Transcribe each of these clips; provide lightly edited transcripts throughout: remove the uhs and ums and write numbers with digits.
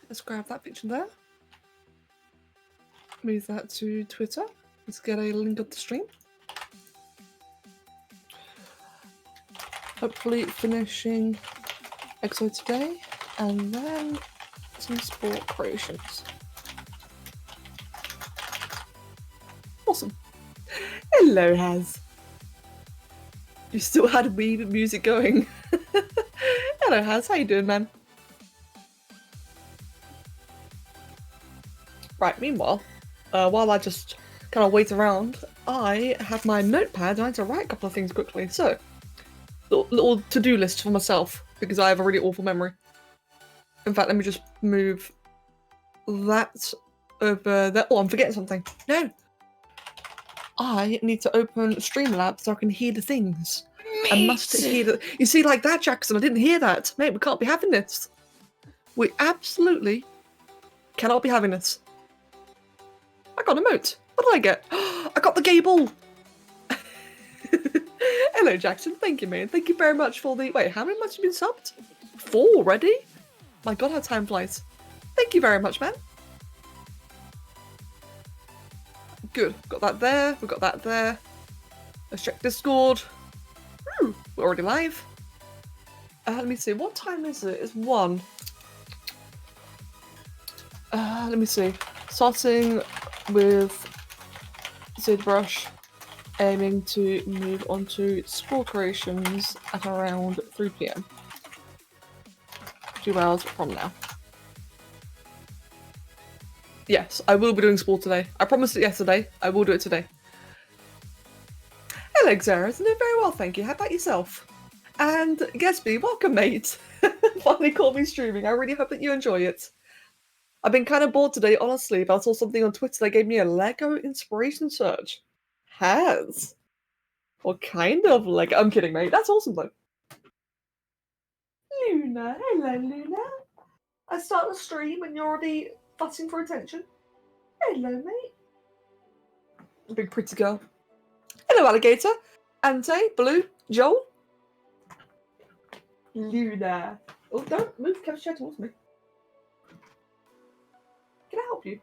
Let's grab that picture there. Move that to Twitter. Let's get a link of the stream. Hopefully finishing Exo today, and then some sport creations. Awesome. Hello, Haz. You still had weed music going. Hello, Haz. How you doing, man? Right, meanwhile, while I just kind of wait around, I have my notepad and I need to write a couple of things quickly. So, little to-do list for myself, because I have a really awful memory. In fact, let me just move that over there. Oh, I'm forgetting something. No! I need to open Streamlabs so I can hear the things. Mate. I must hear the... You see, like that, Jackson, I didn't hear that. Mate, we can't be having this. We absolutely cannot be having this. I got a moat. What did I get? I got the gay ball. Hello, Jackson. Thank you, man. Thank you very much for the... Wait, how many months have you been subbed? 4 already? My god, how time flies. Thank you very much, man. Good. Got that there. We've got that there. Let's check Discord. Ooh, we're already live. Let me see. What time is it? It's 1. Let me see. Starting with ZBrush, aiming to move on to spore creations at around 3 PM. 2 hours from now. Yes, I will be doing sport today. I promised it yesterday. I will do it today. Hello, Xeris. Doing very well, thank you. How about yourself? And Gatsby, welcome, mate. Finally caught me streaming. I really hope that you enjoy it. I've been kind of bored today, honestly, but I saw something on Twitter that gave me a Lego inspiration search. Has? What kind of Lego? I'm kidding, mate. That's awesome, though. Luna. Hello, Luna. I start the stream and you're already fussing for attention. Hello, mate. Big pretty girl. Hello, Alligator. Ante, Blue, Joel. Luna. Oh, don't move Kevin's chair towards me. Can I help you?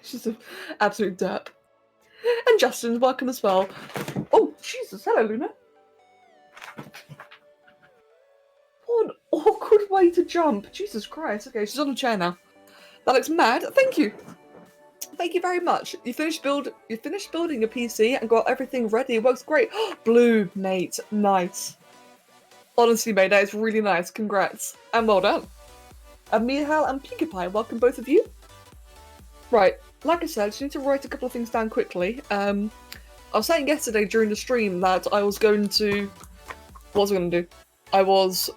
She's an absolute derp. And Justin's welcome as well. Oh, Jesus. Hello, Luna. What an awkward way to jump. Jesus Christ. Okay, she's on a chair now. That looks mad. Thank you. Thank you very much. You finished building your PC and got everything ready. It works great. Blue, mate. Nice. Honestly, mate, that is really nice. Congrats. And well done. And Mihal and Pinkie welcome both of you. Right, like I said, I just need to write a couple of things down quickly. I was saying yesterday during the stream that I was going to... What was I going to do? I was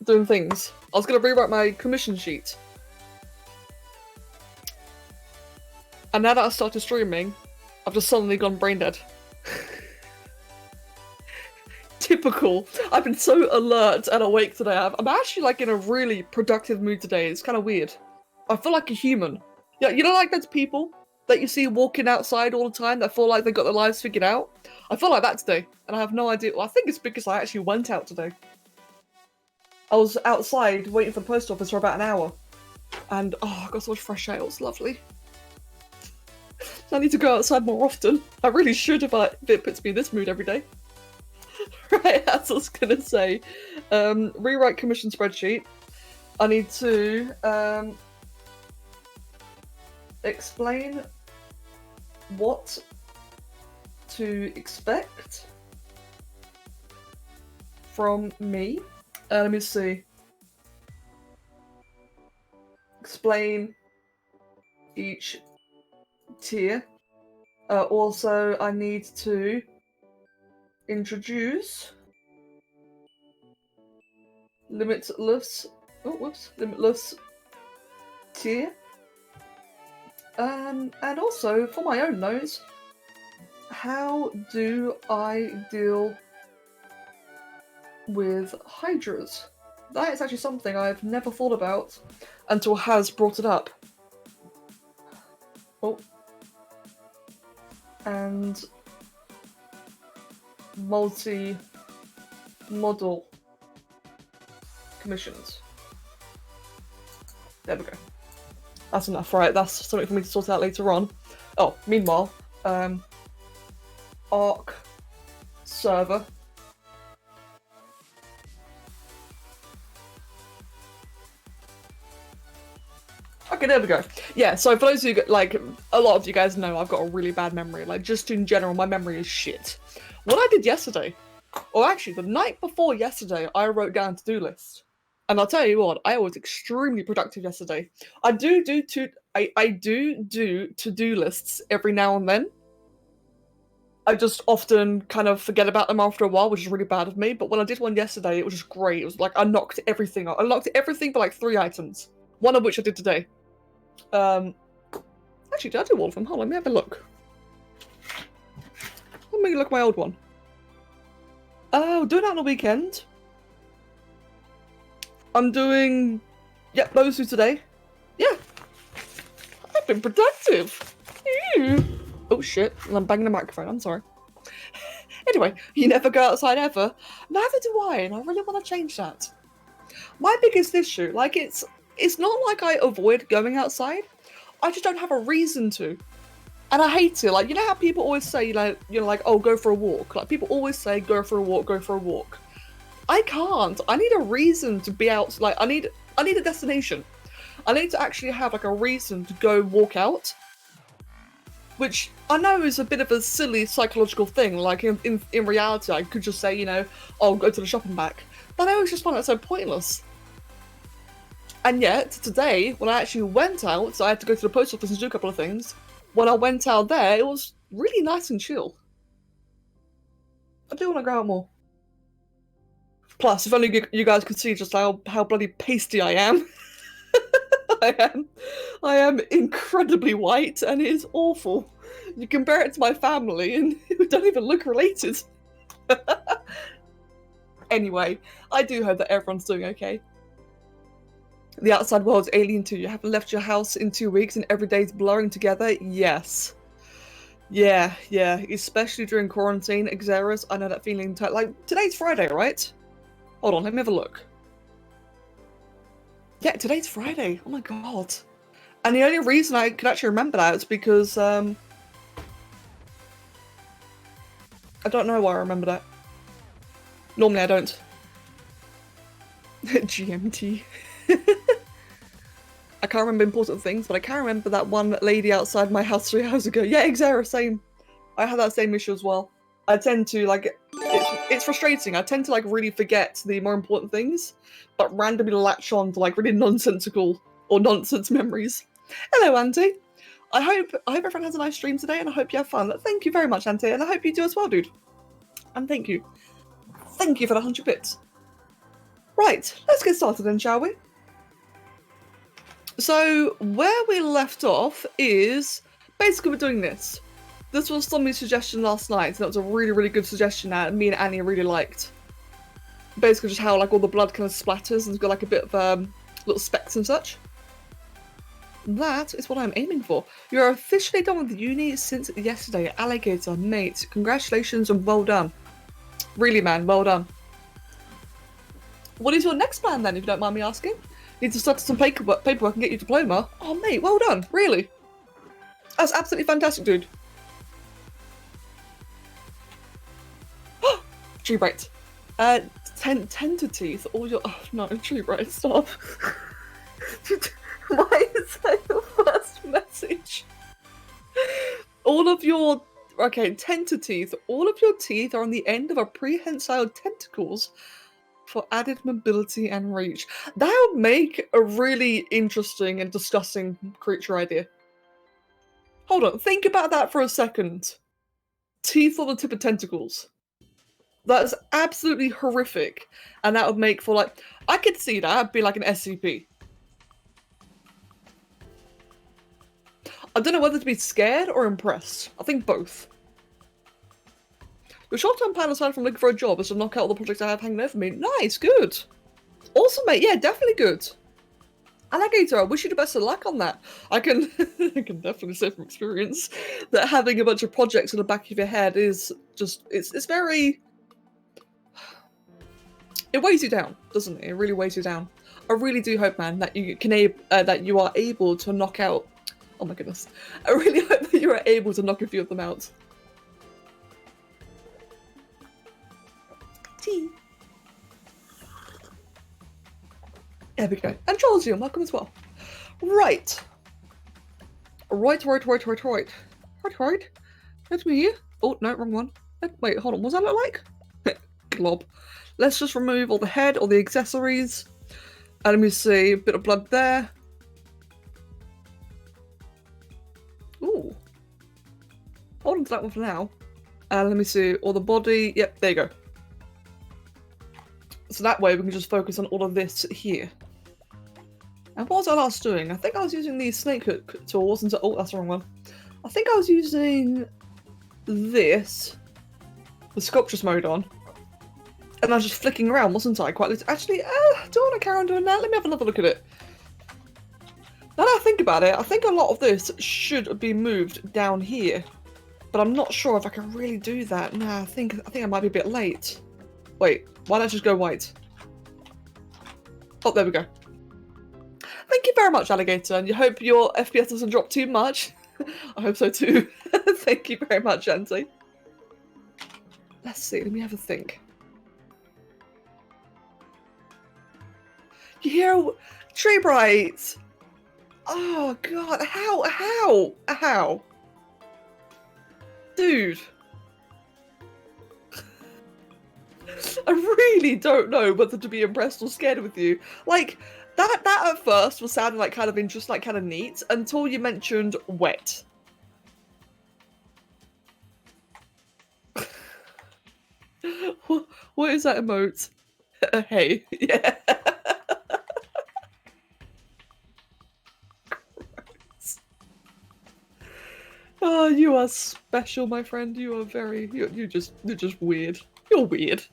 doing things. I was going to rewrite my commission sheet. And now that I started streaming, I've just suddenly gone brain dead. Typical. I've been so alert and awake today. I'm actually like in a really productive mood today. It's kind of weird. I feel like a human. Yeah, you know, like those people that you see walking outside all the time that feel like they got their lives figured out? I feel like that today, and I have no idea. Well, I think it's because I actually went out today. I was outside waiting for the post office for about an hour, and oh, I got so much fresh air. It was lovely. I need to go outside more often. I really should if it puts me in this mood every day. Right, as I was gonna say, rewrite commission spreadsheet. I need to explain what to expect from me. Let me see. Explain each tier. Also, I need to introduce limitless tier. And also, for my own notes, how do I deal with hydras? That is actually something I've never thought about until Has brought it up. Oh. And multi-model commissions. There we go. That's enough, right? That's something for me to sort out later on. Oh, meanwhile, Arc server. Okay, there we go. Yeah, so for those of you, like, a lot of you guys know I've got a really bad memory. Like, just in general, my memory is shit. What I did yesterday, or actually the night before yesterday, I wrote down a to-do list. And I'll tell you what, I was extremely productive yesterday. I do to-do lists every now and then. I just often kind of forget about them after a while, which is really bad of me. But when I did one yesterday, it was just great. It was like I knocked everything out. I knocked everything for like 3 items. One of which I did today. Actually, did I do all of them? Hold on, let me have a look. Let me look at my old one. Oh, doing that on the weekend. I'm doing, yep, those two today. Yeah, I've been productive. Ew. Oh shit, I'm banging the microphone, I'm sorry. Anyway, you never go outside ever. Neither do I, and I really want to change that. My biggest issue, like it's not like I avoid going outside, I just don't have a reason to. And I hate it. Like, you know how people always say, like, oh, go for a walk. Like, people always say, go for a walk, go for a walk. I can't. I need a reason to be out. Like, I need a destination. I need to actually have, like, a reason to go walk out. Which I know is a bit of a silly psychological thing. Like, in reality, I could just say, you know, oh, go to the shop and back. But I always just find that so pointless. And yet, today, when I actually went out, so I had to go to the post office and do a couple of things. When I went out there, it was really nice and chill. I do want to go out more. Plus, if only you guys could see just how bloody pasty I am. I am incredibly white, and it is awful. You compare it to my family, and we don't even look related. Anyway, I do hope that everyone's doing okay. The outside world's alien to you. You haven't left your house in 2 weeks and every day's blurring together? Yes. Yeah. Especially during quarantine, Xeris, I know that feeling. Like, today's Friday, right? Hold on, let me have a look. Yeah, today's Friday. Oh my god. And the only reason I could actually remember that is because, I don't know why I remember that. Normally I don't. GMT. I can't remember important things, but I can remember that one lady outside my house 3 hours ago. Yeah, exactly, same. I had that same issue as well. I tend to, like, it's frustrating. I tend to, like, really forget the more important things, but randomly latch on to, like, really nonsensical or nonsense memories. Hello, Auntie. I hope everyone has a nice stream today, and I hope you have fun. Thank you very much, Auntie, and I hope you do as well, dude. And thank you. Thank you for the 100 bits. Right, let's get started then, shall we? So, where we left off is, basically we're doing this. This was Tommy's suggestion last night, and that was a really, really good suggestion that me and Annie really liked. Basically just how, like, all the blood kind of splatters and it's got, like, a bit of, little specks and such. That is what I'm aiming for. You're officially done with uni since yesterday, Alligator, mate. Congratulations and well done. Really, man, well done. What is your next plan then, if you don't mind me asking? Need to start some paperwork and get your diploma? Oh, mate, well done, really. That's absolutely fantastic, dude. Tree bright. Tender teeth, all your... Oh, no, tree bright, stop. Why is that your first message? All of your... Okay, tender teeth. All of your teeth are on the end of a prehensile tentacles for added mobility and reach. That would make a really interesting and disgusting creature idea. Hold on, think about that for a second. Teeth on the tip of tentacles. That's absolutely horrific. And that would make for, like... I could see that be like an SCP. I don't know whether to be scared or impressed. I think both. The short-term plan aside from looking for a job is to knock out all the projects I have hanging over me. Nice, good. Awesome, mate. Yeah, definitely good. Alligator, I wish you the best of luck on that. I can I can definitely say from experience that having a bunch of projects in the back of your head is just, it's very... It weighs you down, doesn't it? It really weighs you down. I really do hope, man, that you can that you are able to knock out. Oh my goodness! I really hope that you are able to knock a few of them out. Tea. There we go. And Trollsium, welcome as well. Right. Right. That's me here. Oh, no, wrong one. Wait, hold on. What's that look like? Glob. Let's just remove all the head, all the accessories. And let me see. A bit of blood there. Ooh. Hold on to that one for now. And let me see. All the body. Yep, there you go. So that way we can just focus on all of this here. And what was I last doing? I think I was using the snake hook tool, wasn't it? Oh, that's the wrong one. I think I was using this, the sculptress mode on. And I was just flicking around, wasn't I? Quite actually, do I want to carry on doing that? Let me have another look at it. Now that I think about it, I think a lot of this should be moved down here. But I'm not sure if I can really do that. Nah, I think I might be a bit late. Wait, why don't I just go white? Oh, there we go. Thank you very much, Alligator, and you hope your FPS doesn't drop too much. I hope so too. Thank you very much, Auntie. Let's see, let me have a think. You hear Tree Bright? Oh god, how? Dude. I really don't know whether to be impressed or scared with you. Like, that at first was sounding like kind of interesting, like kind of neat, until you mentioned wet. What is that emote? Hey, yeah. Oh, you are special, my friend. You are you're just weird. You're weird.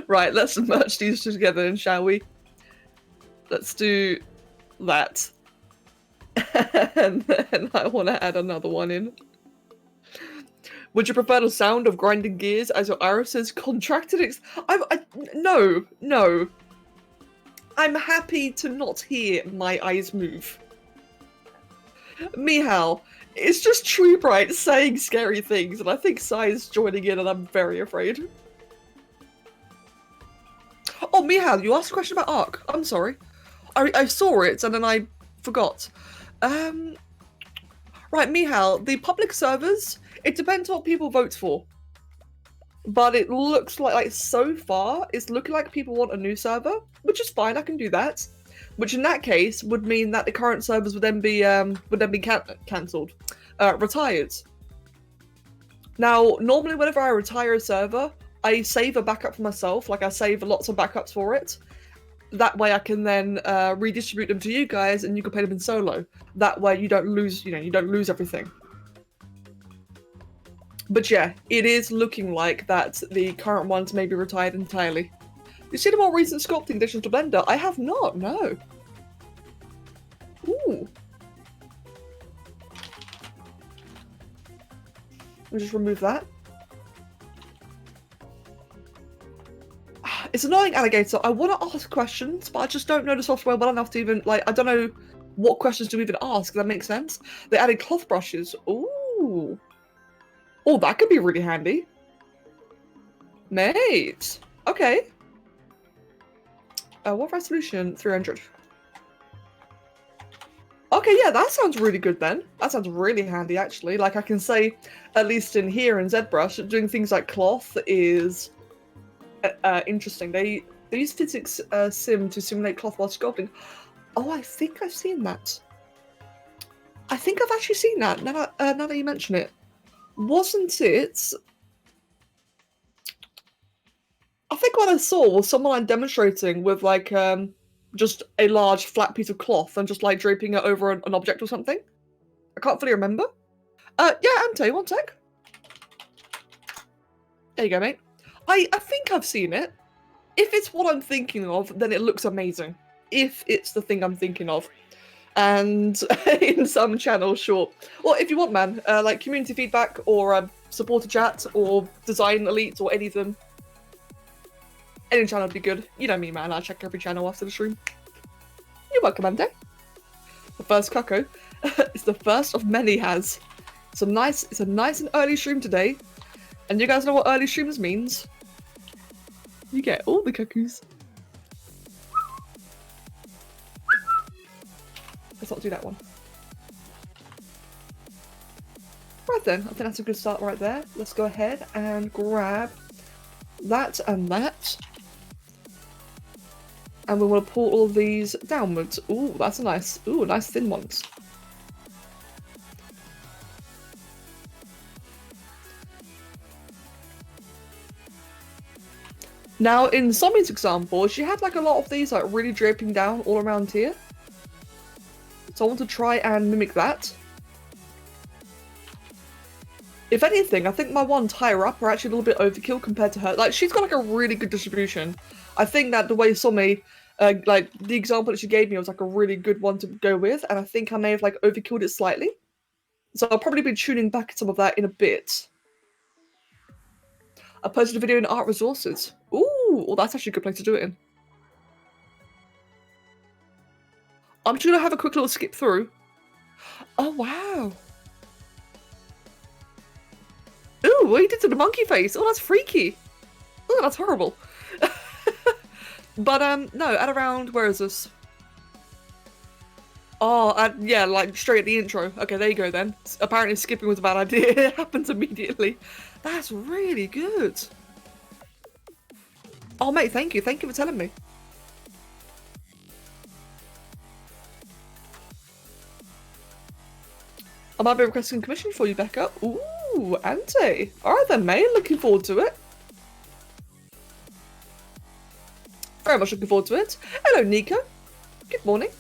Right, let's merge these together, then, shall we? Let's do that. And then I want to add another one in. Would you prefer the sound of grinding gears as your irises contracted? No. I'm happy to not hear my eyes move. Mihal, it's just Tree Bright saying scary things, and I think Sai's joining in, and I'm very afraid. Oh, Mihal, you asked a question about Ark. I'm sorry. I saw it, and then I forgot. Right, Mihal, the public servers, it depends what people vote for. But it looks like so far, it's looking like people want a new server, which is fine, I can do that. Which in that case would mean that the current servers would then be cancelled, retired. Now, normally whenever I retire a server, I save a backup for myself. Like I save lots of backups for it. That way I can then redistribute them to you guys, and you can play them in solo. That way you don't lose, you don't lose everything. But yeah, it is looking like that the current ones may be retired entirely. You see the more recent sculpting additions to Blender? I have not, no. Ooh. Let me just remove that. It's annoying, Alligator. I want to ask questions, but I just don't know the software well enough to even, I don't know what questions to even ask. Does that make sense? They added cloth brushes. Ooh. Oh, that could be really handy. Mate. Okay. What resolution? 300. Okay, yeah, that sounds really good then. That sounds really handy, actually. Like, I can say, at least in here in ZBrush, doing things like cloth is interesting. They use physics sim to simulate cloth while sculpting. Oh, I think I've seen that. I think I've actually seen that, now that you mention it. Wasn't it... I think what I saw was someone demonstrating with, like, just a large flat piece of cloth and just, like, draping it over an object or something. I can't fully remember. Yeah, Ante, one sec. There you go, mate. I think I've seen it. If it's what I'm thinking of, then it looks amazing. If it's the thing I'm thinking of. And in some channels, sure. Well, if you want, man, like community feedback or supporter chat or design elites or any of them. Any channel would be good. You know me, man. I check every channel after the stream. You're welcome, Ante. The first Cuckoo. It's the first of many has. It's a nice and early stream today. And you guys know what early streams means. You get all the cuckoos. Let's not do that one. Right then, I think that's a good start right there. Let's go ahead and grab that and that. And we want to pull all of these downwards. Ooh, that's a nice thin ones. Now, in Somi's example, she had like a lot of these like really draping down all around here. So I want to try and mimic that. If anything, I think my ones higher up are actually a little bit overkill compared to her. Like, she's got like a really good distribution. I think that the way Somi, like the example that she gave me was like a really good one to go with, and I think I may have like overkilled it slightly. So I'll probably be tuning back some of that in a bit. I posted a video in art resources. Ooh, well, that's actually a good place to do it in. I'm just gonna have a quick little skip through. Oh wow. Ooh, what he did to the monkey face. Oh, that's freaky. Oh, that's horrible. But no, at around, where is this? Oh, yeah, like straight at the intro. Okay, there you go then. Apparently skipping was a bad idea. It happens immediately. That's really good. Oh, mate, thank you. Thank you for telling me. I might be requesting a commission for you, Becca. Ooh, Ante. Alright then, mate. Looking forward to it. Very much looking forward to it. Hello, Nico. Good morning.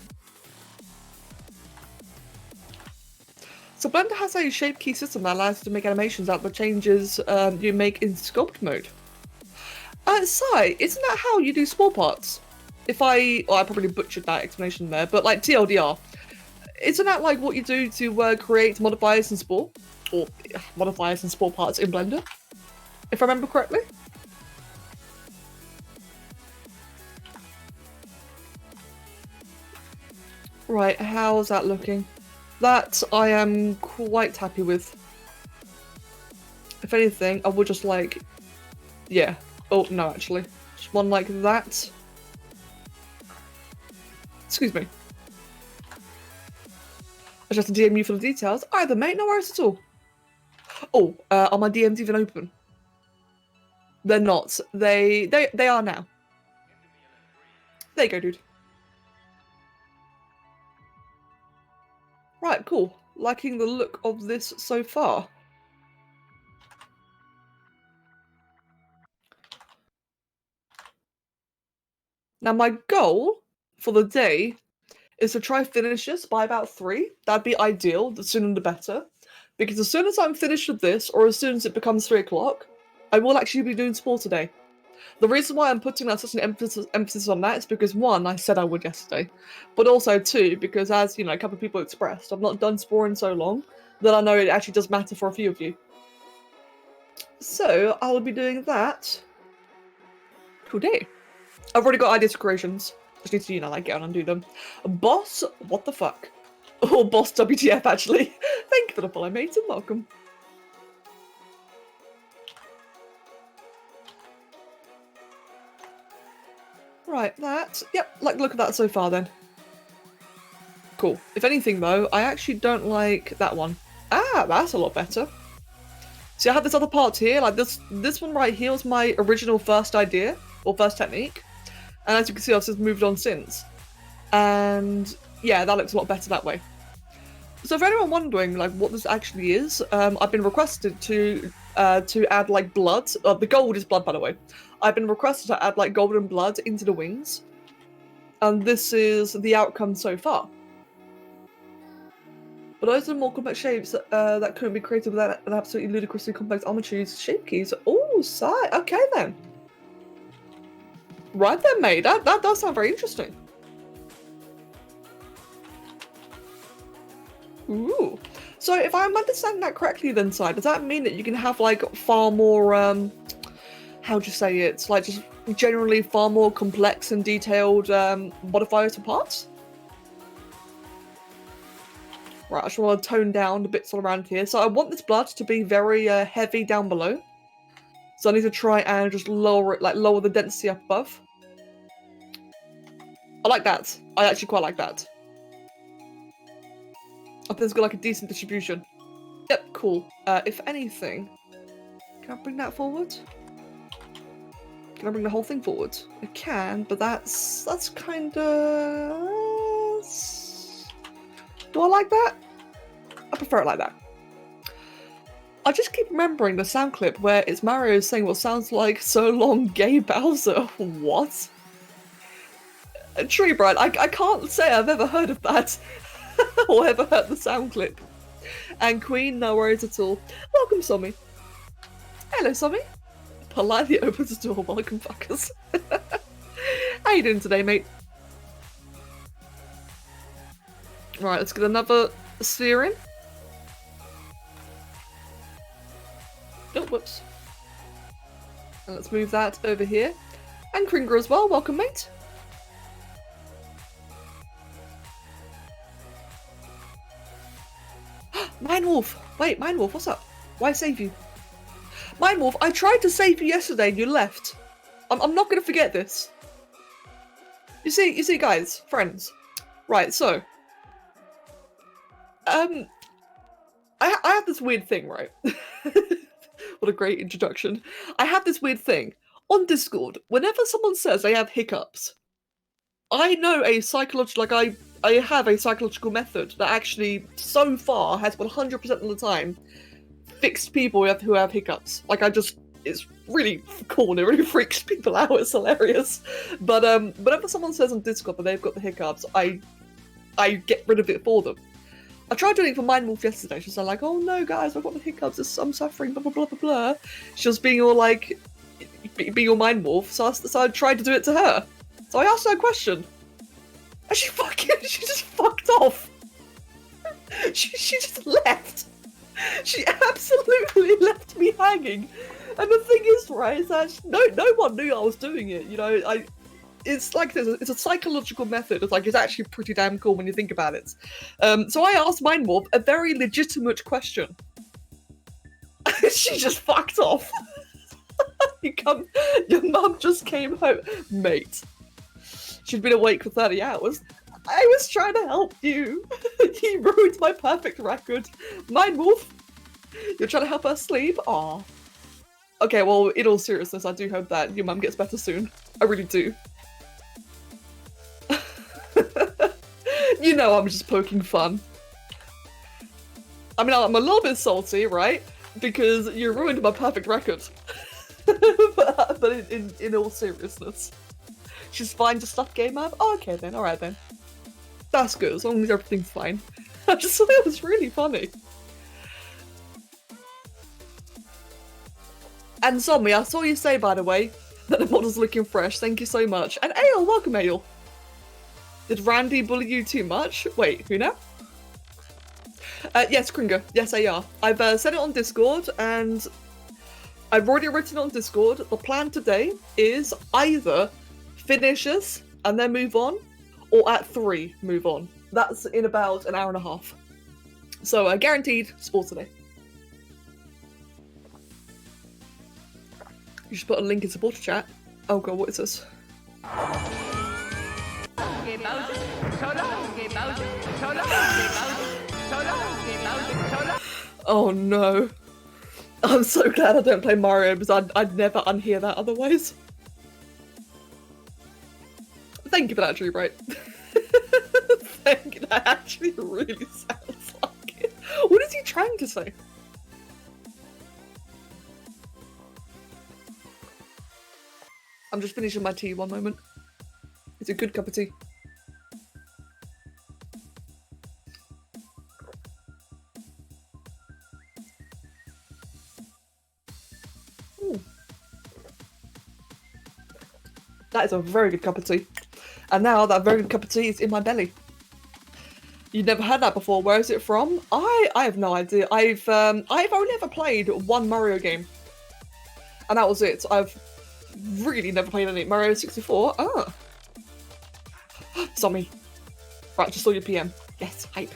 So Blender has a shape key system that allows you to make animations out of the changes you make in sculpt mode. Sai, isn't that how you do small parts? I probably butchered that explanation there, but like TLDR. Isn't that like what you do to create modifiers and spore? Or modifiers and spore parts in Blender? If I remember correctly? Right, how's that looking? That I am quite happy with. If anything, I would just like... Yeah. Oh, no, actually. Just one like that. Excuse me. I just have to DM you for the details. Either, mate, no worries at all. Oh, are my DMs even open? They're not. They are now. There you go, dude. Right, cool. Liking the look of this so far. Now, my goal for the day is to try finish this by about 3. That'd be ideal. The sooner the better. Because as soon as I'm finished with this, or as soon as it becomes 3 o'clock, I will actually be doing sport today. The reason why I'm putting such an emphasis on that is because 1, I said I would yesterday, but also 2, because as you know, a couple of people expressed, I've not done sport in so long that I know it actually does matter for a few of you. So I'll be doing that today. I've already got ideas for creations. Just need to, you know, like get on and do them. Boss, what the fuck? Or Boss WTF, actually. Thank you for the follow, mate, and welcome. Right, that. Yep, like look at that so far then. Cool. If anything though, I actually don't like that one. Ah, that's a lot better. See, I have this other part here, like this one right here was my original first idea, or first technique. And as you can see, I've just moved on since. And yeah, that looks a lot better that way. So for anyone wondering like what this actually is, I've been requested to add like blood. The gold is blood, by the way. I've been requested to add like golden blood into the wings. And this is the outcome so far. But those are more complex shapes that couldn't be created without an absolutely ludicrously complex Armature shape keys. Oh, sigh. Okay then. Right then, mate. That does sound very interesting. Ooh. So if I'm understanding that correctly then, Si, does that mean that you can have like far more, how'd you say it? Like just generally far more complex and detailed modifiers for parts. Right, I just want to tone down the bits all around here. So I want this blood to be very heavy down below. So I need to try and just lower it, like lower the density up above. I like that. I actually quite like that. I think it's got like a decent distribution. Yep, cool. If anything, can I bring that forward? Can I bring the whole thing forward? I can, but that's kinda... Do I like that? I prefer it like that. I just keep remembering the sound clip where it's Mario saying what sounds like "so long, gay Bowser." What? Tree Bright, I can't say I've ever heard of that. Or ever heard the sound clip. And Queen, no worries at all. Welcome, Sommy. Hello, Sommy. Politely opens the door. Welcome, fuckers. How you doing today, mate? Right, let's get another sphere in. Oh, whoops. And let's move that over here. And Kringer as well. Welcome, mate. Mindwolf! Wait, Mindwolf, what's up? Why save you? Mindwolf, I tried to save you yesterday and you left. I'm not gonna forget this. You see, guys, friends. Right, so. I have this weird thing, right? What a great introduction. I have this weird thing. On Discord, whenever someone says they have hiccups, I know a psychological, like I have a psychological method that actually, so far, has 100% of the time fixed people who have hiccups. Like, it's really cool and it really freaks people out, it's hilarious. But whenever someone says on Discord that they've got the hiccups, I get rid of it for them. I tried doing it for Mindwolf yesterday. She was like, "Oh no, guys, I've got the hiccups. I'm suffering." Blah blah blah blah blah. She was being all like, "Be your Mindwolf." So I tried to do it to her. So I asked her a question, and she just fucked off. she just left. She absolutely left me hanging. And the thing is, right, is that no one knew I was doing it. You know, it's like this. It's a psychological method. It's like it's actually pretty damn cool when you think about it. So I asked Mindwolf a very legitimate question. She just fucked off. Your mum just came home, mate. She'd been awake for 30 hours. I was trying to help you. You ruined my perfect record. Mindwolf, you're trying to help her sleep? Aw. Okay, well, in all seriousness, I do hope that your mum gets better soon. I really do. You know I'm just poking fun. I mean, I'm a little bit salty, right? Because you ruined my perfect record. but in all seriousness. She's fine, just stuff game up? Oh, okay then, alright then. That's good, as long as everything's fine. I just thought it was really funny. And Zombie, I saw you say, by the way, that the model's looking fresh. Thank you so much. And Ale, welcome, Ale. Did Randy bully you too much? Wait, who now? Yes, Kringer. Yes, AR. I've said it on Discord, and I've already written on Discord. The plan today is either finish this and then move on, or at 3 move on. That's in about an hour and a half. So guaranteed sport today. You just put a link in supporter chat. Oh god, what is this? Oh no. I'm so glad I don't play Mario because I'd never unhear that otherwise. Thank you for that, Tree Bright. Thank you, that actually really sounds like it. What is he trying to say? I'm just finishing my tea, one moment. It's a good cup of tea. Ooh. That is a very good cup of tea. And now that very good cup of tea is in my belly. You've never had that before. Where is it from? I have no idea. I've only ever played one Mario game. And that was it. really never played any Mario 64. Ah. Zombie. Right, just saw your PM. Yes, hype.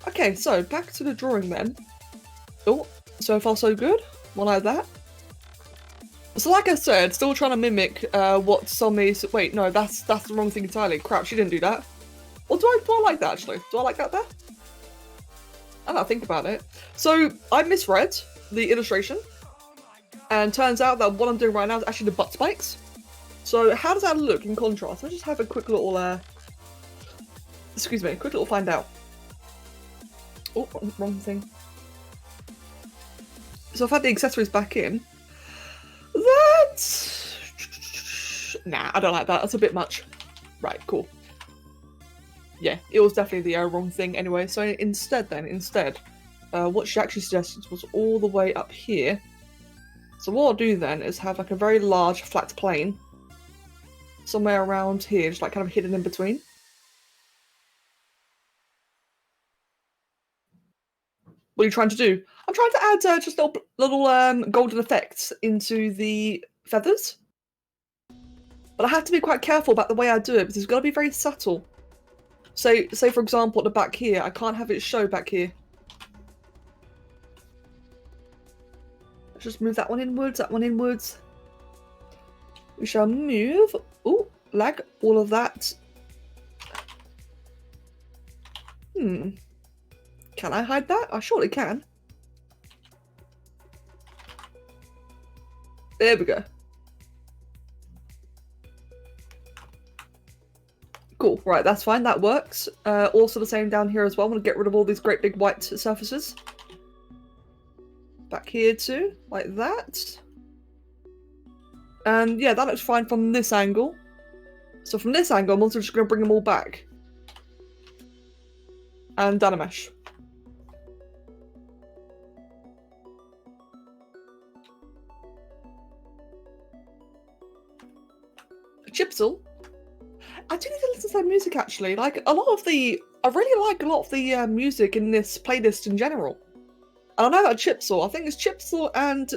Okay, so back to the drawing then. Oh, so far so good. One like that. So like I said, still trying to mimic what Zombie... Wait, no, that's the wrong thing entirely. Crap, she didn't do that. Or do I like that, actually? Do I like that there? I don't think about it. So, I misread the illustration. And turns out that what I'm doing right now is actually the butt spikes. So, how does that look in contrast? Let's just have a quick little, excuse me, quick little find out. Oh, wrong thing. So I've had the accessories back in. Nah, I don't like that. That's a bit much. Right, cool. Yeah, it was definitely the wrong thing anyway. So instead, what she actually suggested was all the way up here. So what I'll do then is have like a very large flat plane somewhere around here, just like kind of hidden in between. What are you trying to do? I'm trying to add just little golden effects into the feathers. But I have to be quite careful about the way I do it because it's got to be very subtle. So, say for example at the back here, I can't have it show back here. Let's just move that one inwards, that one inwards. We shall move, ooh, lag, all of that. Can I hide that? I surely can. There we go. Cool, right, that's fine, that works. Also the same down here as well. I'm going to get rid of all these great big white surfaces. Back here too, like that. And yeah, that looks fine from this angle. So from this angle, I'm also just going to bring them all back. And down a mesh. Chipsel? I do need to listen to that music actually. Like a lot of the, I really like a lot of the music in this playlist in general. And I know that Chipsel. I think it's Chipsel and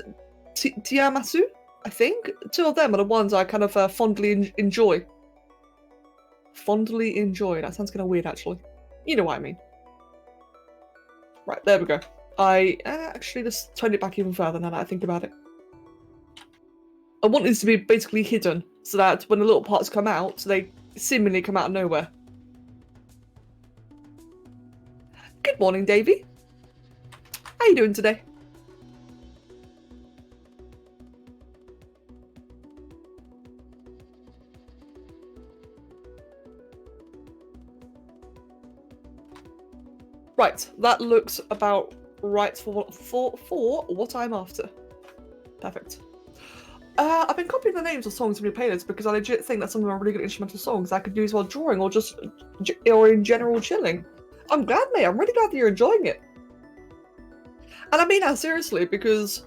Tiamasu. I think two of them are the ones I kind of fondly enjoy. Fondly enjoy. That sounds kind of weird actually. You know what I mean. Right, there we go. I actually just turned it back even further now that I think about it. I want this to be basically hidden so that when the little parts come out, they seemingly come out of nowhere. Good morning, Davey. How you doing today? Right, that looks about right for what I'm after. Perfect. I've been copying the names of songs from your playlists because I legit think that some of them are really good instrumental songs I could use while drawing or just in general chilling. I'm glad, mate. I'm really glad that you're enjoying it. And I mean that seriously because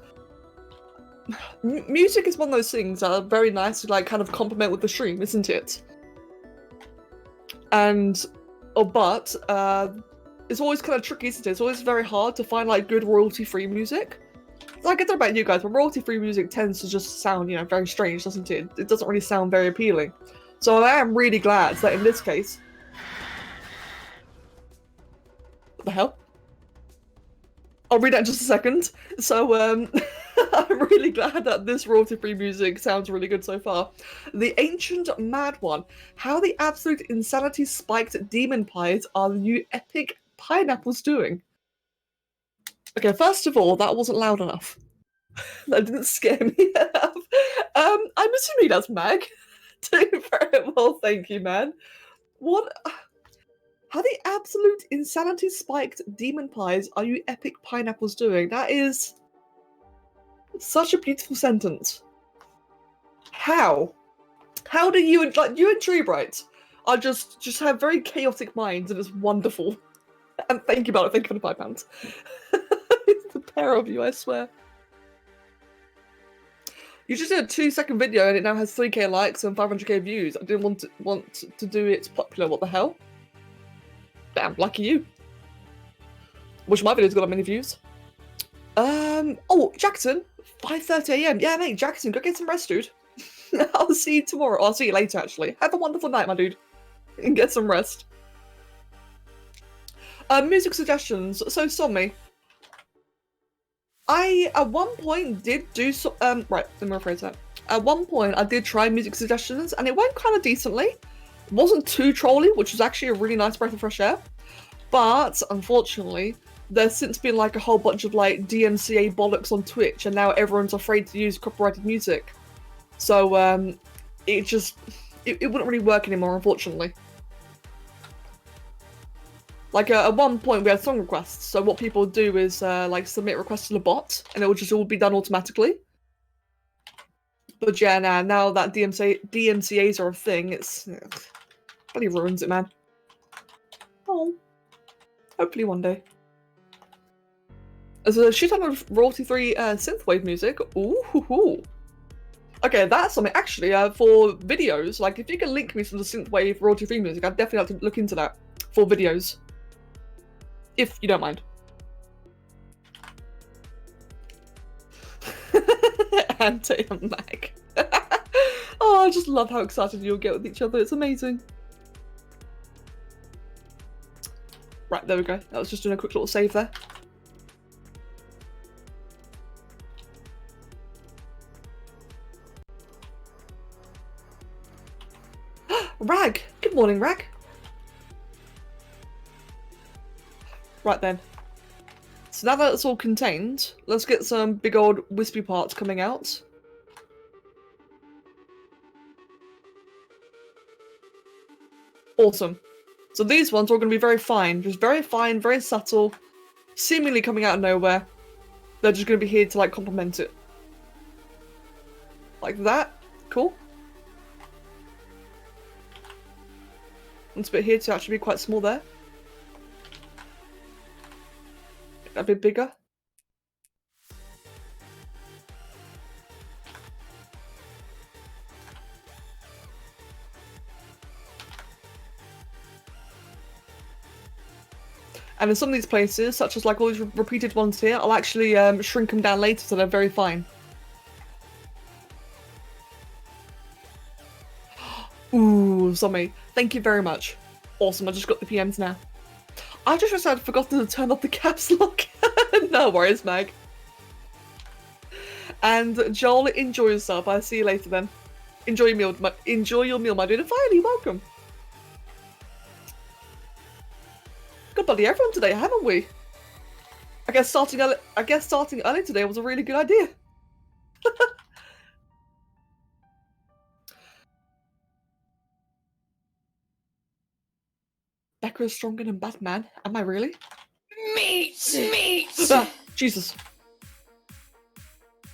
music is one of those things that are very nice to like kind of complement with the stream, isn't it? And but it's always kind of tricky, isn't it? It's always very hard to find like good royalty-free music. Like, I don't know about you guys, but royalty-free music tends to just sound, you know, very strange, doesn't it? It doesn't really sound very appealing. So I am really glad that in this case... What the hell? I'll read that in just a second. So, I'm really glad that this royalty-free music sounds really good so far. The Ancient Mad One. How the absolute insanity spiked demon pies are you epic pineapples doing? Okay, first of all, that wasn't loud enough. That didn't scare me enough. I'm assuming that's Mag. Doing very well, thank you, man. What? How the absolute insanity spiked demon pies are you epic pineapples doing? That is such a beautiful sentence. How? How do you and Treebright are just have very chaotic minds and it's wonderful. And thank you, Barrett. Thank you for the £5. It's the pair of you, I swear. You just did a 2-second video and it now has 3k likes and 500k views. I didn't want to do it popular. What the hell? Damn, lucky you. Wish my video's got that many views. Oh, Jackson, 5:30 AM. Yeah, mate, Jackson, go get some rest, dude. I'll see you tomorrow. I'll see you later, actually. Have a wonderful night, my dude. And get some rest. Music suggestions. So, Sommi. I, at one point, did do so. Right, let me rephrase that. At one point, I did try music suggestions, and it went kind of decently. It wasn't too trolly, which was actually a really nice breath of fresh air. But, unfortunately, there's since been like a whole bunch of like DMCA bollocks on Twitch, and now everyone's afraid to use copyrighted music. So, it just, it wouldn't really work anymore, unfortunately. Like, at one point we had song requests, so what people do is, like, submit requests to the bot, and it will just all be done automatically. But yeah, now that DMCAs are a thing, it's... really ruins it, man. Oh. Hopefully one day. There's a shit ton of royalty-free synthwave music. Ooh, hoo, hoo. Okay, that's something, actually, for videos, like, if you can link me some of the synthwave royalty-free music, I'd definitely have to look into that for videos. If you don't mind. Ante and Mac. Oh, I just love how excited you'll get with each other. It's amazing. Right, there we go. I was just doing a quick little save there. Rag! Good morning, Rag. Right then. So now that it's all contained, let's get some big old wispy parts coming out. Awesome. So these ones are all going to be very fine. Just very fine, very subtle, seemingly coming out of nowhere. They're just going to be here to like complement it. Like that. Cool. And a bit here to actually be quite small there. A bit bigger. And in some of these places, such as like all these repeated ones here, I'll actually shrink them down later so they're very fine. Ooh, Zombie, thank you very much. Awesome, I just got the PMs now. I just realized I'd forgotten to turn off the caps lock. No worries, Mag. And Joel, enjoy yourself. I'll see you later then. Enjoy your meal, my dude. And finally, welcome. Good buddy, everyone today, haven't we? I guess starting early today was a really good idea. Becca is stronger than Batman. Am I really? Meat! Ah, Jesus.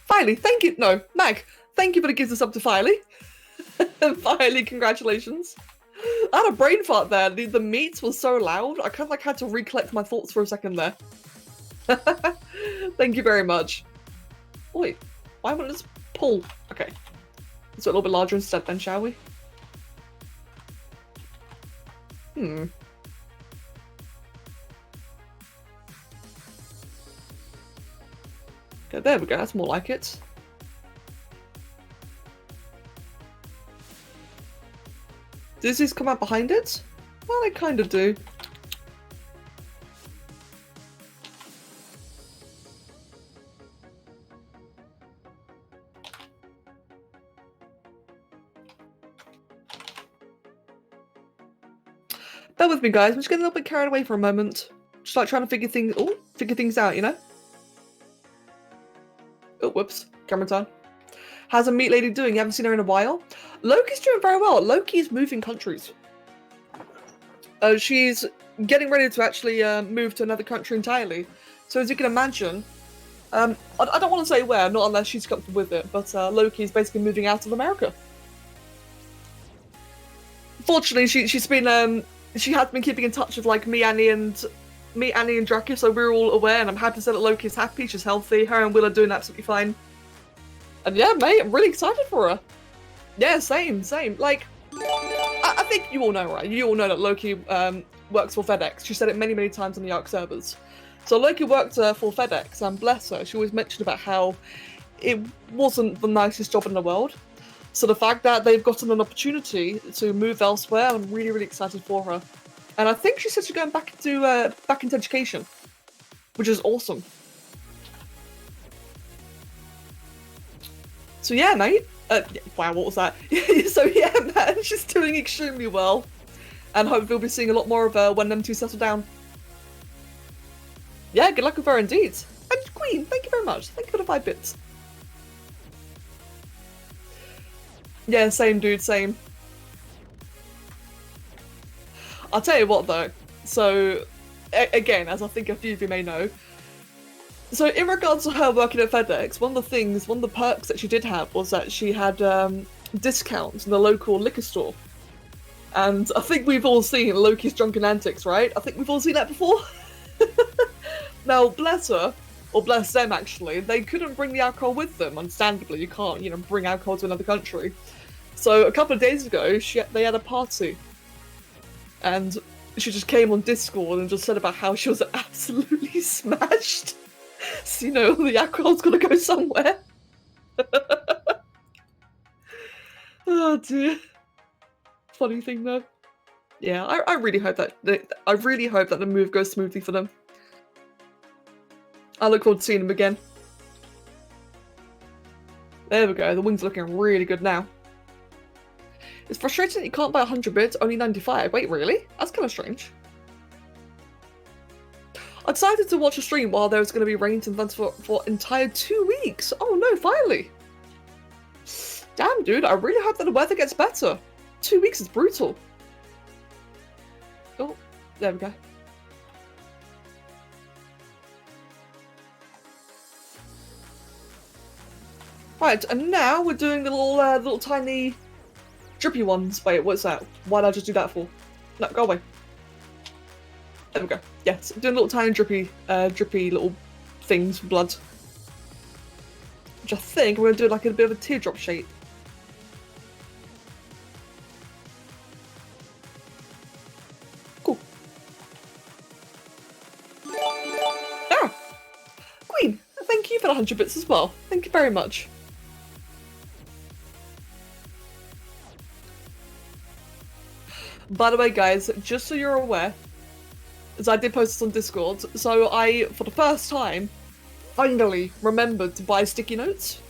Filey, thank you. No, Mag, thank you for the gift of sub to Filey. Filey, congratulations. I had a brain fart there. The meat was so loud. I kind of like had to recollect my thoughts for a second there. Thank you very much. Wait, why won't this pull? Okay. Let's do it a little bit larger instead then, shall we? Okay, there we go. That's more like it. Does these come out behind it? Well, they kind of do. Bear with me, guys. I'm just getting a little bit carried away for a moment. Just like trying to figure things out, you know? Oh, whoops. Camera time. How's a meat lady doing? You haven't seen her in a while? Loki's doing very well. Loki's moving countries. She's getting ready to actually move to another country entirely. So as you can imagine, I don't want to say where, not unless she's comfortable with it, but Loki's basically moving out of America. Fortunately, she's been she has been keeping in touch with like me, Annie, and Draki, so we're all aware, and I'm happy to say that Loki's happy, she's healthy, her and Will are doing absolutely fine. And yeah, mate, I'm really excited for her. Yeah, same. Like, I think you all know, right? You all know that Loki works for FedEx. She said it many, many times on the Ark servers. So Loki worked for FedEx, and bless her, she always mentioned about how it wasn't the nicest job in the world. So the fact that they've gotten an opportunity to move elsewhere, I'm really, really excited for her. And I think she said she's going back into education, which is awesome. So yeah, mate. Wow, what was that? So yeah, man, she's doing extremely well. And hopefully we'll be seeing a lot more of her when them two settle down. Yeah, good luck with her indeed. And Queen, thank you very much. Thank you for the 5 bits. Yeah, same dude, same. I'll tell you what though. So, again, as I think a few of you may know, so in regards to her working at FedEx, one of the perks that she did have was that she had discounts in the local liquor store. And I think we've all seen Loki's drunken antics, right? I think we've all seen that before. Now, bless her, or bless them actually, they couldn't bring the alcohol with them. Understandably, you can't, bring alcohol to another country. So a couple of days ago, they had a party. And she just came on Discord and just said about how she was absolutely smashed. So, the alcohol's got to go somewhere. Oh dear. Funny thing though. Yeah, I really hope that the move goes smoothly for them. I look forward to seeing them again. There we go. The wing's looking really good now. It's frustrating that you can't buy 100 bits, only 95. Wait, really? That's kind of strange. I decided to watch a stream while there was going to be rains and thunder for entire 2 weeks. Oh no, finally. Damn, dude, I really hope that the weather gets better. 2 weeks is brutal. Oh, there we go. Right, and now we're doing the little tiny drippy ones. Wait, what's that? Why did I just do that for? No, go away. There we go. Yes, doing little tiny drippy little things for blood. Which I think we're going to do like a bit of a teardrop shape. Cool. Ah! Queen, thank you for the 100 bits as well. Thank you very much. By the way, guys, just so you're aware, as I did post this on Discord, so I, for the first time, finally remembered to buy sticky notes.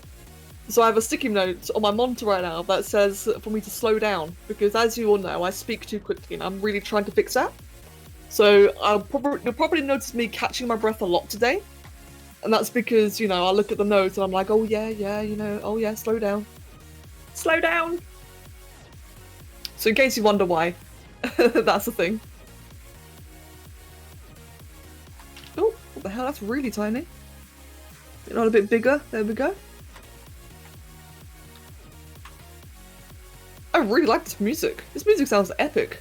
So I have a sticky note on my monitor right now that says for me to slow down, because as you all know, I speak too quickly and I'm really trying to fix that. So you'll probably notice me catching my breath a lot today. And that's because, I look at the notes and I'm like, oh yeah, oh yeah, slow down. Slow down! So in case you wonder why, that's the thing. Oh, what the hell, that's really tiny. Not a bit bigger, there we go. I really like this music. This music sounds epic.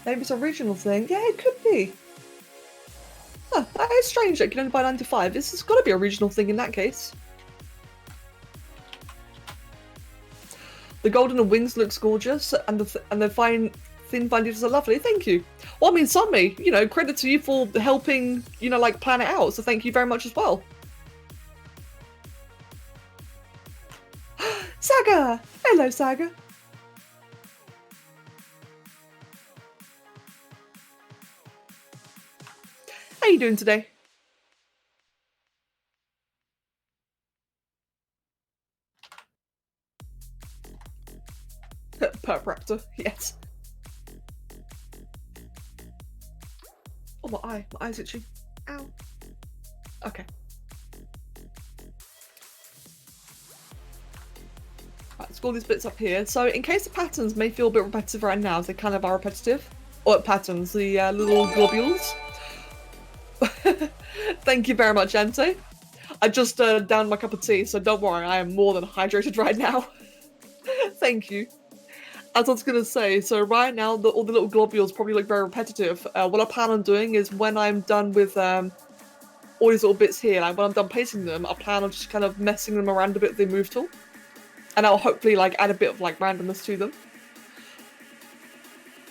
Maybe it's a regional thing. Yeah, it could be. Huh, that is strange that you can only buy 95. This has got to be a regional thing in that case. The golden and wings looks gorgeous, and the thin fine details are lovely. Thank you. Well, I mean, Sammy, credit to you for helping, plan it out. So thank you very much as well. Saga! Hello, Saga. How you doing today? Perp Raptor, yes. Oh, my eye's itchy. Ow. Okay. Right, let's go all these bits up here. So, in case the patterns may feel a bit repetitive right now, as they kind of are repetitive. Or patterns, the little globules. Thank you very much, Ante. I just downed my cup of tea, so don't worry, I am more than hydrated right now. Thank you. As I was going to say, so right now all the little globules probably look very repetitive. What I plan on doing is when I'm done with all these little bits here, like when I'm done placing them, I plan on just kind of messing them around a bit with the move tool. And I'll hopefully add a bit of randomness to them.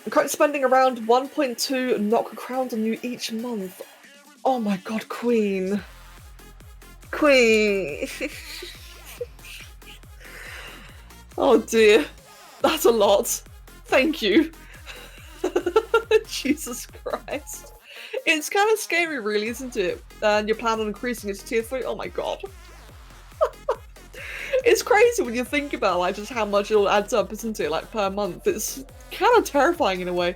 I'm currently spending around 1.2 knock crowns on you each month. Oh my god, Queen. Queen. Oh dear. That's a lot. Thank you. Jesus Christ. It's kind of scary, really, isn't it? And you plan on increasing it to tier 3. Oh my god. It's crazy when you think about like just how much it all adds up, isn't it? Like per month. It's kind of terrifying in a way.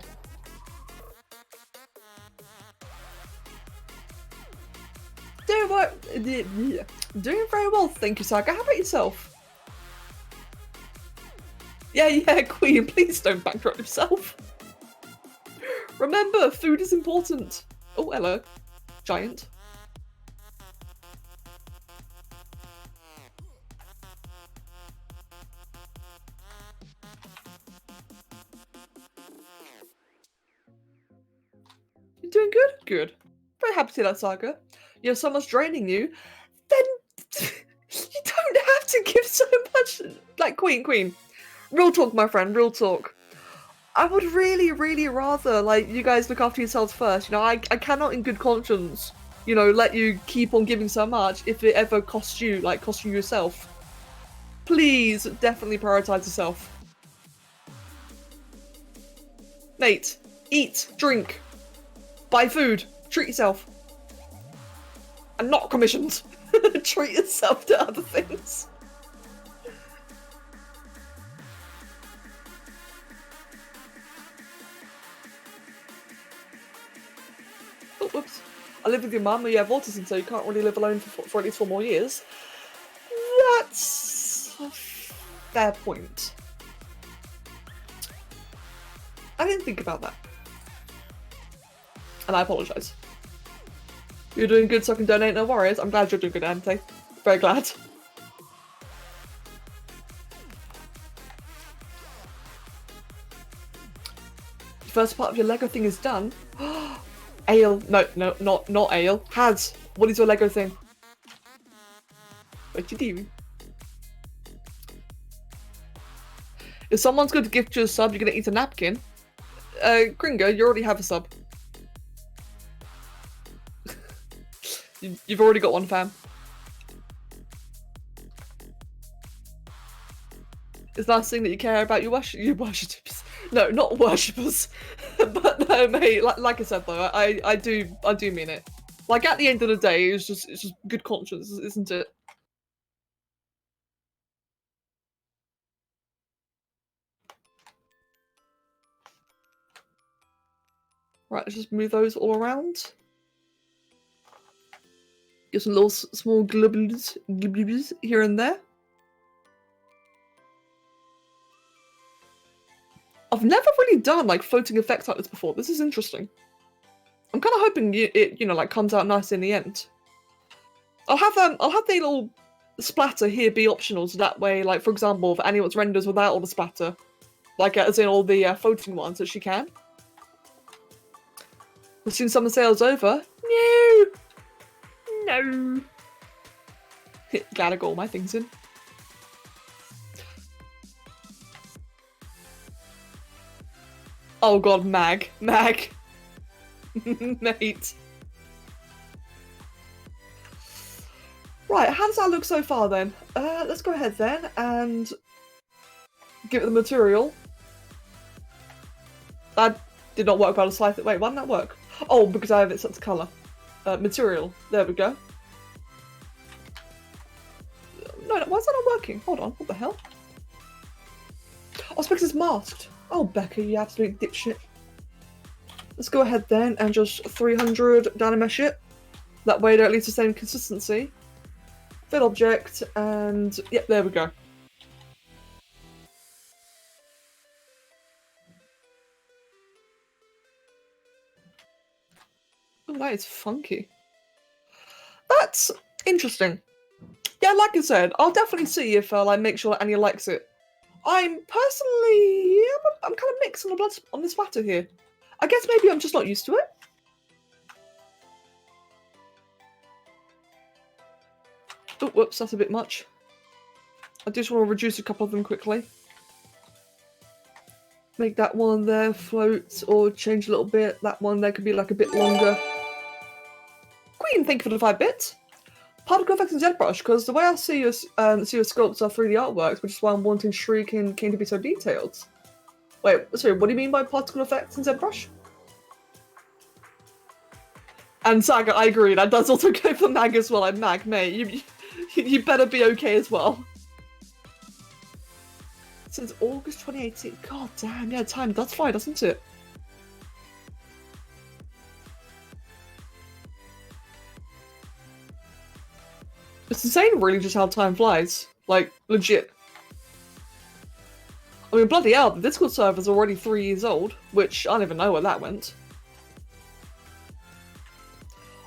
Doing very well, thank you, Saga. How about yourself? Yeah, Queen, please don't bankrupt yourself. Remember, food is important. Oh, hello, giant. You doing good? Good. Very happy to see that, Saga. You know, someone's draining you, then you don't have to give so much. Like, Queen. Real talk, my friend, real talk. I would really, really rather, like, you guys look after yourselves first. You know, I cannot in good conscience, you know, let you keep on giving so much if it ever costs you, like, costing yourself. Please, definitely prioritize yourself. Mate, eat, drink, buy food, treat yourself. And not commissions. Treat yourself to other things. Oh, whoops. I live with your mum and you have autism, so you can't really live alone for at least 4 more years. That's a fair point. I didn't think about that. And I apologise. You're doing good, so I can donate, no worries. I'm glad you're doing good, Ante. Very glad. The first part of your Lego thing is done. Ale. No, not ale. Has. What is your Lego thing? What you do? If someone's going to gift you a sub, you're going to eat a napkin. Gringo, you already have a sub. You've already got one, fam. It's nice thing that you care about your worshippers. No, not worshippers. But no, mate. Like I said though, I do mean it. Like at the end of the day, it's just good conscience, isn't it? Right, let's just move those all around. Get some little small glibbles here and there. I've never really done like floating effects like this before. This is interesting. I'm kind of hoping it, you know, like comes out nice in the end. I'll have the little splatter here be optional, so that way, like for example, if anyone's renders without all the splatter, like as in all the floating ones, that she can. As soon as summer sale's over, no. Glad I got all my things in. Oh god, Mag. Mate. Right, how does that look so far then? Let's go ahead then and give it the material. That did not work by the slide. Wait, why didn't that work? Oh, because I have it set to colour. Material. There we go. No, why is that not working? Hold on, what the hell? Oh, it's because it's masked. Oh, Becca, you absolute dipshit. Let's go ahead then and just 300 Dynamesh it. That way they're at least the same consistency. Fill object, and yep, there we go. Oh, that is funky. That's interesting. Yeah, like I said, I'll definitely see if like make sure that Anya likes it. I'm personally, I'm kind of mixed on this matter here. I guess maybe I'm just not used to it. Oh, whoops, that's a bit much. I just want to reduce a couple of them quickly. Make that one there float or change a little bit. That one there could be like a bit longer. Queen, thank you for the 5 bits. particle effects in ZBrush, because the way I see your sculpts are through the artworks, which is why I'm wanting Shriek and King to be so detailed. Wait, sorry, what do you mean by particle effects in ZBrush? And Saga, I agree, that does also go for Mag as well. I'm Mag, mate, you better be okay as well. Since August 2018, god damn, yeah, time does fly, doesn't it? It's insane, really, just how time flies. Like, legit. I mean, bloody hell, the Discord server's already 3 years old, which I don't even know where that went.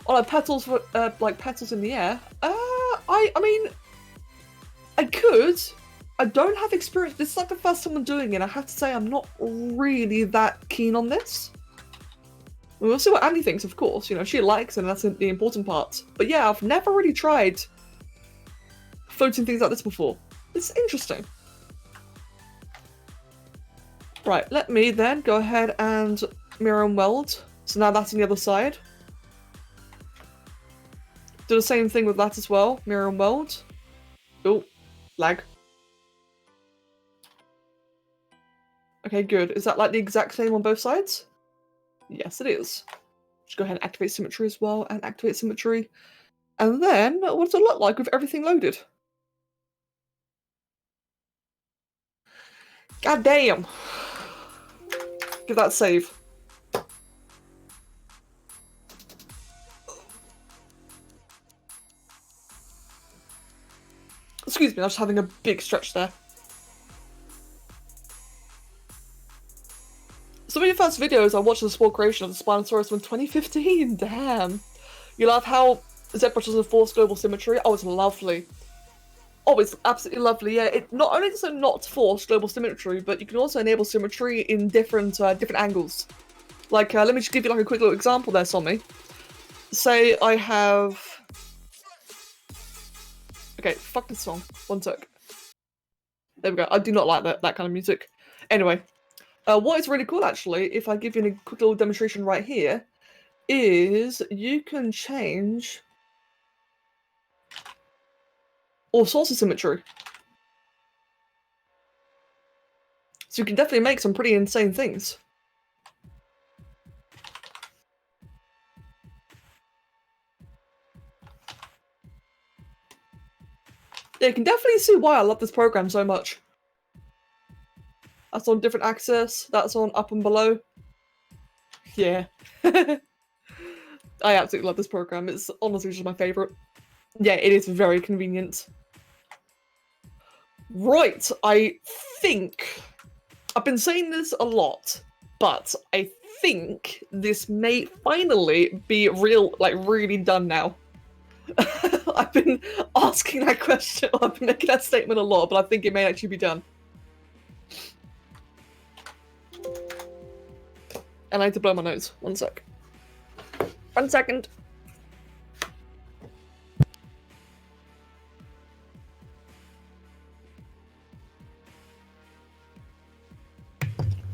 Oh, like petals for, like petals in the air. I mean, I could. I don't have experience. This is like the first time I'm doing it. I have to say, I'm not really that keen on this. We'll see what Annie thinks, of course. You know, she likes it, and that's the important part. But yeah, I've never really tried floating things like this before. It's interesting. Right, let me then go ahead and mirror and weld. So now that's on the other side. Do the same thing with that as well. Mirror and weld. Oh, lag. Okay, good. Is that like the exact same on both sides? Yes, it is. Just go ahead and activate symmetry as well, and activate symmetry. And then, what does it look like with everything loaded? God damn! Give that a save. Excuse me, I was just having a big stretch there. Some of your first videos I watched the small creation of the Spinosaurus in 2015. Damn. You love how ZBrush does enforce global symmetry? Oh, it's lovely. Oh, it's absolutely lovely. Yeah, it not only does it not force global symmetry, but you can also enable symmetry in different angles. Like, let me just give you like a quick little example there, Sommy. Say I have. Okay, fuck this song. One sec. There we go. I do not like that kind of music. Anyway, what is really cool actually, if I give you a quick little demonstration right here, is you can change all sorts of symmetry. So you can definitely make some pretty insane things. Yeah, you can definitely see why I love this program so much. That's on different axis, that's on up and below. Yeah. I absolutely love this program. It's honestly just my favourite. Yeah, it is very convenient. Right, I think... I've been saying this a lot, but I think this may finally be really done now. I've been asking that question, I've been making that statement a lot, but I think it may actually be done. And I need to blow my nose. One sec. 1 second.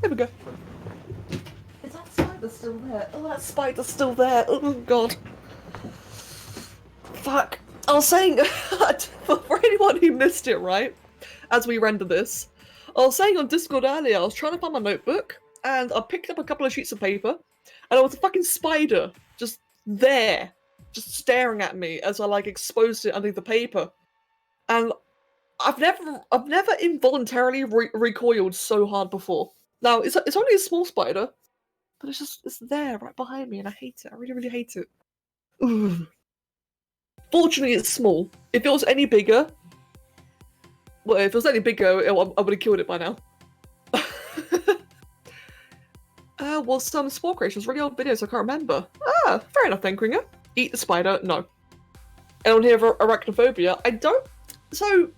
There we go. Is that spider still there? Oh, that spider's still there. Oh, God. Fuck. I was saying, for anyone who missed it, right, as we render this, I was saying on Discord earlier, I was trying to find my notebook, and I picked up a couple of sheets of paper, and there was a fucking spider just there, just staring at me as I like exposed it underneath the paper. And I've never involuntarily recoiled so hard before. Now it's only a small spider, but it's there right behind me, and I hate it. I really, really hate it. Ooh. Fortunately, it's small. If it was any bigger, well, if it was any bigger, I would have killed it by now. Well, some spore creations, really old videos, I can't remember. Ah, fair enough then, Kringer. Eat the spider? No. And on here, arachnophobia, I don't... So,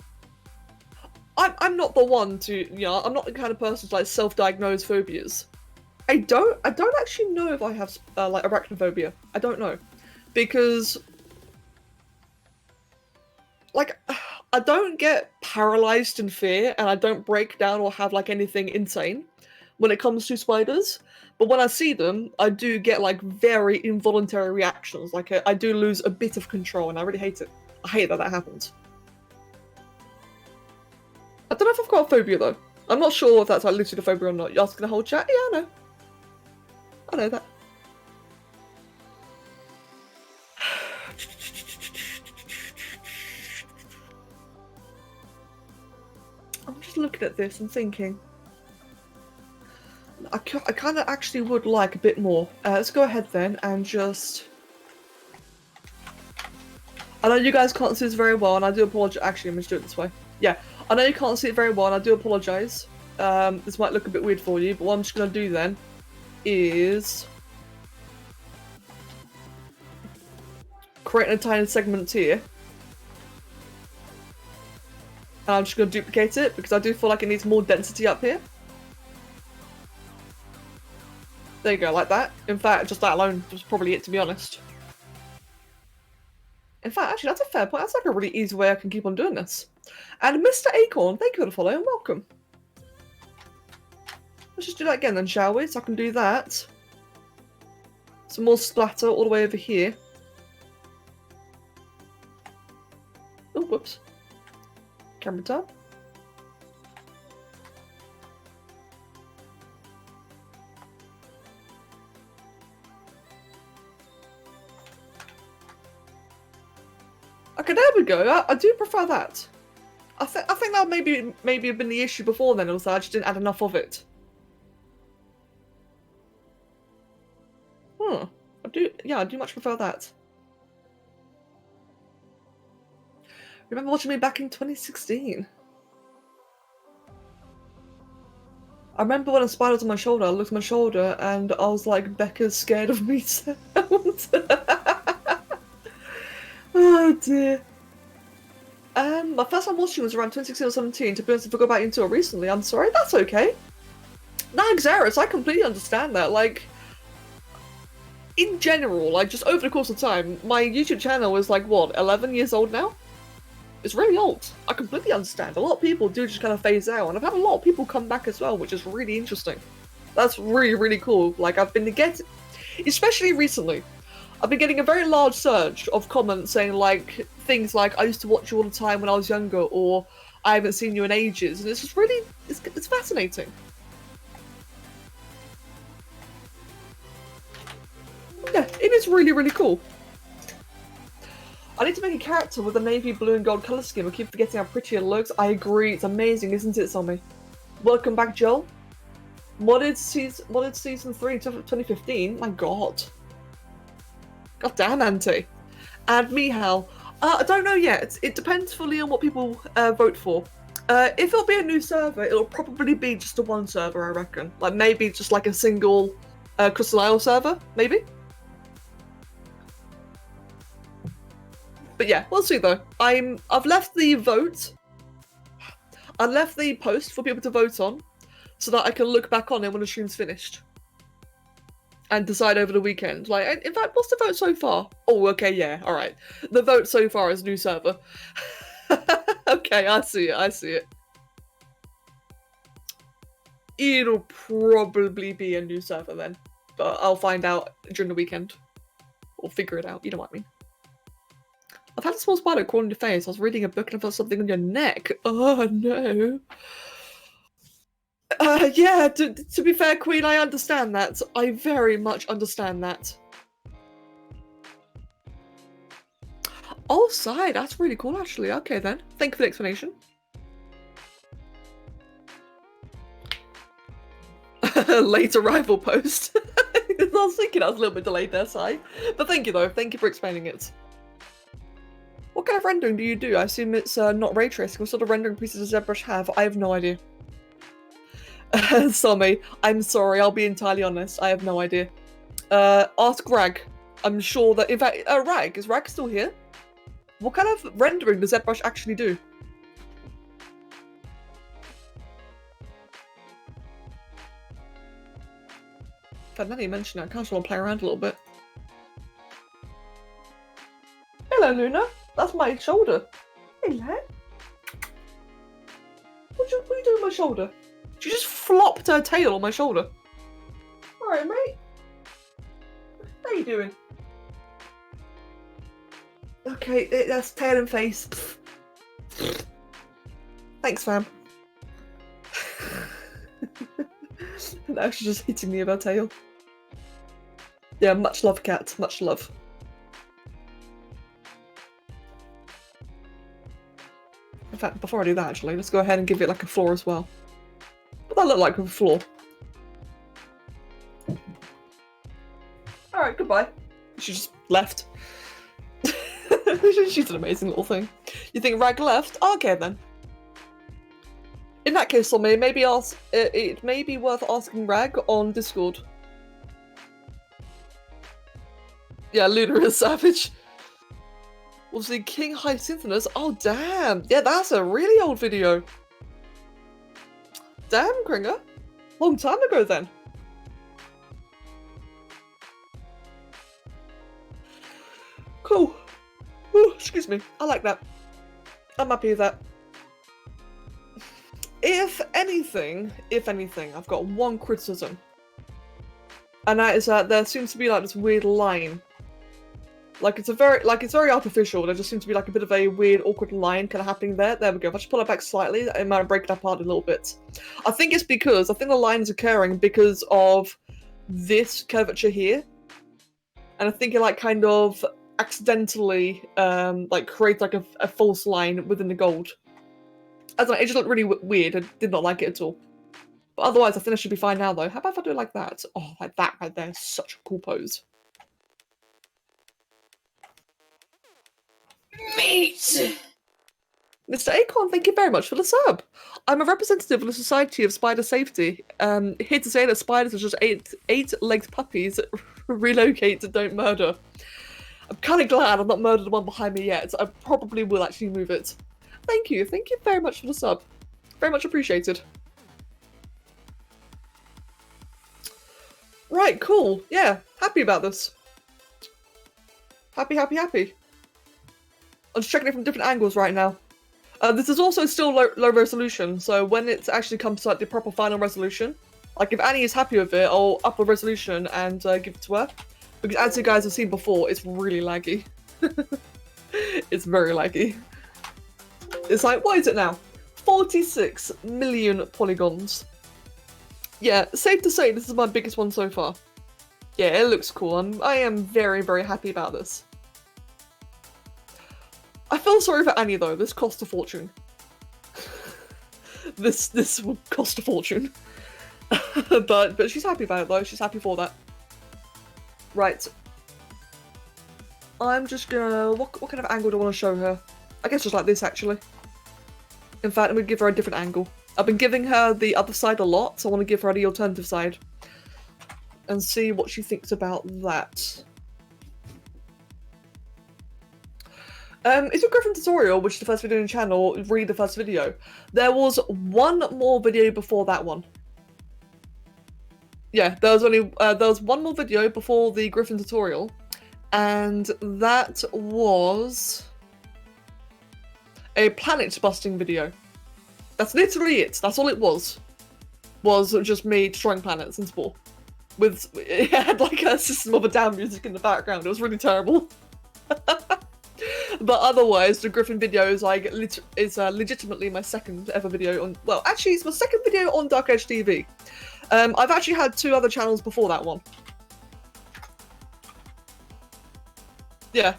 I'm not the one to, you know, I'm not the kind of person to, like, self-diagnose phobias. I don't actually know if I have, like, arachnophobia. I don't know. Because... like, I don't get paralyzed in fear, and I don't break down or have, like, anything insane when it comes to spiders. But when I see them, I do get, like, very involuntary reactions. Like, I do lose a bit of control, and I really hate it. I hate that that happened. I don't know if I've got a phobia though. I'm not sure if that's like literally a phobia or not. You're asking a whole chat? Yeah, I know. I know that. I'm just looking at this and thinking. I kind of actually would like a bit more. Let's go ahead then and just... I know you guys can't see this very well and I do apologize. Actually, I'm going to do it this way. Yeah, I know you can't see it very well and I do apologize. This might look a bit weird for you, but what I'm just going to do then is... create a tiny segment here. And I'm just going to duplicate it because I do feel like it needs more density up here. There you go, like that. In fact, just that alone was probably it, to be honest. In fact, actually, that's a fair point. That's like a really easy way I can keep on doing this. And Mr. Acorn, thank you for the follow and welcome. Let's just do that again then, shall we? So I can do that. Some more splatter all the way over here. Oh, whoops. Camera tab. Okay, there we go. I do prefer that. I think that maybe have been the issue before then. Also, I just didn't add enough of it. I do much prefer that. Remember watching me back in 2016? I remember when a spider was on my shoulder, I looked at my shoulder and I was like, Becca's scared of me sound. Oh dear. My first time watching was around 2016 or 17. To be honest, I forgot about you until recently. I'm sorry, that's okay. No, Xeris, I completely understand that. Like, in general, like, just over the course of time, my YouTube channel is like, what, 11 years old now? It's really old. I completely understand. A lot of people do just kind of phase out, and I've had a lot of people come back as well, which is really interesting. That's really, really cool. Like, I've been getting, especially recently, I've been getting a very large surge of comments saying, like, things like, I used to watch you all the time when I was younger, or I haven't seen you in ages, and it's just really, it's fascinating. Yeah, it is really, really cool. I need to make a character with a navy blue and gold colour scheme. I keep forgetting how pretty it looks. I agree, it's amazing, isn't it, Somi? Welcome back, Joel. Modded season 3 2015? My god. God damn, Auntie. And Mihal. I don't know yet. It depends fully on what people vote for. If it'll be a new server, it'll probably be just a one server, I reckon. Like, maybe just like a single Crystal Isle server, maybe? But yeah, we'll see though. I've left the vote. I left the post for people to vote on, so that I can look back on it when the stream's finished. And decide over the weekend. Like, in fact, what's the vote so far? Oh, okay, yeah, alright. The vote so far is new server. Okay, I see it. It'll probably be a new server then. But I'll find out during the weekend. Or figure it out, you know what I mean. I've had a small spider crawl in your face. I was reading a book and I felt something on your neck. Oh, no. Yeah, to be fair, Queen, I understand that. I very much understand that. Oh, side, that's really cool, actually. Okay, then. Thank you for the explanation. Late arrival post. I was thinking I was a little bit delayed there, Sai. But thank you, though. Thank you for explaining it. What kind of rendering do you do? I assume it's not ray tracing. What sort of rendering pieces does ZBrush have? I have no idea. Somi, I'm sorry, I'll be entirely honest. I have no idea. Ask Rag. I'm sure that, in fact, Rag, is Rag still here? What kind of rendering does ZBrush actually do? God, now that you mention it, I kind of want to play around a little bit. Hello, Luna. That's my shoulder. Hello. What are you doing with my shoulder? She just flopped her tail on my shoulder. Alright, mate. How you doing? Okay, that's tail and face. Thanks, fam. Now she's just hitting me with her tail. Yeah, much love, cat. Much love. In fact, before I do that, actually, let's go ahead and give it like a floor as well. What does that look like with a floor? Alright, goodbye. She just left. She's an amazing little thing. You think Rag left? Oh, okay then. In that case, Tommy, maybe it may be worth asking Rag on Discord. Yeah, Luna is savage. Was the King Hyacinthus? Oh damn! Yeah, that's a really old video. Damn, Kringer. Long time ago then. Cool. Ooh, excuse me. I like that. I'm happy with that. If anything, I've got one criticism. And that is that there seems to be like this weird line. Like it's very artificial. There just seems to be like a bit of a weird, awkward line kind of happening there. There we go. If I just pull it back slightly, it might break it apart a little bit. I think the line is occurring because of this curvature here. And I think it like kind of accidentally like creates like a false line within the gold. I don't know, it just looked really weird. I did not like it at all. But otherwise, I think I should be fine now, though. How about if I do it like that? Oh, like that right there. Such a cool pose. Meat! Mr. Acorn, thank you very much for the sub. I'm a representative of the Society of Spider Safety. Here to say that spiders are just eight-legged puppies. Relocate, don't murder. I'm kind of glad I've not murdered the one behind me yet. I probably will actually move it. Thank you very much for the sub. Very much appreciated. Right, cool. Yeah, happy about this. Happy. I'm just checking it from different angles right now. This is also still low resolution, so when it actually comes to like the proper final resolution, like if Annie is happy with it, I'll up the resolution and give it to her. Because as you guys have seen before, it's really laggy. It's very laggy. It's like, what is it now? 46 million polygons. Yeah, safe to say this is my biggest one so far. Yeah, it looks cool. I am very, very happy about this. I feel sorry for Annie though, this cost a fortune. This would cost a fortune. but she's happy about it though, she's happy for that. Right. I'm just gonna... What kind of angle do I want to show her? I guess just like this, actually. In fact, I'm gonna give her a different angle. I've been giving her the other side a lot, so I want to give her the alternative side. And see what she thinks about that. It's a Griffin tutorial, which is the first video on the channel, read the first video. There was one more video before that one. Yeah, there was one more video before the Griffin tutorial, and that was a planet busting video. That's literally it. That's all it was. Was just me destroying planets in Spore. It had like a System of a Down music in the background. It was really terrible. But otherwise, the Griffin video is like legitimately my second ever video on. Well, actually, it's my second video on DarkEdgeTV. I've actually had 2 other channels before that one. Yeah.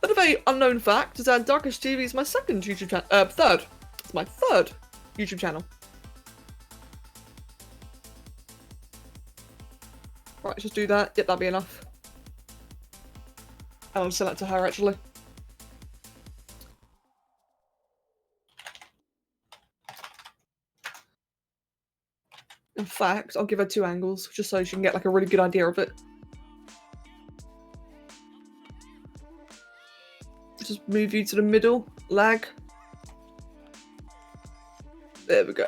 But a very unknown fact is that DarkEdgeTV is my second YouTube channel. Third. It's my third YouTube channel. Right, let's just do that. Yep, that'll be enough. I'll send that to her, actually. In fact, I'll give her 2 angles, just so she can get like a really good idea of it. Just move you to the middle, lag. There we go.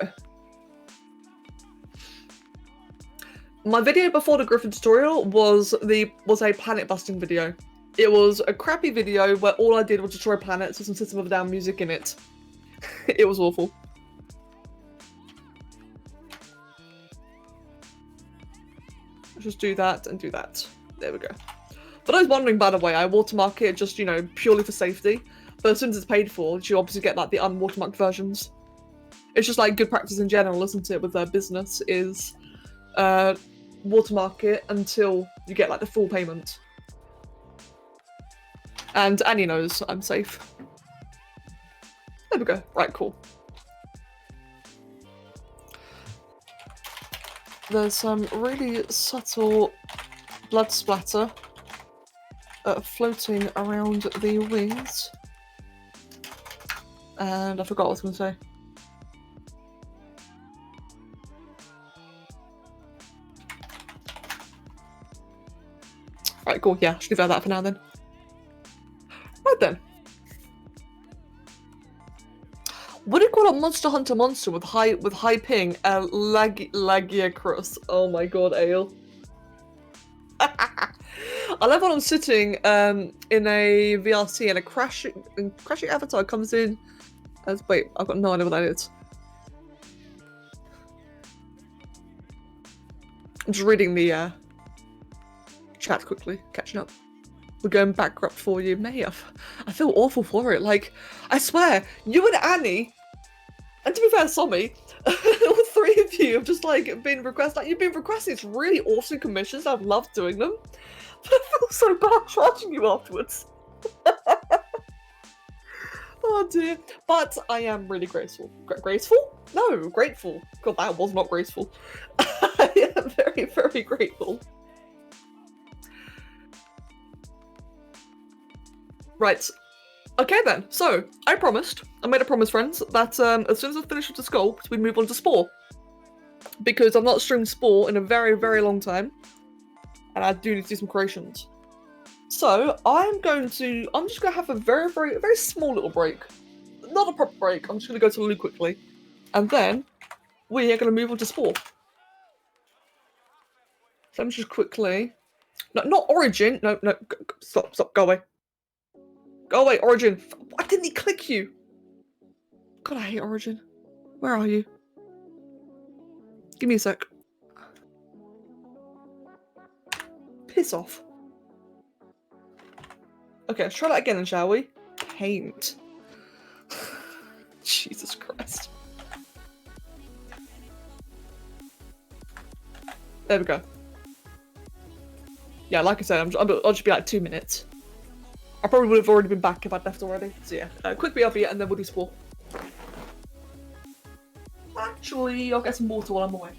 My video before the Griffin tutorial was a planet busting video. It was a crappy video where all I did was destroy planets with some System of a Down music in it. It was awful. Just do that and do that. There we go. But I was wondering, by the way, I watermark it just, you know, purely for safety. But as soon as it's paid for, you obviously get like the unwatermarked versions. It's just like good practice in general, isn't it, with their business, is watermark it until you get like the full payment. And Annie knows I'm safe. There we go. Right, cool. There's some really subtle blood splatter floating around the wings. And I forgot what I was going to say. Right, cool. Yeah, should leave that for now then. Right then. What do you call a Monster Hunter monster with high ping? Lagiacrus. Oh my god, Ale. I love when I'm sitting in a VRC and a crashing avatar comes in as wait, I've got no idea what that is. I'm just reading the chat quickly, catching up. We're going bankrupt for you, May. I feel awful for it. Like, I swear, you and Annie, and to be fair, Somi, all three of you have just like been requested. Like, you've been requesting these really awesome commissions. I've loved doing them. But I feel so bad charging you afterwards. Oh dear. But I am really graceful. Graceful? No, grateful. God, that was not graceful. I am very, very grateful. Right. Okay then. So, I made a promise, friends, that as soon as I finish with the sculpt, we'd move on to Spore. Because I've not streamed Spore in a very, very long time. And I do need to do some creations. So, I'm just going to have a very, very, very small little break. Not a proper break, I'm just going to go to the loo quickly. And then, we are going to move on to Spore. So let me just quickly... No, not Origin! No, stop, go away. Go away, Origin! Why didn't he click you? God, I hate Origin. Where are you? Give me a sec. Piss off. Okay, let's try that again, shall we? Paint. Jesus Christ. There we go. Yeah, like I said, I'll just be like 2 minutes. I probably would have already been back if I'd left already. So yeah, quick BRB and then we'll do Spore. Actually, I'll get some water while I'm away.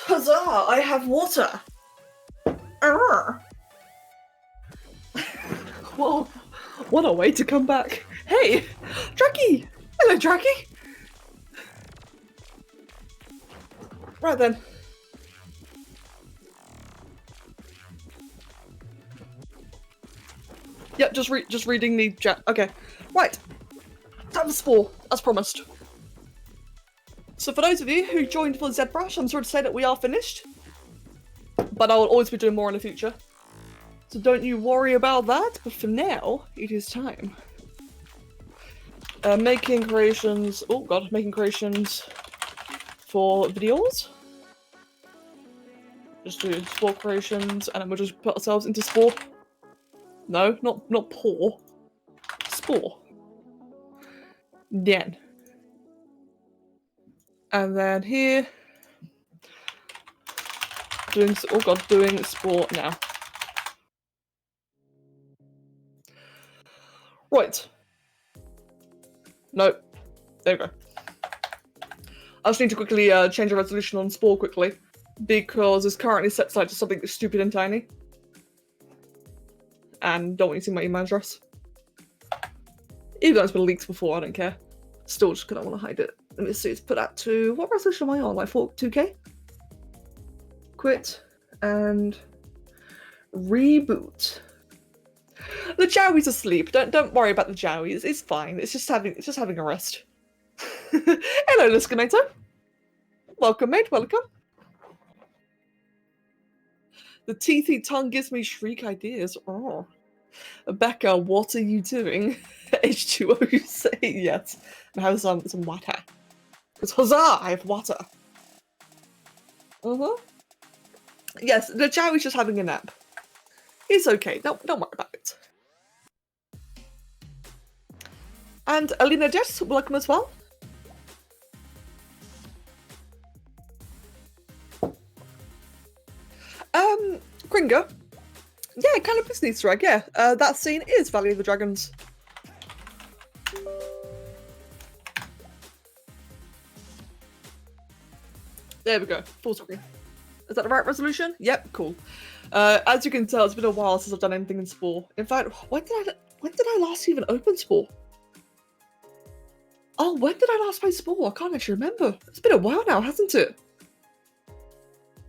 Huzzah! I have water! Whoa, what a way to come back. Hey, Draki! Hello, Draki! Right then. Yep, just reading the chat. Okay. Right. Time for Spore, as promised. So for those of you who joined for the ZBrush, I'm sorry to say that we are finished. But I will always be doing more in the future. So don't you worry about that, but for now, it is time. Making creations, oh god, making creations for videos. Just do Spore creations, and then we'll just put ourselves into Spore. No, not poor. Spore. Then. And then here. Doing, oh god, doing Spore now. Right. No. There we go. I just need to quickly change the resolution on Spore quickly, because it's currently set aside to something that's stupid and tiny. And don't want you to see my email address. Even though it's been leaked before, I don't care. Still just because I want to hide it. Let me see, let's put that to, what resolution am I on? Like 2K? Quit. And reboot. The Jowie's asleep. Don't worry about the Jowies. It's fine. It's just having a rest. Hello, Liskinator. Welcome, mate. Welcome. The teethy tongue gives me shriek ideas. Oh. Becca, what are you doing? H2O say yes. And have some water. It's huzzah! I have water. Yes, the Jowie's just having a nap. It's okay. Don't worry about it. And Alina Jess, welcome as well. Kringer. Yeah, kind of an Easter egg, yeah. That scene is Valley of the Dragons. There we go, full screen. Is that the right resolution? Yep, cool. As you can tell, it's been a while since I've done anything in Spore. In fact, when did I last even open Spore? Oh, when did I last play Spore? I can't actually remember. It's been a while now, hasn't it?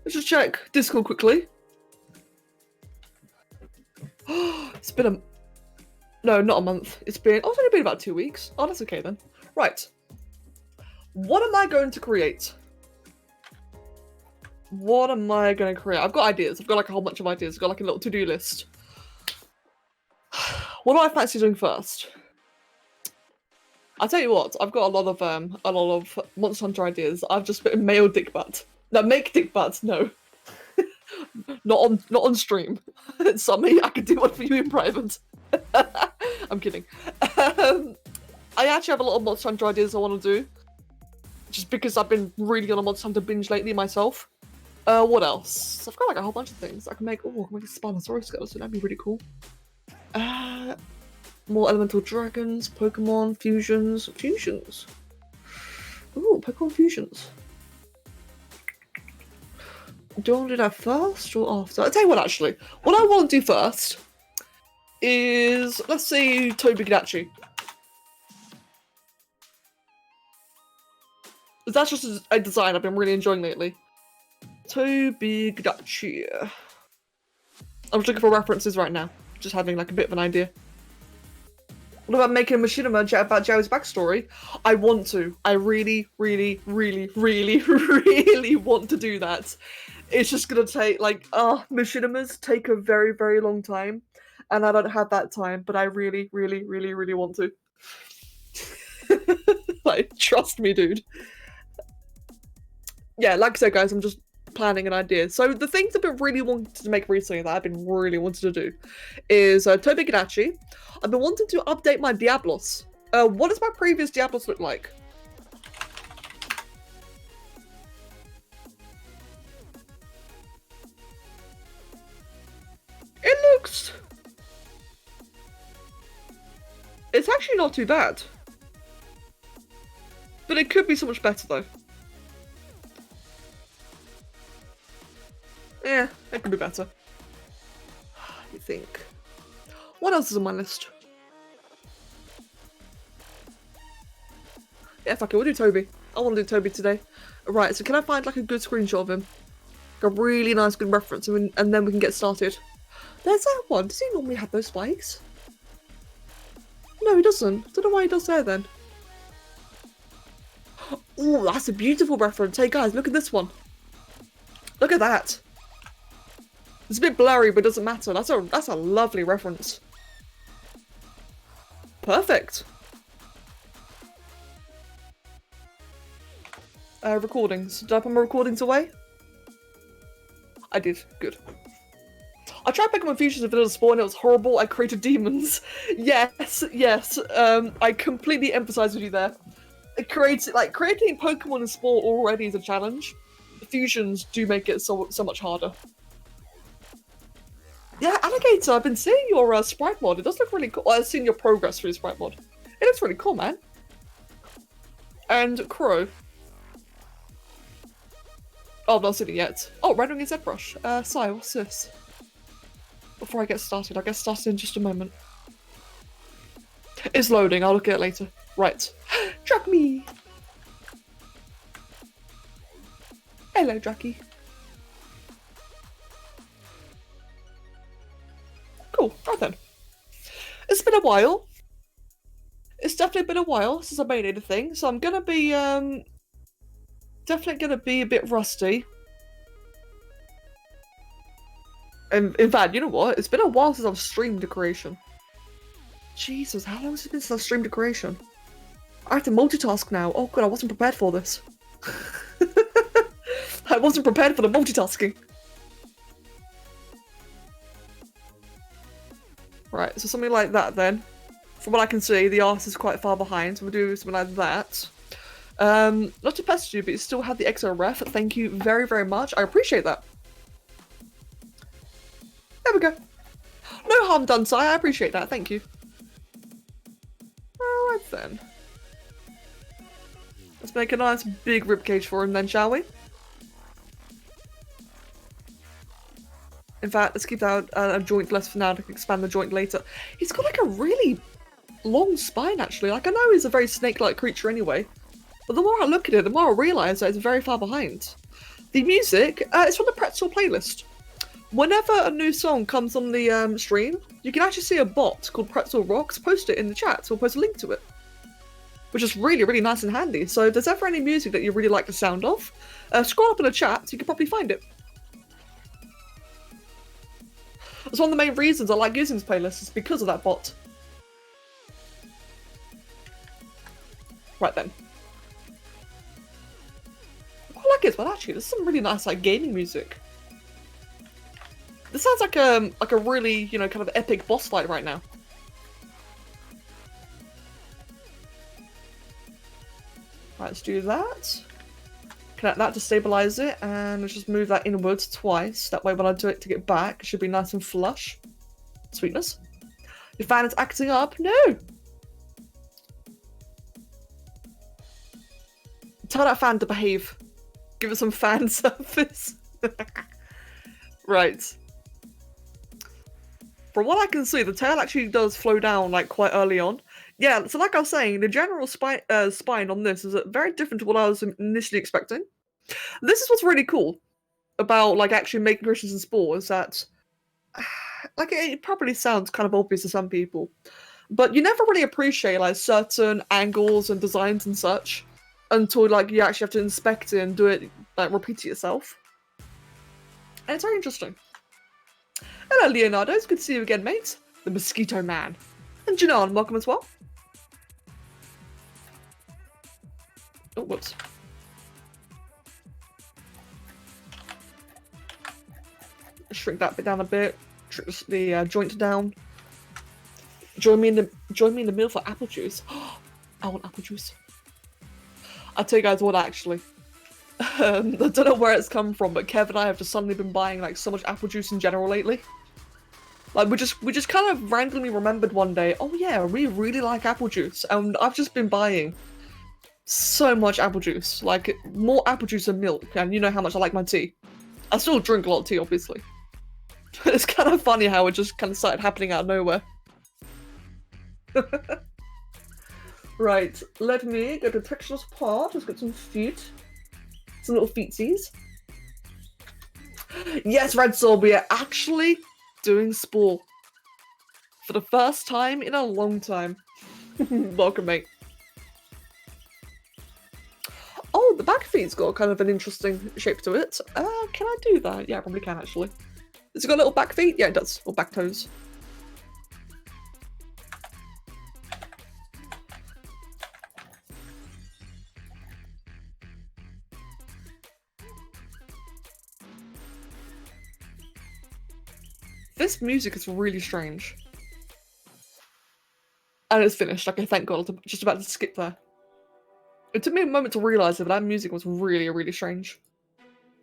Let's just check Discord quickly. It's been a... No, not a month. It's only been about 2 weeks. Oh, that's okay then. Right. What am I going to create? What am I going to create? I've got ideas. I've got like a whole bunch of ideas. I've got like a little to-do list. What do I fancy doing first? I'll tell you what. I've got a lot of Monster Hunter ideas. I've just put in male dick butt. No, make dick butts. No. not on stream. Sammy, I could do one for you in private. I'm kidding. I actually have a lot of Monster Hunter ideas I want to do. Just because I've been really on a Monster Hunter binge lately myself. What else? I've got like a whole bunch of things. I can make, I can make a Spinosaurus skeleton, that'd be really cool. More elemental dragons, Pokemon, fusions. Ooh, Pokemon fusions. Do I want to do that first or after? I'll tell you what, actually. What I want to do first is, let's see, Tobi Kadachi. That's just a design I've been really enjoying lately. Tobi Kadachi. I'm just looking for references right now. Just having like a bit of an idea. What about making a machinima about Joey's backstory? I want to. I really, really, really, really, really want to do that. It's just gonna take like, machinimas take a very, very long time. And I don't have that time, but I really, really, really, really want to. Like, trust me, dude. Yeah, like I said, guys, I'm just planning an idea. So the things I've been really wanting to make recently that I've been really wanting to do is Tobi Kadachi. I've been wanting to update my Diablos. What does my previous Diablos look like? It looks... It's actually not too bad. But it could be so much better though. Yeah, it could be better. Let me think. What else is on my list? Yeah, fuck it, we'll do Tobi. I want to do Tobi today. Right, so can I find like a good screenshot of him? Like a really nice good reference and then we can get started. There's that one. Does he normally have those spikes? No, he doesn't. I don't know why he does there then. Oh, that's a beautiful reference. Hey guys, look at this one. Look at that. It's a bit blurry, but it doesn't matter. That's a lovely reference. Perfect. Recordings. Did I put my recordings away? I did. Good. I tried Pokemon Fusions of Vanilla Spawn, it was horrible. I created demons. Yes, yes. I completely empathise with you there. It creates, like, creating Pokemon in Spawn already is a challenge. The fusions do make it so much harder. Yeah, Alligator, I've been seeing your sprite mod. It does look really cool. I've seen your progress for your sprite mod. It looks really cool, man. And Crow. Oh, I'm not seen it yet. Oh, rendering a ZBrush. Sai, what's this? Before I get started, I'll get started in just a moment. It's loading, I'll look at it later. Right. Track me! Hello, Dracky. Cool, right then. It's been a while. It's definitely been a while since I made anything, so I'm gonna be, definitely gonna be a bit rusty. And in fact, you know what? It's been a while since I've streamed decoration. Jesus, how long has it been since I've streamed decoration? I have to multitask now. Oh god, I wasn't prepared for this. I wasn't prepared for the multitasking. Right, so something like that then. From what I can see, the arse is quite far behind, so we'll do something like that. Not to pester you, but you still have the XO ref. Thank you very, very much. I appreciate that. There we go. No harm done, Si. I appreciate that. Thank you. Alright then. Let's make a nice big ribcage for him then, shall we? In fact, let's keep that a joint less for now to expand the joint later. He's got like a really long spine actually. Like I know he's a very snake-like creature anyway. But the more I look at it, the more I realise that it's very far behind. The music is from the Pretzel playlist. Whenever a new song comes on the stream, you can actually see a bot called Pretzel Rocks post it in the chat, so we'll post a link to it. Which is really, really nice and handy. So if there's ever any music that you really like the sound of, scroll up in the chat so you can probably find it. It's one of the main reasons I like using this playlist is because of that bot. Right then. I quite like it as well actually, there's some really nice like gaming music. This sounds like a really, you know, kind of epic boss fight right now. Right, let's do that. Connect that to stabilize it, and let's just move that inwards twice. That way when I do it to get back, it should be nice and flush. Sweetness. Your fan is acting up? No! Tell that fan to behave. Give it some fan service. Right. From what I can see, the tail actually does flow down like quite early on. Yeah, so like I was saying, the general spine on this is very different to what I was initially expecting. This is what's really cool about like actually making creations in Spore is that, like, it probably sounds kind of obvious to some people, but you never really appreciate like certain angles and designs and such until like you actually have to inspect it and do it, like repeat it yourself. And it's very interesting. Hello, Leonardo. It's good to see you again, mate. The Mosquito Man. And Janan, welcome as well. Oh, whoops. Shrink that bit down a bit. Shrink the joint down. Join me in the middle for apple juice. I want apple juice. I'll tell you guys what, actually. I don't know where it's come from, but Kev and I have just suddenly been buying like so much apple juice in general lately. Like we just kind of randomly remembered one day, oh yeah, we really like apple juice, and I've just been buying so much apple juice, like more apple juice than milk, and you know how much I like my tea. I still drink a lot of tea, obviously. But it's kind of funny how it just kind of started happening out of nowhere. Right, let me go to textures part, let's get some feet. Some little feetsies. Yes, Red Soul, we are actually doing Spore. For the first time in a long time. Welcome, mate. Oh, the back feet's got kind of an interesting shape to it. Can I do that? Yeah, I probably can, actually. Has it got little back feet? Yeah, it does. Or back toes. This music is really strange. And it's finished. Okay, thank God. I'm just about to skip there. It took me a moment to realise that music was really, really strange.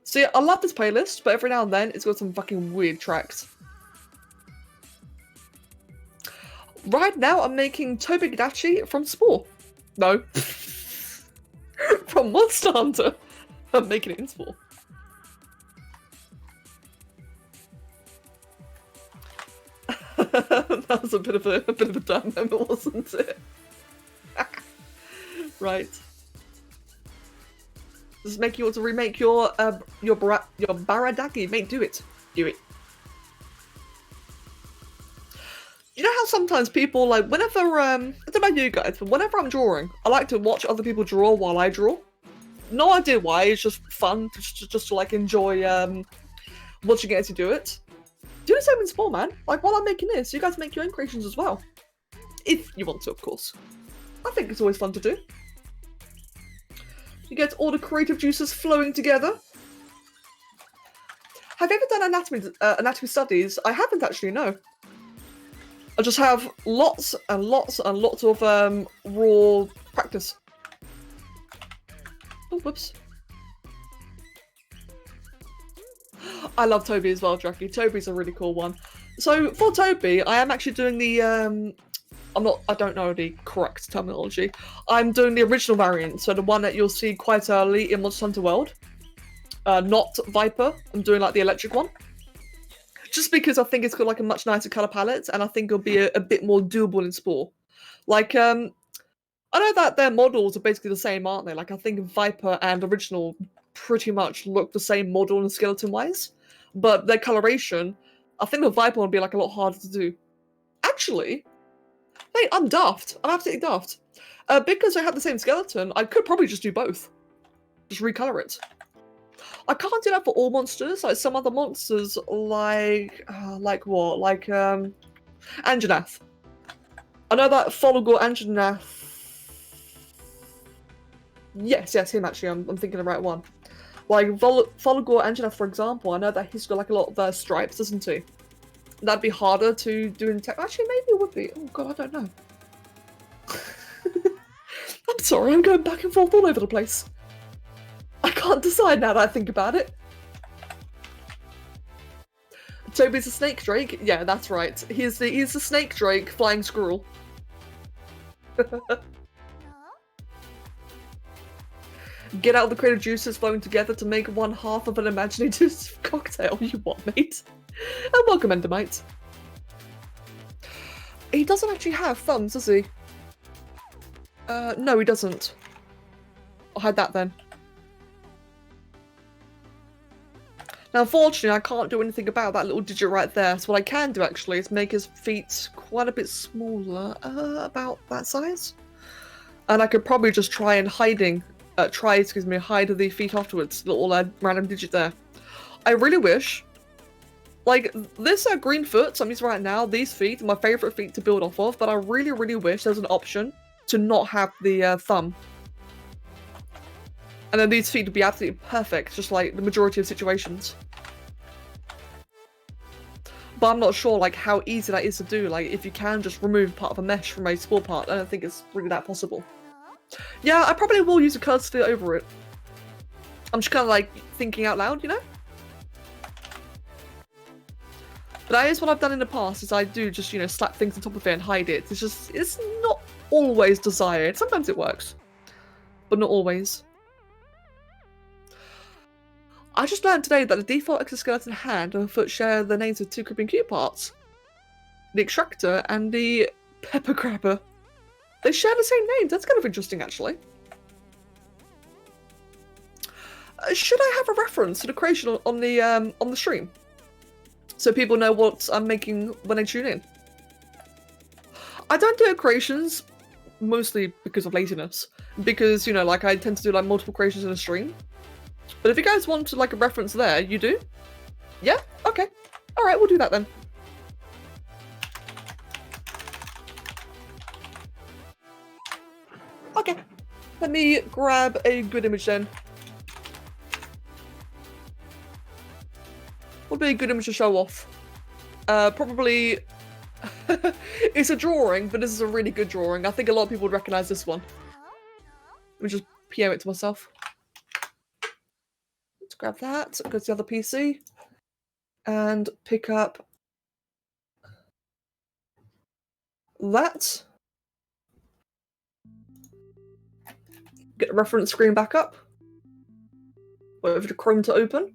See, I love this playlist, but every now and then it's got some fucking weird tracks. Right now I'm making Tobi Kadachi from Spore. No. From Monster Hunter. I'm making it in Spore. That was a bit of a dumb moment, wasn't it? Right. Does it make you want to remake your Baradagi? Mate, do it. Do it. You know how sometimes people, like, whenever, I don't know about you guys, but whenever I'm drawing, I like to watch other people draw while I draw. No idea why, it's just fun just to like, enjoy, watching it to do it. Do the same in Spore, man. Like, while I'm making this, you guys make your own creations as well. If you want to, of course. I think it's always fun to do. You get all the creative juices flowing together. Have you ever done anatomy studies? I haven't actually, no. I just have lots and lots and lots of raw practice. Oh, whoops. I love Tobi as well, Jackie. Tobi's a really cool one. So for Tobi, I am actually doing the I don't know the correct terminology. I'm doing the original variant, so the one that you'll see quite early in Monster Hunter World. Not Viper. I'm doing like the electric one. Just because I think it's got like a much nicer colour palette, and I think it'll be a bit more doable in Spore. Like, I know that their models are basically the same, aren't they? Like, I think Viper and original pretty much look the same model and skeleton-wise. But their coloration, I think the Viper would be like a lot harder to do. Actually, mate, I'm daft. I'm absolutely daft. Because I have the same skeleton, I could probably just do both. Just recolor it. I can't do that for all monsters. Like some other monsters, like what? Like Anjanath. I know that Folagor Anjanath. Yes, him actually. I'm thinking the right one. Like Folagor Anjanath, for example. I know that he's got like a lot of stripes, doesn't he? That'd be harder to do in tech. Actually, maybe it would be. Oh god, I don't know. I'm sorry, I'm going back and forth all over the place. I can't decide now that I think about it. Tobi's a snake drake? Yeah, that's right. He's the snake drake flying squirrel. Get out the creative juices flowing together to make one half of an imaginative cocktail. You what, mate? And welcome, Endermite. He doesn't actually have thumbs, does he? No, he doesn't. I'll hide that then. Now, unfortunately, I can't do anything about that little digit right there. So what I can do, actually, is make his feet quite a bit smaller, about that size. And I could probably just try and hide the feet afterwards. Little random digit there. I really wish, like, this green foot I'm using right now, these feet are my favourite feet to build off of, but I really, really wish there was an option to not have the thumb. And then these feet would be absolutely perfect, just like the majority of situations. But I'm not sure like how easy that is to do, like if you can just remove part of a mesh from a Spore part. I don't think it's really that possible. Yeah, I probably will use a cursor over it. I'm just kind of like thinking out loud, you know? But that is what I've done in the past, is I do just, you know, slap things on top of it and hide it. It's not always desired. Sometimes it works, but not always. I just learned today that the default exoskeleton hand and foot share the names of two creeping cute parts. The extractor and the pepper grabber. They share the same names. That's kind of interesting, actually. Should I have a reference to the creation on the stream, so people know what I'm making when they tune in? I don't do creations mostly because of laziness, because you know, like I tend to do like multiple creations in a stream. But if you guys want like a reference there, you do? Yeah? Okay. All right, we'll do that then. Okay. Let me grab a good image then. What would be a good image to show off? Probably... It's a drawing, but this is a really good drawing. I think a lot of people would recognize this one. Let me just PM it to myself. Let's grab that, go to the other PC, and pick up that. Get the reference screen back up. Wait for the Chrome to open.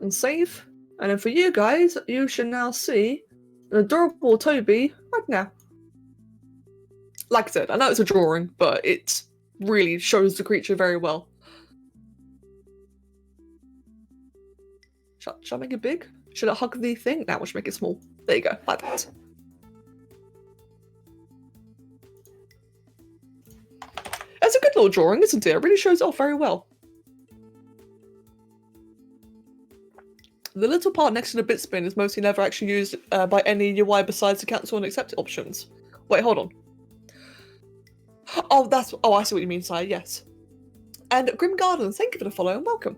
And save. And then for you guys, you should now see an adorable Tobi right now. Like I said, I know it's a drawing, but it really shows the creature very well. Should I make it big? Should I hug the thing? Now we should make it small. There you go, like that. It's a good little drawing, isn't it? It really shows it off very well. The little part next to the bit spin is mostly never actually used by any UI besides the cancel and accept options. Wait, hold on. Oh, I see what you mean, Sire, yes. And Grim Garden, thank you for the follow and welcome.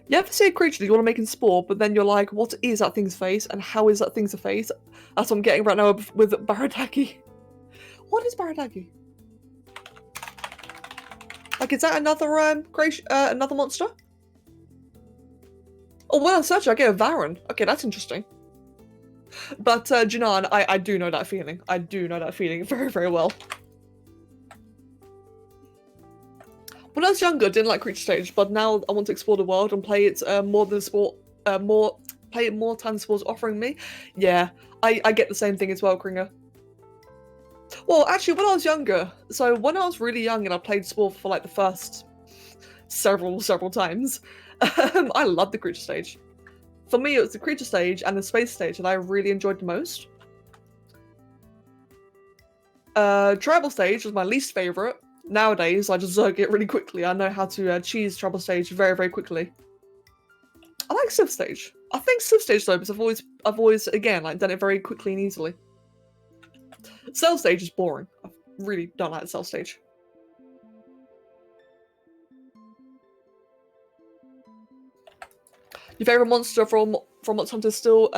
You ever see a creature that you want to make in Spore, but then you're like, what is that thing's face and how is that thing's face? That's what I'm getting right now with Baradagi. What is Baradagi? Like, is that another creation, another monster? Oh, when I search, I get a Varan. Okay, that's interesting. But Janan, I do know that feeling. I do know that feeling very, very well. When I was younger, I didn't like Creature Stage, but now I want to explore the world and play it more than sport, play it more times sport's offering me. Yeah, I get the same thing as well, Kringer. Well, actually, when I was younger, so when I was really young and I played sport for like the first several times, I loved the Creature Stage. For me, it was the Creature Stage and the Space Stage that I really enjoyed the most. Tribal Stage was my least favourite. Nowadays, I just zerg it really quickly. I know how to cheese Tribal Stage very, very quickly. I like Civ Stage. I think Civ Stage though, because I've always again like done it very quickly and easily. Cell Stage is boring. I really don't like Cell Stage. Your favorite monster from Monster Hunter is still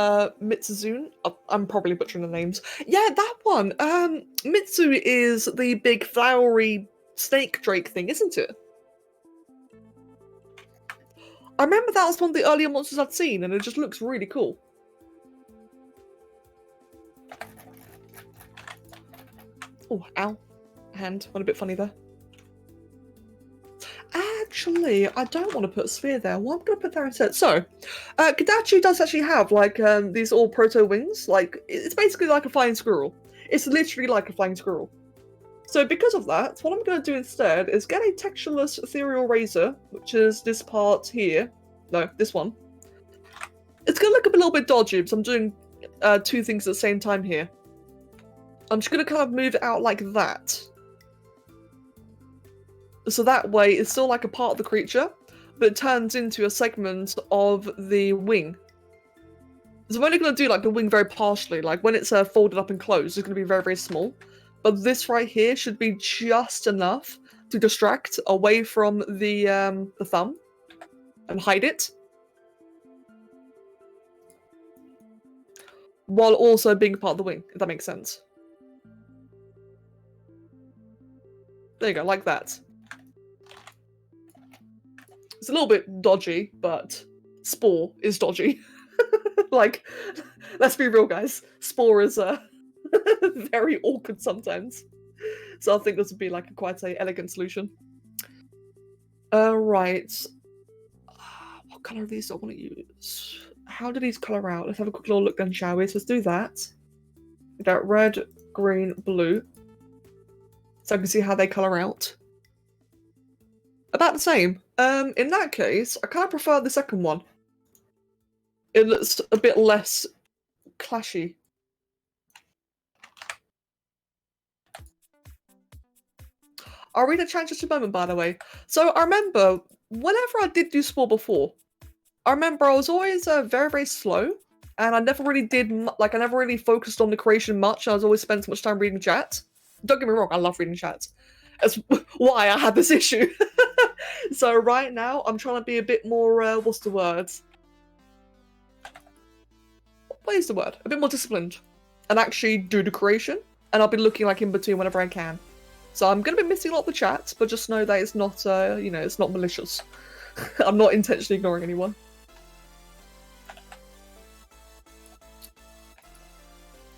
Mitsuzune? Oh, I'm probably butchering the names. Yeah, that one. Mitsu is the big flowery snake drake thing, isn't it? I remember that was one of the earlier monsters I'd seen, and it just looks really cool. Oh, ow. Hand went a bit funny there. Actually, I don't want to put a sphere there. What am I going to put there instead? So, Kadachi does actually have, like, these all proto-wings. Like, it's basically like a flying squirrel. It's literally like a flying squirrel. So because of that, what I'm going to do instead is get a textureless ethereal razor, which is this part here. No, this one. It's going to look a little bit dodgy because I'm doing two things at the same time here. I'm just going to kind of move it out like that. So that way, it's still like a part of the creature, but it turns into a segment of the wing. So I'm only going to do like the wing very partially, like when it's folded up and closed, it's going to be very, very small. But this right here should be just enough to distract away from the thumb and hide it, while also being part of the wing, if that makes sense. There you go, like that. It's a little bit dodgy, but Spore is dodgy. Like, let's be real, guys. Spore is very awkward sometimes. So I think this would be like quite an elegant solution. Right. What colour of these do I want to use? How do these colour out? Let's have a quick little look then, shall we? So let's do that. We got red, green, blue. So I can see how they colour out. About the same. In that case, I kind of prefer the second one. It looks a bit less clashy. I'll read a chat just a moment, by the way. So I remember, whenever I did do Spore before, I remember I was always very, very slow. And I never really did, I never really focused on the creation much. I was always spent so much time reading chat. Don't get me wrong, I love reading chat. That's why I had this issue. So right now, I'm trying to be a bit more, what's the word? What is the word? A bit more disciplined. And actually do the creation. And I'll be looking like in between whenever I can. So I'm going to be missing a lot of the chat, but just know that it's not, you know, it's not malicious. I'm not intentionally ignoring anyone.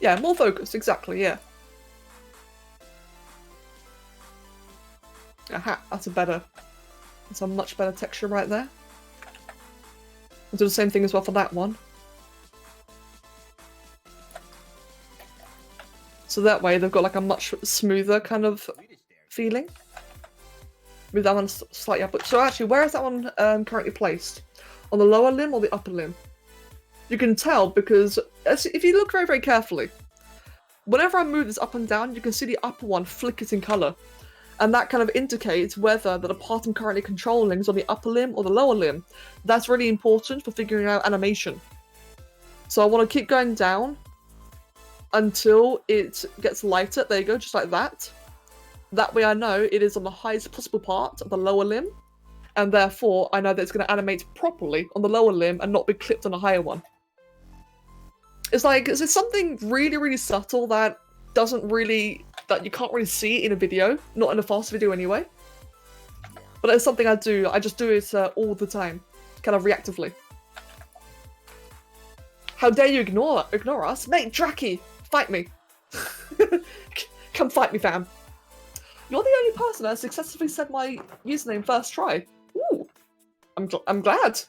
Yeah, more focused, exactly, yeah. Aha, that's a much better texture right there. I'll do the same thing as well for that one. So that way they've got like a much smoother kind of feeling. Move that one slightly up. So actually, where is that one currently placed? On the lower limb or the upper limb? You can tell because if you look very, very carefully, whenever I move this up and down, you can see the upper one flickers in colour. And that kind of indicates whether the part I'm currently controlling is on the upper limb or the lower limb. That's really important for figuring out animation. So I want to keep going down until it gets lighter. There you go, just like that. That way I know it is on the highest possible part of the lower limb. And therefore, I know that it's going to animate properly on the lower limb and not be clipped on a higher one. It's like, is it something really, really subtle that you can't really see in a video? Not in a fast video anyway. But it's something I do. I just do it all the time. Kind of reactively. How dare you ignore us? Mate, Draki, fight me. Come fight me, fam. You're the only person that successfully said my username first try. Ooh, I'm glad.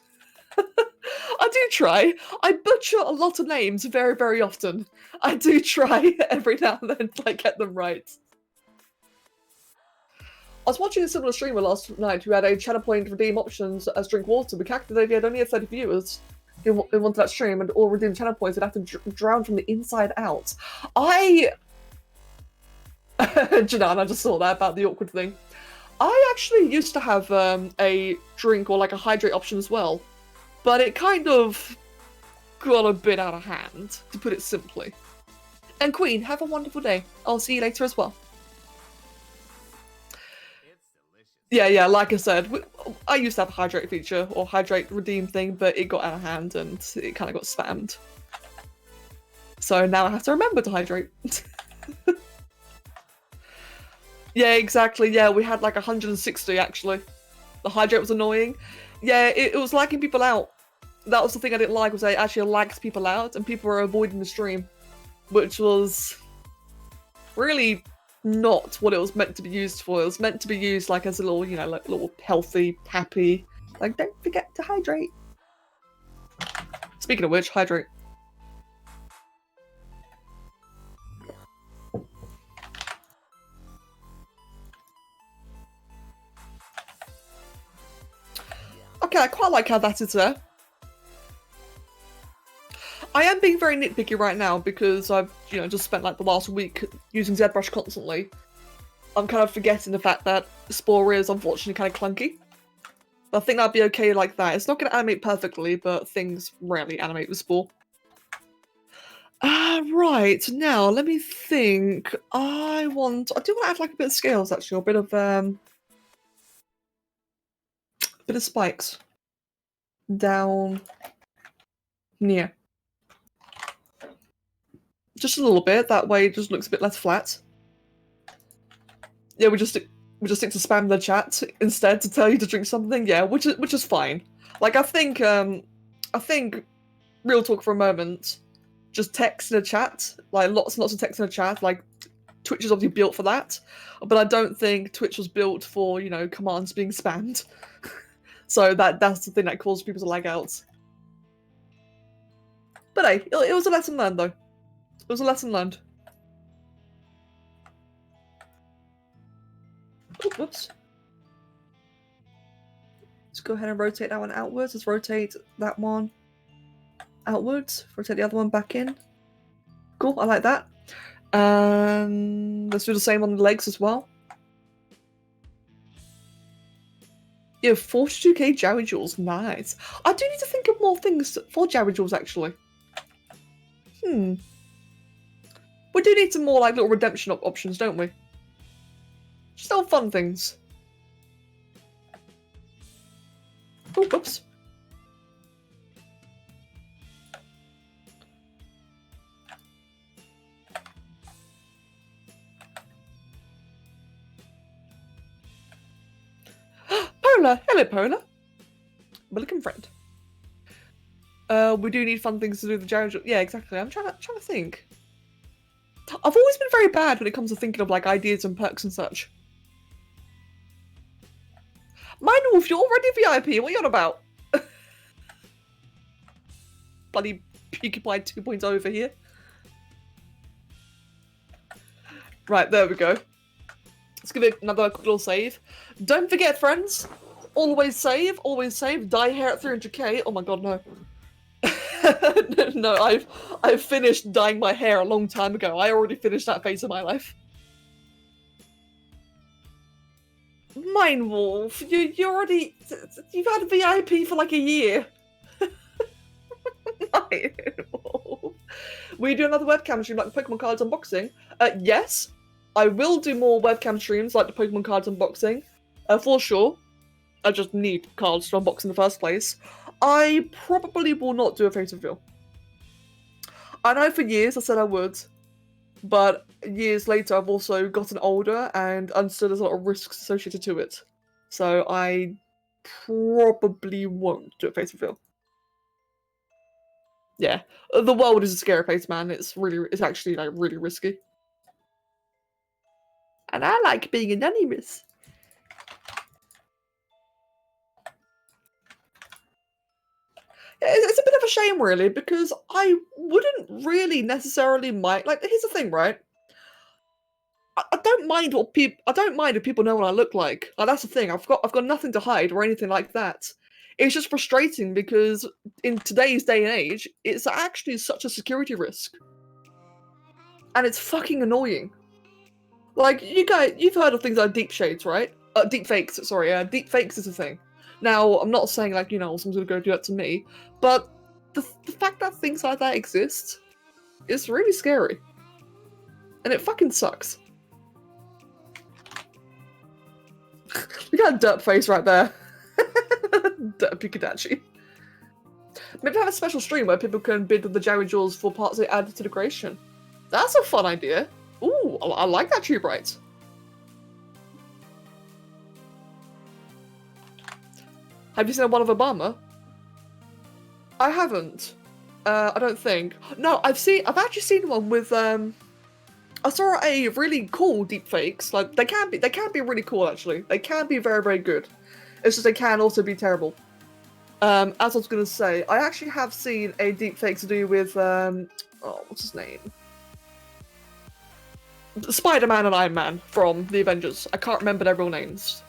I do try. I butcher a lot of names very, very often. I do try every now and then to get them right. I was watching a similar streamer last night who had a channel point redeem options as drink water. We calculated he had only 30 viewers who wanted that stream, and all redeemed channel points would have to drown from the inside out. Janan, I just saw that about the awkward thing. I actually used to have a drink or a hydrate option as well, but it kind of got a bit out of hand, to put it simply. And Queen, have a wonderful day. I'll see you later as well. Yeah, like I said, I used to have a hydrate feature or hydrate redeem thing, but it got out of hand and it kind of got spammed. So now I have to remember to hydrate. Yeah, exactly. Yeah, we had 160 actually. The hydrate was annoying. Yeah, it was lagging people out. That was the thing I didn't like, was it actually lagged people out and people were avoiding the stream, which was really not what it was meant to be used for. It was meant to be used as a little, little healthy, happy, don't forget to hydrate. Speaking of which, hydrate. Okay, I quite like how that is there. I am being very nitpicky right now because I've, just spent the last week using ZBrush constantly. I'm kind of forgetting the fact that Spore is unfortunately kind of clunky. But I think that'd be okay like that. It's not going to animate perfectly, but things rarely animate with Spore. Right, now let me think. I do want to add a bit of scales actually, or a bit of spikes down near. Just a little bit, that way it just looks a bit less flat. Yeah, we just stick to spam the chat instead to tell you to drink something. Yeah, which is fine. I think real talk for a moment. Just text in a chat, lots and lots of text in a chat. Twitch is obviously built for that, but I don't think Twitch was built for commands being spammed. So that's the thing that causes people to lag out. But hey, it was a lesson learned though. It was a lesson learned. Oh, whoops. Let's go ahead and rotate that one outwards. Let's rotate that one outwards. Rotate the other one back in. Cool, I like that. Let's do the same on the legs as well. Yeah, 42k Jerry Jewels, nice. I do need to think of more things for Jerry Jewels, actually. We do need some more like little redemption options, don't we? Just all fun things. Oh, whoops. Polar! Hello, Polar! Welcome, friend. We do need fun things to do with the Jerry Jewels. Yeah, exactly. I'm trying to think. I've always been very bad when it comes to thinking of like ideas and perks and such. Mine Wolf, you're already VIP. What are you on about? Bloody PewDiePie 2.0 over here. Right, there we go. Let's give it another quick little save. Don't forget, friends. Always save. Always save. Dye hair at 300k. Oh my god, no. No, I've finished dyeing my hair a long time ago. I already finished that phase of my life. Mine Wolf, you've had a VIP for like a year. Mine Wolf. We do another webcam stream like the Pokemon cards unboxing. Yes, I will do more webcam streams like the Pokemon cards unboxing. For sure. I just need cards to unbox in the first place. I probably will not do a face reveal. I know for years I said I would, but years later I've also gotten older and understood there's a lot of risks associated to it. So I probably won't do a face reveal. Yeah, the world is a scary place, man. It's actually like really risky. And I like being anonymous. It's a bit of a shame, really, because I wouldn't really necessarily mind. Like, here's the thing, right? I don't mind what people. I don't mind if people know what I look like. Like, that's the thing. I've got nothing to hide or anything like that. It's just frustrating because in today's day and age, it's actually such a security risk, and it's fucking annoying. Like, you've heard of things like deep shades, right? Deep fakes. Sorry, deep fakes is a thing. Now, I'm not saying like someone's gonna go do that to me, but the fact that things like that exist is really scary, and it fucking sucks. Look at that dirt face right there. Dirt Kadachi. Maybe have a special stream where people can bid the Jerry Jewels for parts they added to the creation. That's a fun idea. Ooh, I like that tube right. Have you seen one of Obama? I haven't. I don't think. No, I've actually seen one with I saw a really cool deepfakes. Like they can be really cool actually. They can be very, very good. It's just they can also be terrible. As I was gonna say, I actually have seen a deepfake to do with what's his name? Spider-Man and Iron Man from the Avengers. I can't remember their real names.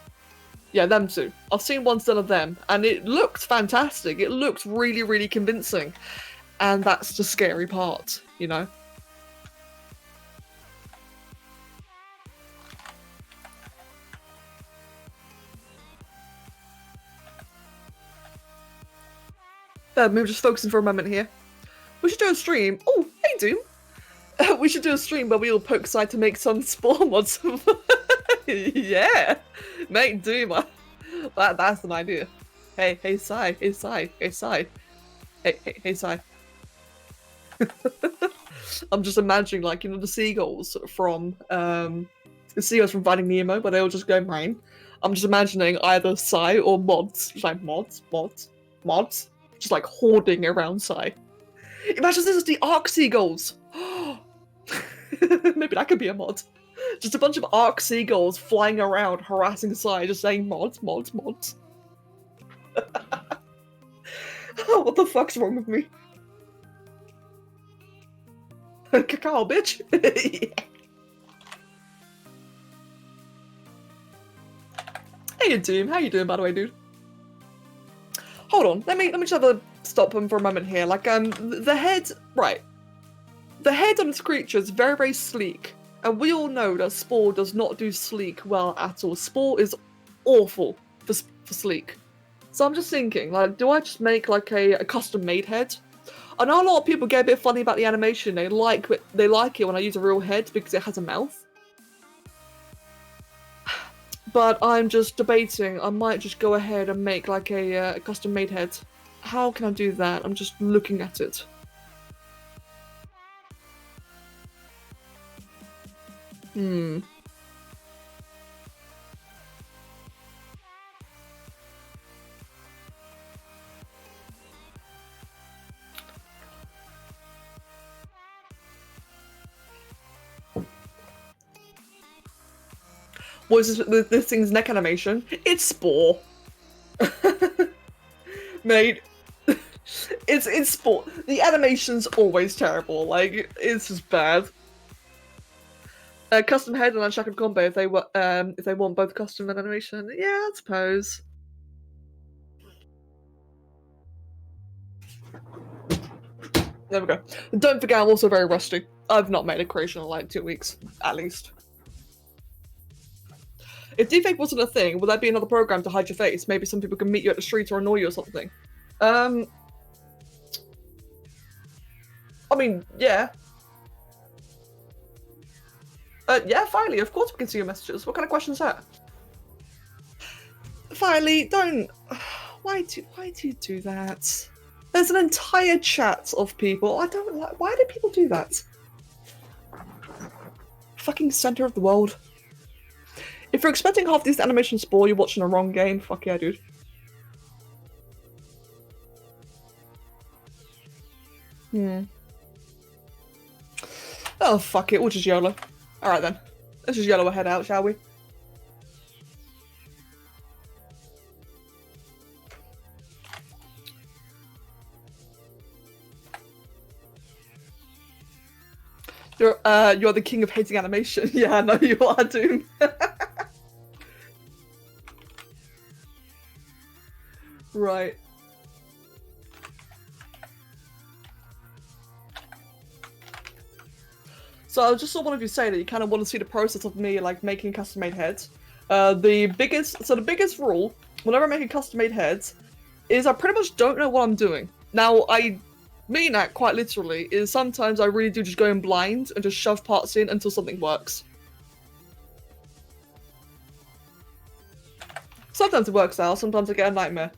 Yeah, them two. I've seen one done of them, and it looked fantastic. It looked really, really convincing. And that's the scary part, you know? Maybe just focusing for a moment here. We should do a stream. Oh, hey, Doom. We should do a stream where we all poke side to make some spawn mods. Yeah, mate, Doom. That's an idea. Hey, Sai. Hey, Sai. Hey, Sai. Hey, Sai. I'm just imagining, like, the seagulls from Finding Nemo, where they all just go mine. I'm just imagining either Sai or mods, just like mods, just like hoarding around Sai. Imagine this is the Ark seagulls. Maybe that could be a mod. Just a bunch of Ark seagulls flying around harassing Sai, just saying mods. Oh, what the fuck's wrong with me? Cacao, bitch. Yeah. Hey, Doom. How you doing, by the way, dude? Hold on. Let me just have a stop him for a moment here. Like, the head, right? The head on this creature is very, very sleek, and we all know that Spore does not do sleek well at all. Spore is awful for sleek. So I'm just thinking, like, do I just make like a custom-made head? I know a lot of people get a bit funny about the animation. They like it when I use a real head because it has a mouth. But I'm just debating. I might just go ahead and make like a custom-made head. How can I do that? I'm just looking at it. What is this thing's neck animation? It's Spore. Mate, it's Spore. The animation's always terrible. Like, it's just bad. Custom head and unshackled combo if they want both custom and animation. Yeah, I suppose. There we go. Don't forget, I'm also very rusty. I've not made a creation in like 2 weeks, at least. If deepfake wasn't a thing, would that be another program to hide your face? Maybe some people can meet you at the street or annoy you or something. I mean, yeah. Yeah, Filey, of course we can see your messages. What kind of question's that? Filey, don't... Why do you do that? There's an entire chat of people. I don't like... Why do people do that? Fucking center of the world. If you're expecting half these animation Spore, you're watching the wrong game. Fuck yeah, dude. Oh, fuck it. We'll just YOLO. Alright then. Let's just YOLO our head out, shall we? You're the king of hating animation. Yeah, I know you are, Doom. Right. So I just saw one of you say that you kind of want to see the process of me like making custom-made heads. The biggest rule whenever I make a custom-made head is I pretty much don't know what I'm doing. Now I mean that quite literally is sometimes I really do just go in blind and just shove parts in until something works. Sometimes it works out, sometimes I get a nightmare.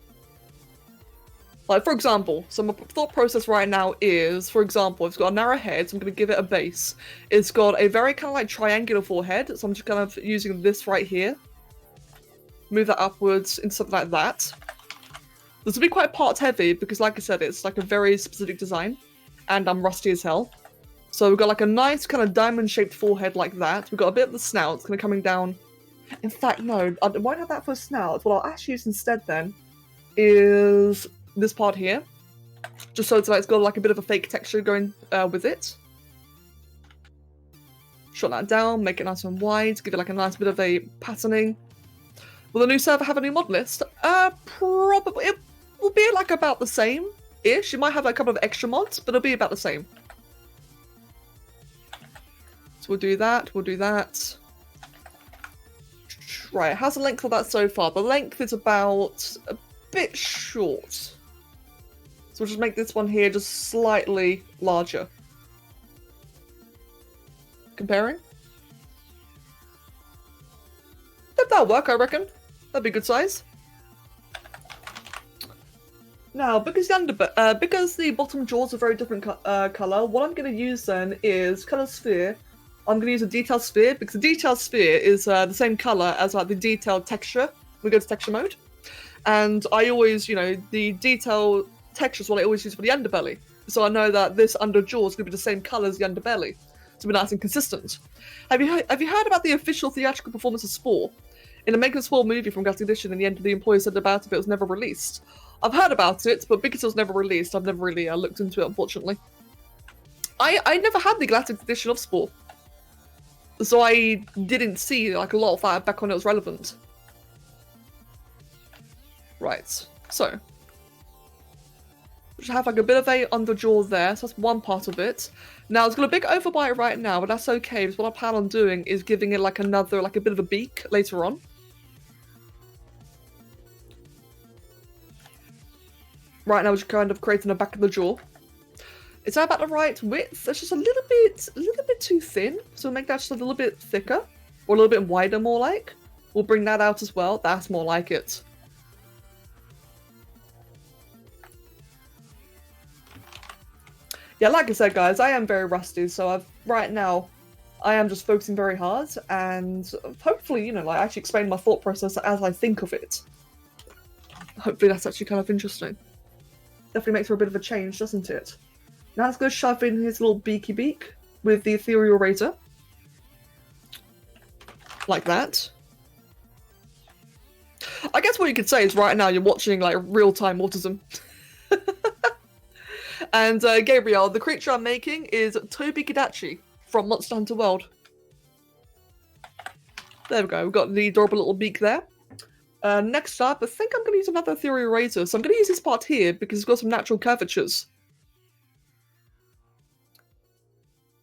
Like, for example, so my thought process right now is, for example, it's got a narrow head, so I'm going to give it a base. It's got a very kind of like triangular forehead, so I'm just kind of using this right here. Move that upwards into something like that. This will be quite part heavy because, like I said, it's like a very specific design, and I'm rusty as hell. So we've got like a nice kind of diamond-shaped forehead like that. We've got a bit of the snout kind of coming down. In fact, no, I won't have that for a snout. What I'll actually use instead then is this part here, just so it's got like a bit of a fake texture going with it. Shut that down, make it nice and wide, give it like a nice bit of a patterning. Will the new server have a new mod list? Probably. It will be like about the same-ish. You might have a couple of extra mods, but it'll be about the same. So we'll do that, we'll do that. Right, how's the length of that so far? The length is about a bit short. So we'll just make this one here just slightly larger. Comparing? That'll work, I reckon. That'd be a good size. Now, because the bottom jaws are very different color, what I'm going to use then is color sphere. I'm going to use a detail sphere because the detail sphere is the same color as like the detailed texture. We go to texture mode, and I always, the detail texture is what I always use for the underbelly. So I know that this under jaw is going to be the same color as the underbelly, to be nice and consistent. Have you heard about the official theatrical performance of Spore? In the Make a Spore movie from Gas Edition, in the end, the employee said about it, but it was never released. I've heard about it, but because it was never released, I've never really looked into it, unfortunately. I never had the Galactic edition of Spore, so I didn't see like a lot of that back when it was relevant. Right, so we should have like a bit of a underjaw there, so that's one part of it. Now it's got a big overbite right now, but that's okay, because what I plan on doing is giving it like another, like a bit of a beak later on. Right now we're just kind of creating the back of the jaw. Is that about the right width? That's just a little bit too thin, so we'll make that just a little bit thicker, or a little bit wider more like. We'll bring that out as well, that's more like it. Yeah, like I said, guys, I am very rusty, so right now, I am just focusing very hard, and hopefully, you know, like actually explain my thought process as I think of it. Hopefully that's actually kind of interesting. Definitely makes for a bit of a change, doesn't it? Now let's go shove in his little beaky beak with the ethereal razor. Like that. I guess what you could say is right now you're watching like real-time autism. And Gabriel, the creature I'm making is Tobi Kadachi from Monster Hunter World. There we go, we've got the adorable little beak there. Next up, I think I'm going to use another ethereal razor, so I'm going to use this part here because it's got some natural curvatures.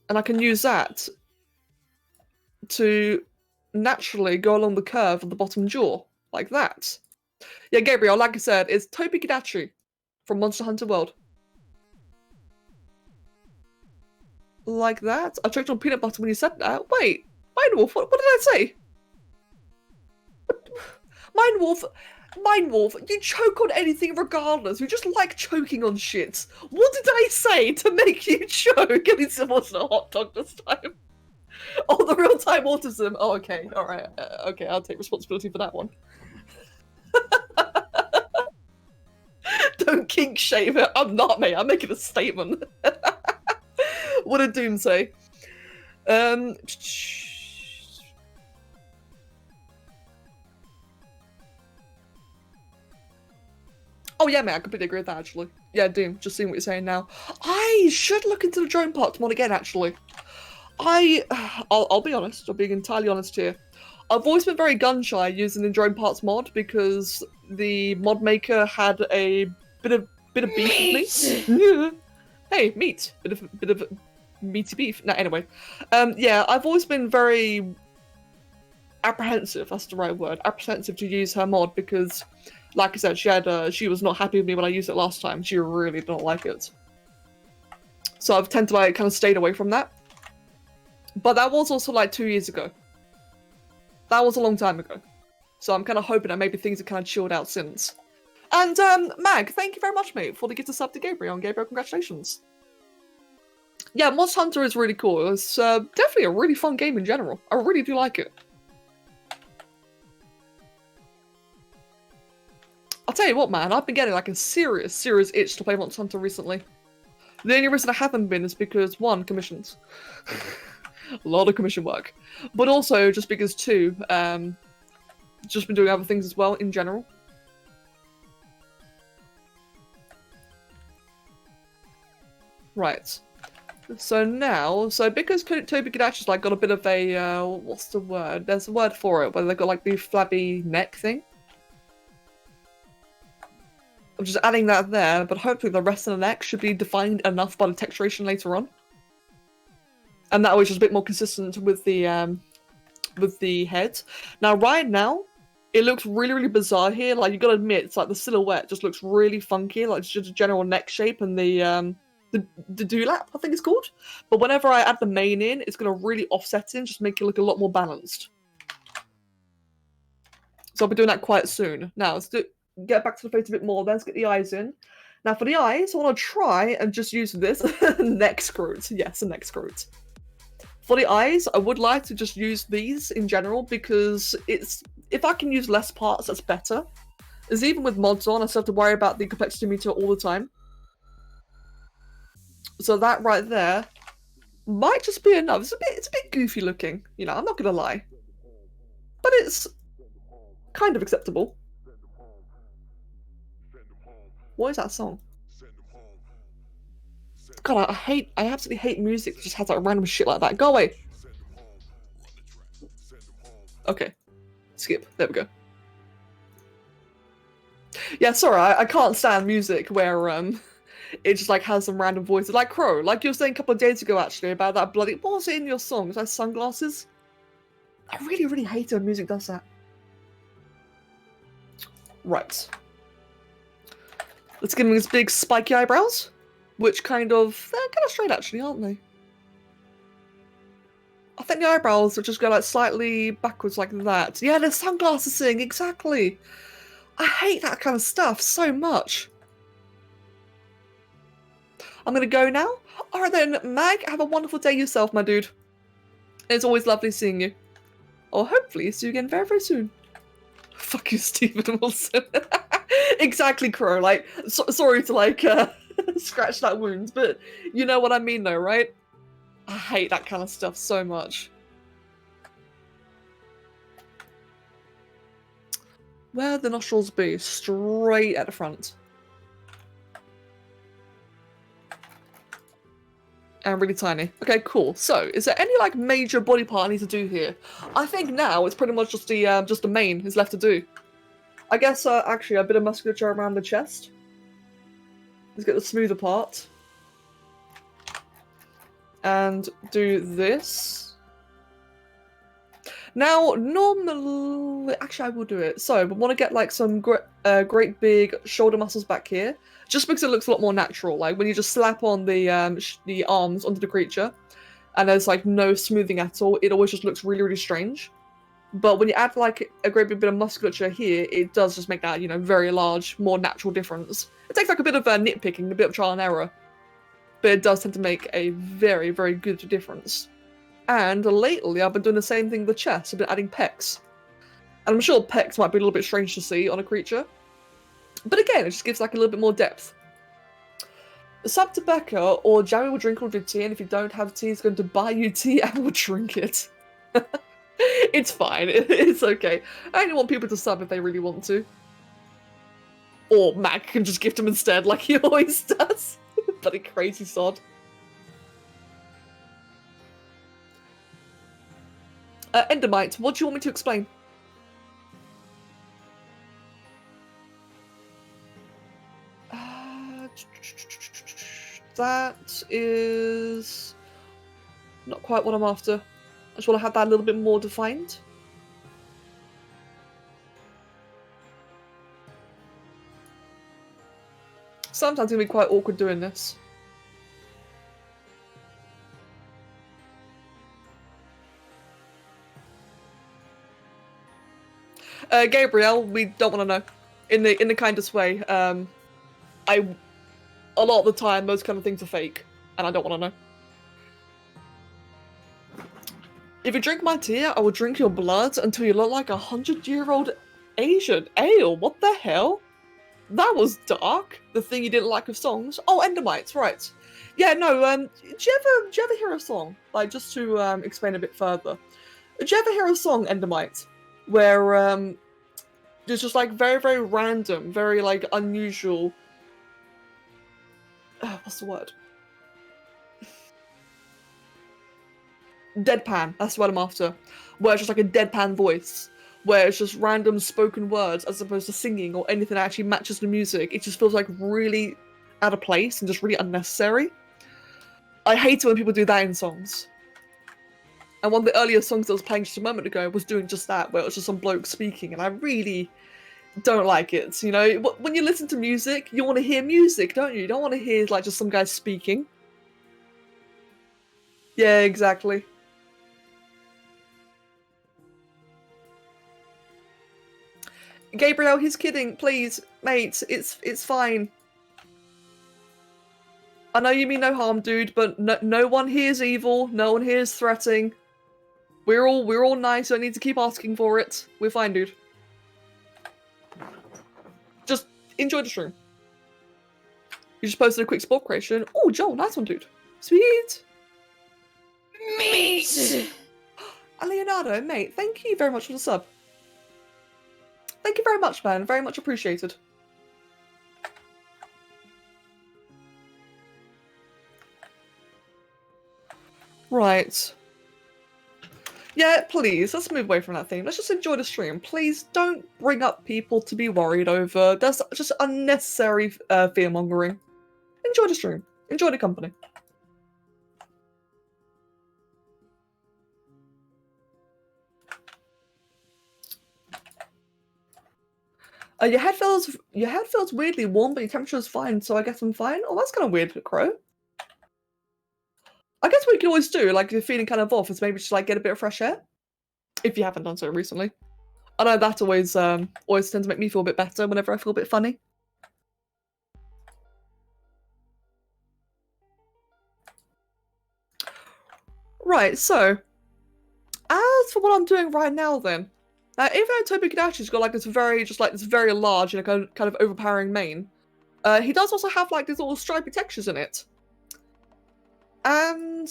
And I can use that to naturally go along the curve of the bottom jaw, like that. Yeah, Gabriel, like I said, it's Tobi Kadachi from Monster Hunter World. Like that. I choked on peanut butter when you said that. Wait, Mindwolf, what did I say? Mindwolf, you choke on anything regardless. You just like choking on shit. What did I say to make you choke? Give me some wasn't a hot dog this time. Oh, the real-time autism. Oh, okay, alright. Okay, I'll take responsibility for that one. Don't kink shame it. I'm not, mate. I'm making a statement. What did Doom say? Oh yeah, mate, I completely agree with that, actually. Yeah, Doom, just seeing what you're saying now. I should look into the drone parts mod again, actually. I'll be honest, I'm being entirely honest here. I've always been very gun-shy using the drone parts mod because the mod maker had a bit of beef with me. Hey, meat. Bit of meaty beef. No, anyway. Yeah, I've always been very apprehensive, that's the right word, apprehensive to use her mod because, like I said, she was not happy with me when I used it last time. She really didn't like it. So I've tended to like kind of stayed away from that. But that was also like 2 years ago. That was a long time ago. So I'm kind of hoping that maybe things have kind of chilled out since. And Mag, thank you very much, mate, for the gift of sub to Gabriel. And Gabriel, congratulations. Yeah, Monster Hunter is really cool. It's definitely a really fun game in general. I really do like it. I'll tell you what, man, I've been getting like a serious itch to play Monster Hunter recently. The only reason I haven't been is because, one, commissions. A lot of commission work. But also just because, two, just been doing other things as well in general. Right. So now, because Tobi Kadachi's like got a bit of a, what's the word? There's a word for it, where they've got like the flabby neck thing. I'm just adding that there, but hopefully the rest of the neck should be defined enough by the texturation later on. And that way it's just a bit more consistent with the head. Now, right now, it looks really bizarre here. Like, you gotta admit, it's like the silhouette just looks really funky, like just a general neck shape and the dewlap, I think it's called. But whenever I add the mane in, it's gonna really offset it, just make it look a lot more balanced. So I'll be doing that quite soon. Now, let's get back to the face a bit more. Let's get the eyes in. Now, for the eyes, I want to try and just use this neck screwed. Yes, a neck screwed. For the eyes, I would like to just use these in general because if I can use less parts, that's better. As even with mods on, I still have to worry about the complexity meter all the time. So that right there might just be enough. It's a bit goofy looking, you know, I'm not gonna lie. But it's kind of acceptable. What is that song? God, I absolutely hate music that just has like random shit like that. Go away. Okay. Skip. There we go. Yeah, sorry, I can't stand music where it just like has some random voices, like Crow, like you were saying a couple of days ago actually about that bloody. What was it in your song? Was that sunglasses? I really, really hate it when music does that. Right. Let's give him his big spiky eyebrows, which they're kind of straight actually, aren't they? I think the eyebrows will just go like slightly backwards like that. Yeah, the sunglasses thing, exactly. I hate that kind of stuff so much. I'm gonna go now. Alright then, Mag, have a wonderful day yourself, my dude. It's always lovely seeing you. Or hopefully see you again very, very soon. Fuck you, Stephen Wilson. Exactly, Crow. Like, sorry to like scratch that wound, but you know what I mean though, right? I hate that kind of stuff so much. Where the nostrils be? Straight at the front. And really tiny. Okay, cool. So, is there any like major body part I need to do here? I think now it's pretty much just the mane is left to do. I guess actually a bit of musculature around the chest. Let's get the smoother part. And do this. Now, normally, actually I will do it. So, we want to get like some great big shoulder muscles back here. Just because it looks a lot more natural. Like when you just slap on the arms onto the creature and there's like no smoothing at all, it always just looks really, really strange. But when you add like a great bit of musculature here, it does just make that, very large, more natural difference. It takes like a bit of nitpicking, a bit of trial and error. But it does tend to make a very, very good difference. And lately, I've been doing the same thing with the chest. I've been adding pecs. And I'm sure pecs might be a little bit strange to see on a creature. But again, it just gives like a little bit more depth. Sub to Becca, or Jamie will drink all your tea, and if you don't have tea, he's going to buy you tea and will drink it. It's fine. It's okay. I only want people to sub if they really want to. Or Mac can just gift them instead, like he always does. Bloody crazy sod. Endermite, what do you want me to explain? That is not quite what I'm after. I just want to have that a little bit more defined. Sometimes it's going to be quite awkward doing this. Gabriel, we don't want to know. In the kindest way. A lot of the time, those kind of things are fake, and I don't want to know. If you drink my tea, I will drink your blood until you look like a 100-year-old Asian. Ale, what the hell? That was dark. The thing you didn't like of songs. Oh, Endermites, right. Yeah, no, do you ever hear a song? Like, just to explain a bit further. Do you ever hear a song, Endermite, where there's just like very, very random, very like unusual... what's the word? Deadpan, that's what I'm after. Where it's just like a deadpan voice. Where it's just random spoken words as opposed to singing or anything that actually matches the music. It just feels like really out of place and just really unnecessary. I hate it when people do that in songs. And one of the earlier songs that I was playing just a moment ago was doing just that, where it was just some bloke speaking, and I really don't like it. You know, when you listen to music, you want to hear music, don't you? You don't want to hear like just some guy speaking. Yeah, exactly. Gabriel, he's kidding. Please, mate, it's fine. I know you mean no harm, dude, but no one here is evil. No one here is threatening. We're all nice. Don't need to keep asking for it. We're fine, dude. Just enjoy the stream. You just posted a quick sport creation. Oh, Joel, nice one, dude. Sweet. Meat. Leonardo, mate, thank you very much for the sub. Thank you very much, man. Very much appreciated. Right. Yeah, please, let's move away from that theme. Let's just enjoy the stream. Please don't bring up people to be worried over. That's just unnecessary fear-mongering. Enjoy the stream. Enjoy the company. Your head feels weirdly warm, but your temperature is fine, so I guess I'm fine. Oh, that's kind of weird, Crow. I guess what you can always do, like if you're feeling kind of off, is maybe just like get a bit of fresh air. If you haven't done so recently. I know that always tends to make me feel a bit better whenever I feel a bit funny. Right, so as for what I'm doing right now, then, even though Tobi Kadachi's got like this very large and kind of overpowering mane, he does also have like these little stripy textures in it, and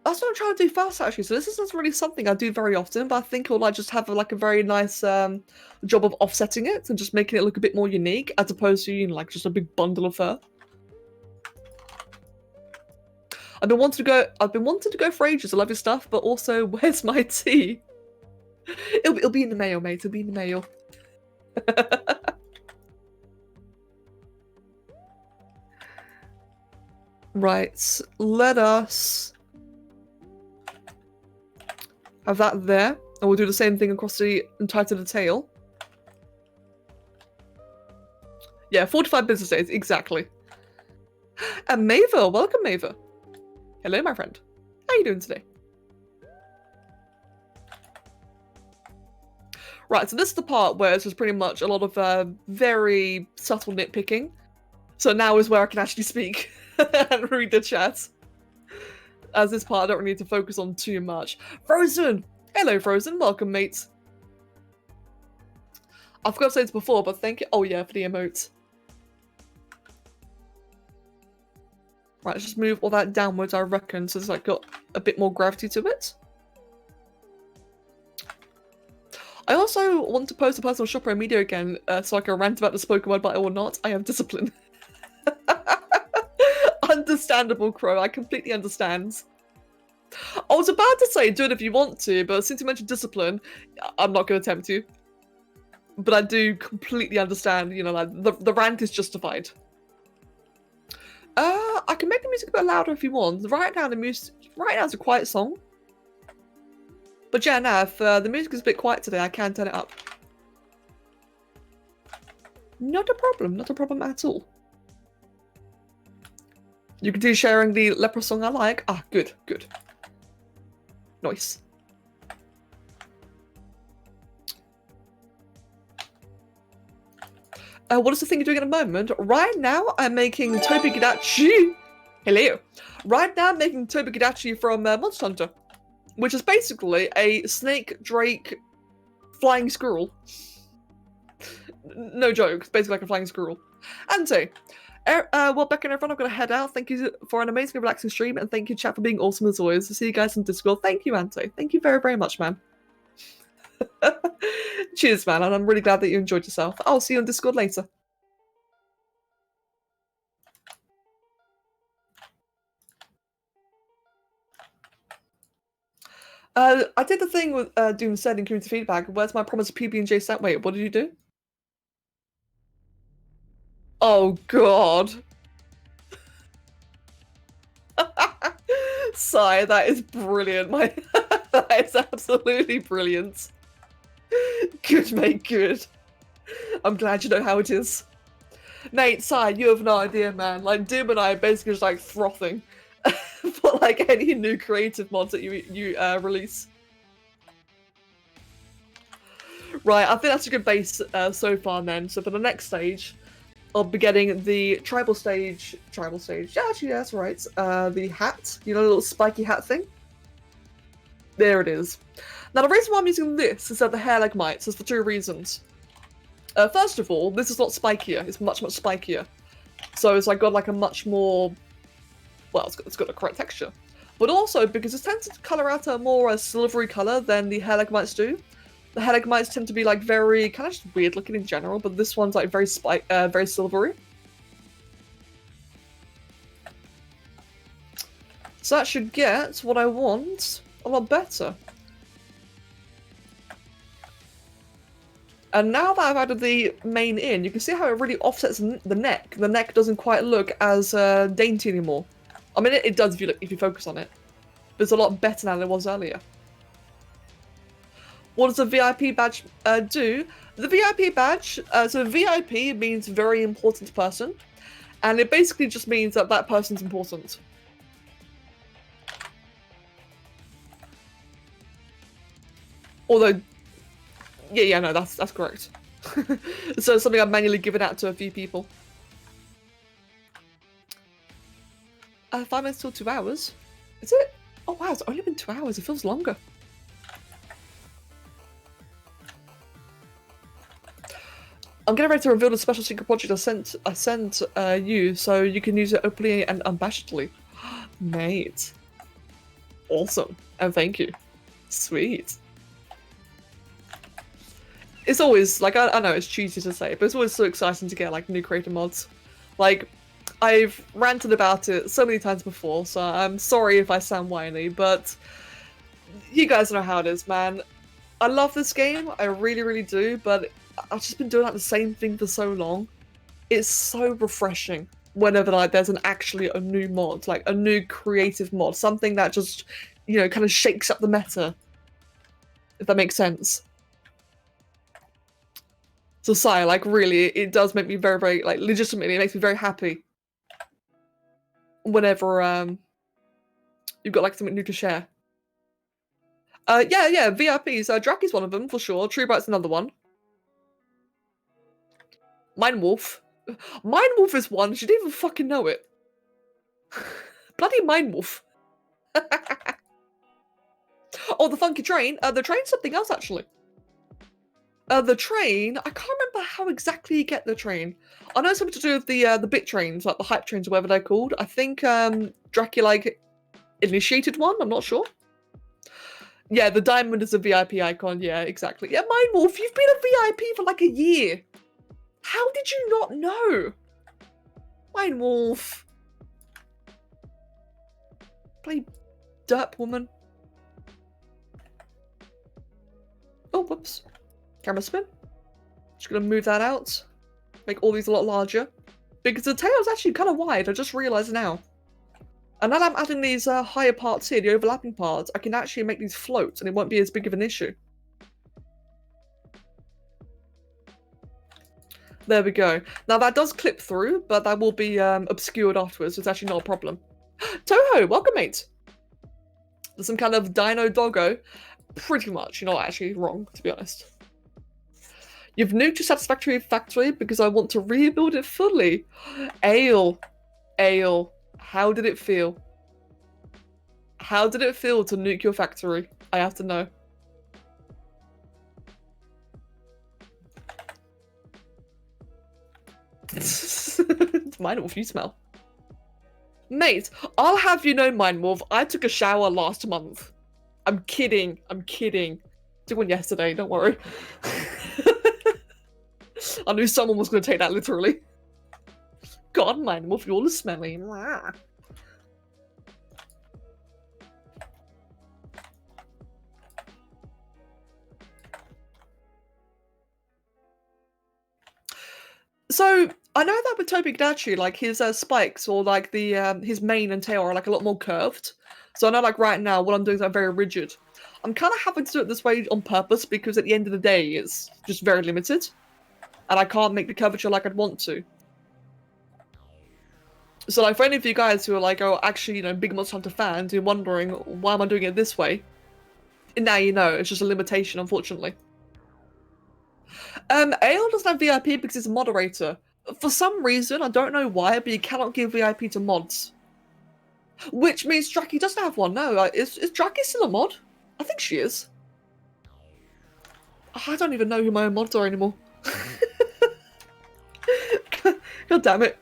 that's what I'm trying to do first, actually. So this isn't really something I do very often, but I think it'll like just have like a very nice job of offsetting it and just making it look a bit more unique, as opposed to, you know, like just a big bundle of fur. I've been wanting to go for ages. I love your stuff, but also, where's my tea? It'll be in the mail, mate. It'll be in the mail. Right, let us have that there, and we'll do the same thing across the entire tail. Yeah, 45 business days, exactly. And Mava, welcome, Mava. Hello, my friend. How are you doing today? Right, so this is the part where it's just pretty much a lot of very subtle nitpicking. So now is where I can actually speak and read the chat. As this part I don't really need to focus on too much. Frozen! Hello, Frozen. Welcome, mate. I forgot to say this before, but thank you. Oh, yeah, for the emote. Right, let's just move all that downwards, I reckon, so it's like got a bit more gravity to it. I also want to post a personal shopper video again, so I can rant about the Pokemon, but I will not. I have discipline. Understandable, Crow. I completely understand. I was about to say do it if you want to, but since you mentioned discipline, I'm not going to attempt to. But I do completely understand, you know, like the rant is justified. I can make the music a bit louder if you want. Right now it's a quiet song. But yeah, now if the music is a bit quiet today, I can turn it up. Not a problem at all. You can do sharing the Leper song I like. Ah, good. Nice. What is the thing you're doing at the moment? Right now, I'm making Tobi Kadachi. Hello. Right now, I'm making Tobi Kadachi from Monster Hunter, which is basically a snake, drake, flying squirrel. No joke. It's basically like a flying squirrel. Ante. Well, Becca and everyone, I'm going to head out. Thank you for an amazing, relaxing stream, and thank you, chat, for being awesome as always. See you guys on Discord. Thank you, Ante. Thank you very, very much, man. Cheers, man, and I'm really glad that you enjoyed yourself. I'll see you on Discord later. I did the thing with Doom said in community feedback. Where's my promise of PB&J stat? Wait, what did you do? Oh, God. Sigh, that is brilliant. That is absolutely brilliant. Good, mate, good. I'm glad you know how it is. Nate, Sigh, you have no idea, man. Like, Doom and I are basically just like frothing for like any new creative mods that you release. Right, I think that's a good base so far then. So for the next stage, I'll be getting the tribal stage. Yeah, actually, yeah, that's right. The hat, you know, the little spiky hat thing. There it is. Now, the reason why I'm using this instead of the hair like mites is for two reasons. First of all, this is not spikier. It's much, much spikier. So it's like got like a much more, well, it's got a correct texture. But also because it tends to color out a more silvery color than the hair like mites do. The hair like mites tend to be like very kind of just weird looking in general, but this one's like very silvery. So that should get what I want a lot better. And now that I've added the main in, you can see how it really offsets the neck. The neck doesn't quite look as dainty anymore. I mean, it does if you focus on it. But it's a lot better now than it was earlier. What does the VIP badge do? The VIP badge, so VIP means very important person. And it basically just means that that person's important. Although, yeah, no, that's correct. So something I've manually given out to a few people. 5 minutes till 2 hours? Is it? Oh wow, it's only been 2 hours. It feels longer. I'm getting ready to reveal the special secret project I sent you, so you can use it openly and unabashedly. Mate. Awesome. And thank you. Sweet. It's always, like, I know it's cheesy to say, but it's always so exciting to get, like, new creator mods. Like, I've ranted about it so many times before, so I'm sorry if I sound whiny, but you guys know how it is, man. I love this game, I really, really do, but I've just been doing, like, the same thing for so long. It's so refreshing whenever, like, there's actually a new mod, like, a new creative mod, something that just, you know, kind of shakes up the meta, if that makes sense. So, Sai, like, really, it does make me very, very, like, legitimately, it makes me very happy whenever, you've got, like, something new to share. Yeah, VIPs, Draki's one of them, for sure. Truebright's another one. Mindwolf. Mindwolf is one, she didn't even fucking know it. Bloody Mindwolf. Oh, the funky train. The train's something else, actually. The train, I can't remember how exactly you get the train. I know it's something to do with the bit trains, like the hype trains or whatever they're called. I think Draki, like, initiated one, I'm not sure. Yeah, the diamond is a VIP icon, yeah, exactly. Yeah, Mindwolf, you've been a VIP for like a year. How did you not know? Mindwolf. Play derp woman. Oh, whoops. Camera spin. Just gonna move that out. Make all these a lot larger. Because the tail's actually kind of wide, I just realised now. And now that I'm adding these higher parts here, the overlapping parts, I can actually make these float and it won't be as big of an issue. There we go. Now that does clip through, but that will be obscured afterwards, so it's actually not a problem. Toho, welcome mate! There's some kind of dino doggo. Pretty much, you're not actually wrong, to be honest. You've nuked your satisfactory factory because I want to rebuild it fully. Ale. How did it feel? How did it feel to nuke your factory? I have to know. Mindwolf, you smell. Mate, I'll have you know, Mindwolf, I took a shower last month. I'm kidding. Took one yesterday, don't worry. I knew someone was going to take that literally. God, Mindwolf, you're all smelly. So, I know that with Tobi Kadachi, like, his spikes, or, like, the his mane and tail are, like, a lot more curved. So I know, like, right now, what I'm doing is, like, very rigid. I'm kind of having to do it this way on purpose, because at the end of the day, it's just very limited. And I can't make the curvature like I'd want to. So, like, for any of you guys who are like, oh, actually, you know, big Monster Hunter fans, you're wondering, why am I doing it this way? And now you know, it's just a limitation, unfortunately. Ale doesn't have VIP because it's a moderator. For some reason, I don't know why, but you cannot give VIP to mods. Which means Draki doesn't have one, no. Is Draki still a mod? I think she is. I don't even know who my own mods are anymore. God damn it.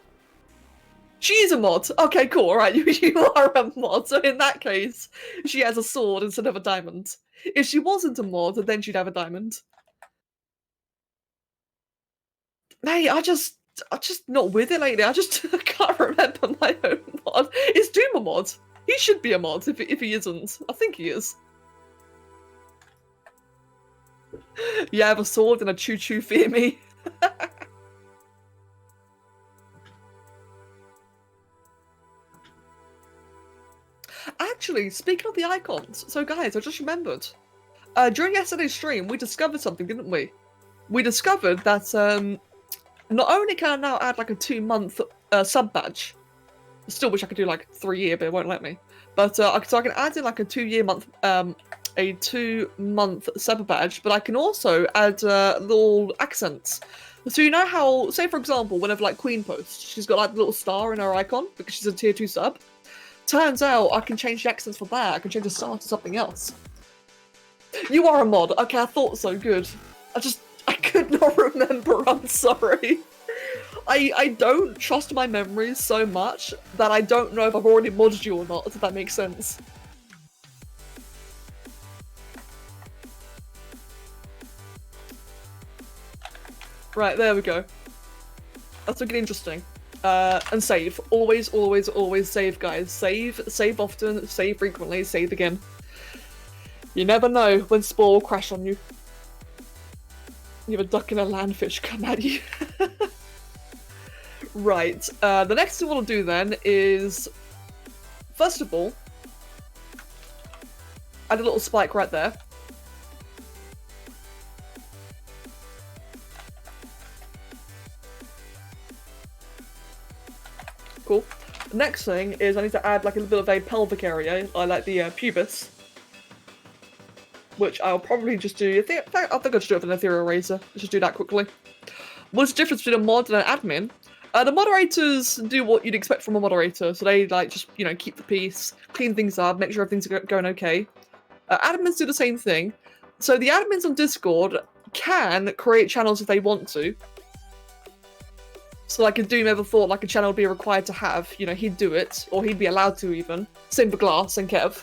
She is a mod. Okay, cool. Alright, you are a mod. So in that case, she has a sword instead of a diamond. If she wasn't a mod, then she'd have a diamond. Mate, I just not with it lately. I can't remember my own mod. Is Doom a mod? He should be a mod if he isn't. I think he is. You have a sword and a choo-choo fear me. Actually, speaking of the icons, so guys, I just remembered. During yesterday's stream, we discovered something, didn't we? We discovered that not only can I now add like a 2-month sub badge, I still wish I could do like 3-year, but it won't let me. But so I can add in like a 2-month sub badge, but I can also add little accents. So you know how, say for example, whenever like Queen posts, she's got like the little star in her icon because she's a tier 2 sub. Turns out I can change the accents for that. I can change the star to something else. You are a mod. Okay, I thought so. Good. I could not remember. I'm sorry. I don't trust my memories so much that I don't know if I've already modded you or not, if that makes sense. Right, there we go. That's looking interesting. And save. Always, always, always save, guys. Save often, save frequently, save again. You never know when Spore will crash on you. You have a duck and a landfish come at you. Right, the next thing we'll do then is, first of all, add a little spike right there. Cool. The next thing is I need to add like a little bit of a pelvic area. I like the pubis. Which I'll probably just do, I think I'll just do it with an ethereal razor. Let's just do that quickly. What's the difference between a mod and an admin? The moderators do what you'd expect from a moderator. So they like just, you know, keep the peace, clean things up, make sure everything's going okay. Admins do the same thing. So the admins on Discord can create channels if they want to. So like if Doom ever thought like a channel would be required to have, you know, he'd do it, or he'd be allowed to even. Same for Glass and Kev.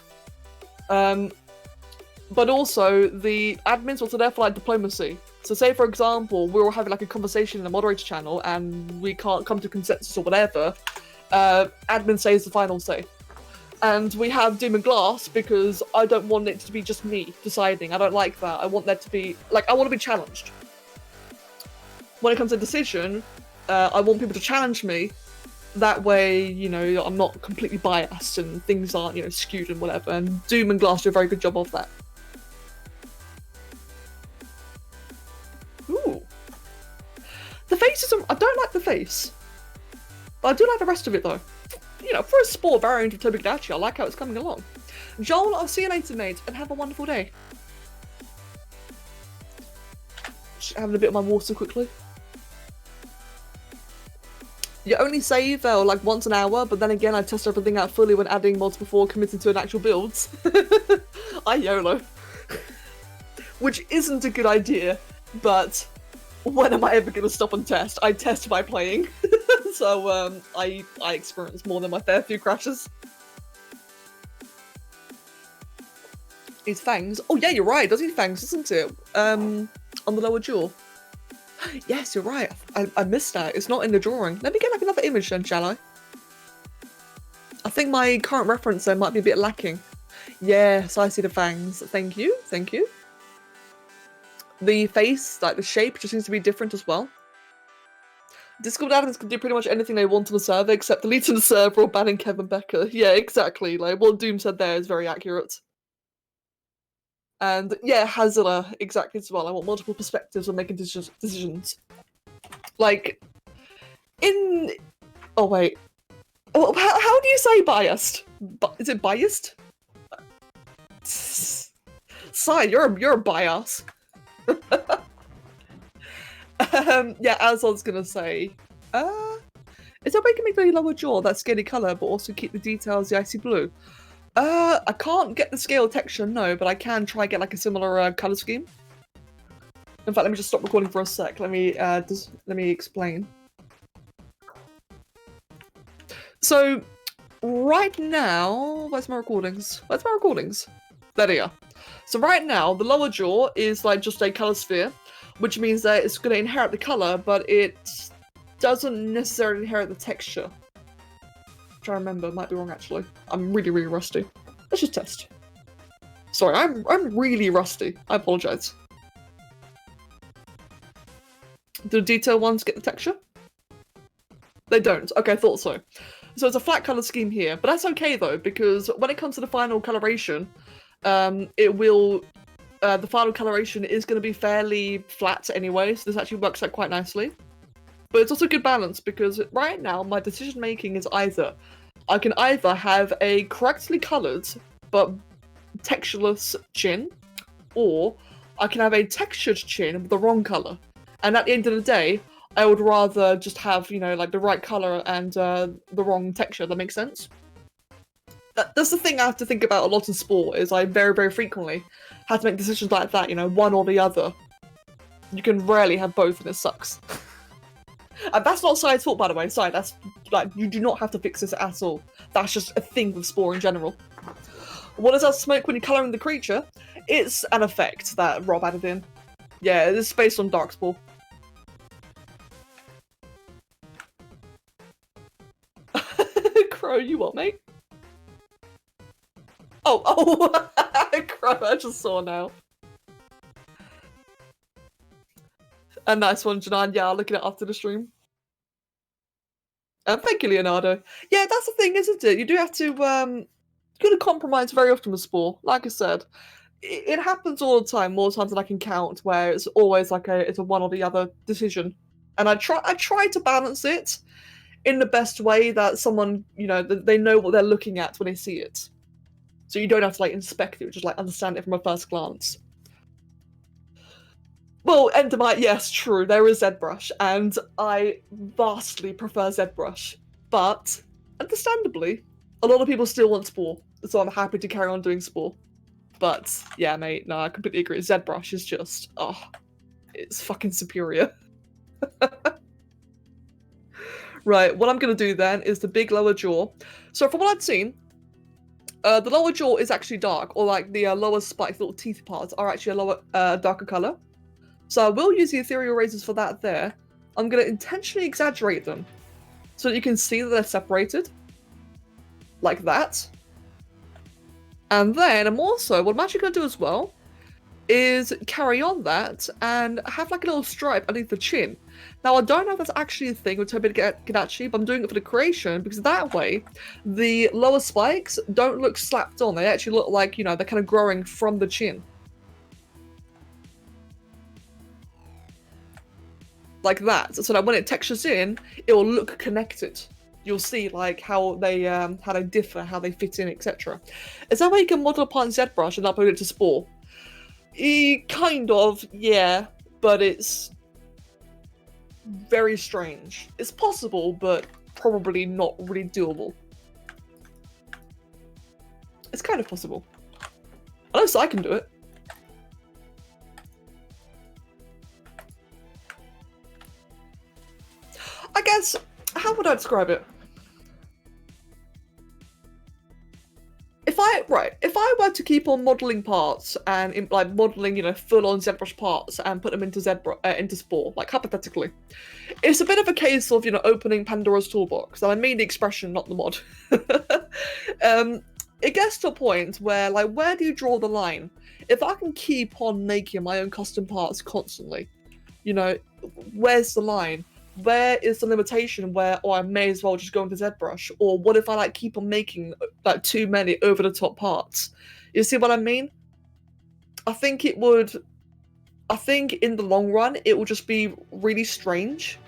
But also the admins also there for like diplomacy. So say for example, we're all having like a conversation in a moderator channel and we can't come to consensus or whatever, admin says the final say. And we have Doom and Glass because I don't want it to be just me deciding. I don't like that. I want that to be, like, I want to be challenged. When it comes to decision, I want people to challenge me. That way, you know, I'm not completely biased and things aren't, you know, skewed and whatever. And Doom and Glass do a very good job of that. Ooh. The face is, I don't like the face. But I do like the rest of it though. You know, for a sport variant of Tobi Kadachi, I like how it's coming along. Joel, I'll see you later, mate, and have a wonderful day. Just having a bit of my water quickly. You only save like once an hour, but then again I test everything out fully when adding mods before committing to an actual build. I YOLO. Which isn't a good idea, but when am I ever going to stop and test? I test by playing. So I experience more than my fair few crashes. His fangs. Oh yeah, you're right. Does he fangs, isn't it? On the lower jaw. Yes, you're right. I missed that. It's not in the drawing. Let me get like another image then, shall I? I think my current reference there might be a bit lacking. Yes, I see the fangs. Thank you. Thank you. The face, like the shape, just seems to be different as well. Discord admins can do pretty much anything they want on the server except deleting the server or banning Kevin Becker. Yeah, exactly. Like what Doom said there is very accurate. And yeah, Hazela, exactly as well. I want multiple perspectives when making decisions. Like, in... Oh wait. Oh, how do you say biased? Is it biased? Sai, you're a bias. Yeah, as I was gonna say, is there a way you can make the lower jaw that scaly colour, but also keep the details the icy blue? I can't get the scale texture, no, but I can try get like a similar colour scheme. In fact, let me just stop recording for a sec. Let me explain. So, right now, where's my recordings? Where's my recordings? There they are. So right now, the lower jaw is like just a colour sphere, which means that it's going to inherit the colour, but it doesn't necessarily inherit the texture. Which I remember, might be wrong actually. I'm really, really rusty. Let's just test. Sorry, I'm really rusty. I apologise. Do the detail ones get the texture? They don't. Okay, I thought so. So it's a flat color scheme here, but that's okay though, because when it comes to the final coloration, it will. The final coloration is going to be fairly flat anyway, so this actually works out quite nicely. But it's also a good balance because right now my decision making is either I can either have a correctly colored but textureless chin, or I can have a textured chin with the wrong color. And at the end of the day, I would rather just have, you know, like the right color and the wrong texture. That makes sense? That's the thing I have to think about a lot in sport, is I very, very frequently have to make decisions like that, you know, one or the other. You can rarely have both and it sucks. And that's not Side's fault, by the way. Side, that's like, you do not have to fix this at all. That's just a thing with sport in general. What does that smoke when you're colouring the creature? It's an effect that Rob added in. Yeah, it's based on Darkspore. Crow, you what, mate? Oh, Crow, I just saw now. A nice one, Janan. Yeah, I'll look at it after the stream. Thank you, Leonardo. Yeah, that's the thing, isn't it? You do have to, you gotta compromise very often with Spore. Like I said, it happens all the time, more times than I can count, where it's always like it's a one or the other decision. And I try to balance it in the best way that someone, you know, they know what they're looking at when they see it. So you don't have to like inspect it, just like understand it from a first glance. Well, Endermite, yes, true, there is ZBrush, and I vastly prefer ZBrush. But, understandably, a lot of people still want Spore, so I'm happy to carry on doing Spore. But, yeah, mate, no, I completely agree. ZBrush is just, oh, it's fucking superior. Right, what I'm going to do then is the big lower jaw. So from what I'd seen, the lower jaw is actually dark, or like the lower spiked little teeth parts are actually a lower, darker colour. So I will use the ethereal razors for that there. I'm going to intentionally exaggerate them so that you can see that they're separated. Like that. And then I'm also, what I'm actually going to do as well is carry on that and have like a little stripe underneath the chin. Now I don't know if that's actually a thing with Tobi Kadachi, but I'm doing it for the creation because that way the lower spikes don't look slapped on. They actually look like, you know, they're kind of growing from the chin. Like that, so that when it textures in, it will look connected. You'll see like how they differ, how they fit in, etc. Is that way you can model upon ZBrush and upload it to Spore? Kind of, yeah, but it's very strange. It's possible, but probably not really doable. It's kind of possible. Unless I can do it. I guess, how would I describe it? If I were to keep on modeling parts and like modeling, you know, full-on ZBrush parts and put them into into Spore, like hypothetically, it's a bit of a case of, you know, opening Pandora's toolbox. And I mean the expression, not the mod. It gets to a point where, like, where do you draw the line? If I can keep on making my own custom parts constantly, you know, where's the line? Where is the limitation where, I may as well just go into ZBrush? Or what if I like keep on making like too many over the top parts? You see what I mean? I think in the long run, it will just be really strange.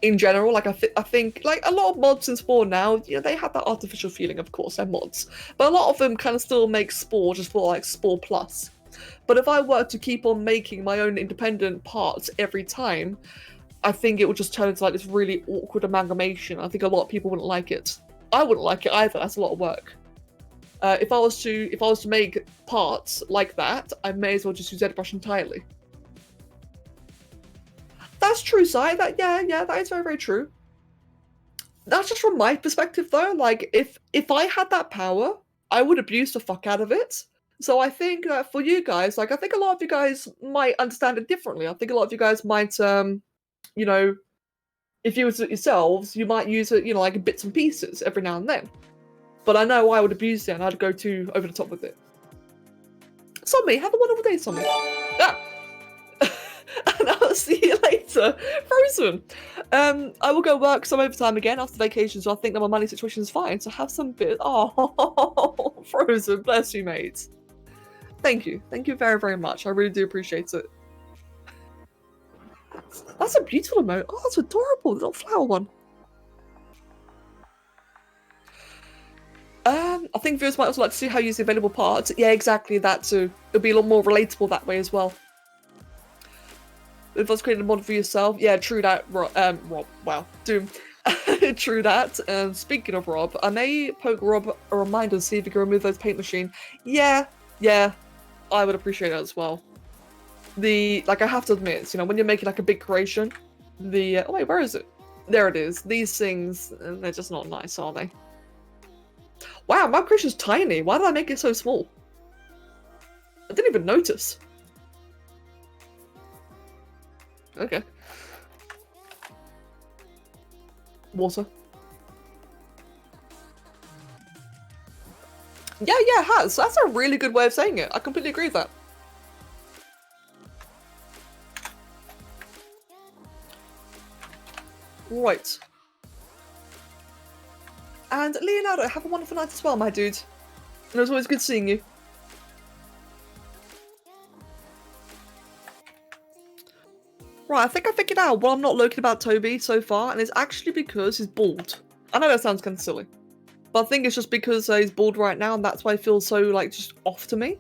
In general, like I think like a lot of mods in Spore now, you know, they have that artificial feeling, of course, they're mods. But a lot of them kind of still make Spore just for like Spore Plus. But if I were to keep on making my own independent parts every time, I think it would just turn into like this really awkward amalgamation. I think a lot of people wouldn't like it. I wouldn't like it either. That's a lot of work. If I was to make parts like that, I may as well just use ZBrush entirely. That's true, Sai. Yeah, that is very, very true. That's just from my perspective, though. Like, if I had that power, I would abuse the fuck out of it. So I think that for you guys, like, I think a lot of you guys might understand it differently. I think a lot of you guys might, you know, if you was it yourselves, you might use it, you know, like bits and pieces every now and then. But I know I would abuse it and I'd go too over the top with it. Sommi, have a wonderful day, Sommi. Ah! and I'll see you later. Frozen. I will go work some overtime again after vacation, so I think that my money situation is fine. So have some bit. Oh, Frozen, bless you, mate. Thank you very, very much. I really do appreciate it. That's a beautiful emote. Oh, that's adorable, the little flower one. I think viewers might also like to see how you use the available parts. Yeah, exactly that too. It'll be a lot more relatable that way as well. If I was creating a mod for yourself, yeah, true that, Rob. Wow, Doom. True that. Speaking of Rob, I may poke Rob a reminder to see if he can remove those paint machine. Yeah, I would appreciate that as well. Like, I have to admit, you know, when you're making like a big creation, oh wait, where is it? There it is. These things, they're just not nice, are they? Wow, my creation's tiny. Why did I make it so small? I didn't even notice. Okay. Water. Yeah, it has. That's a really good way of saying it. I completely agree with that. Right. And Leonardo, have a wonderful night as well, my dude. And it was always good seeing you. Right, I think I figured out what I'm not liking about Tobi so far, and it's actually because he's bald. I know that sounds kind of silly, but I think it's just because he's bald right now, and that's why he feels so, like, just off to me.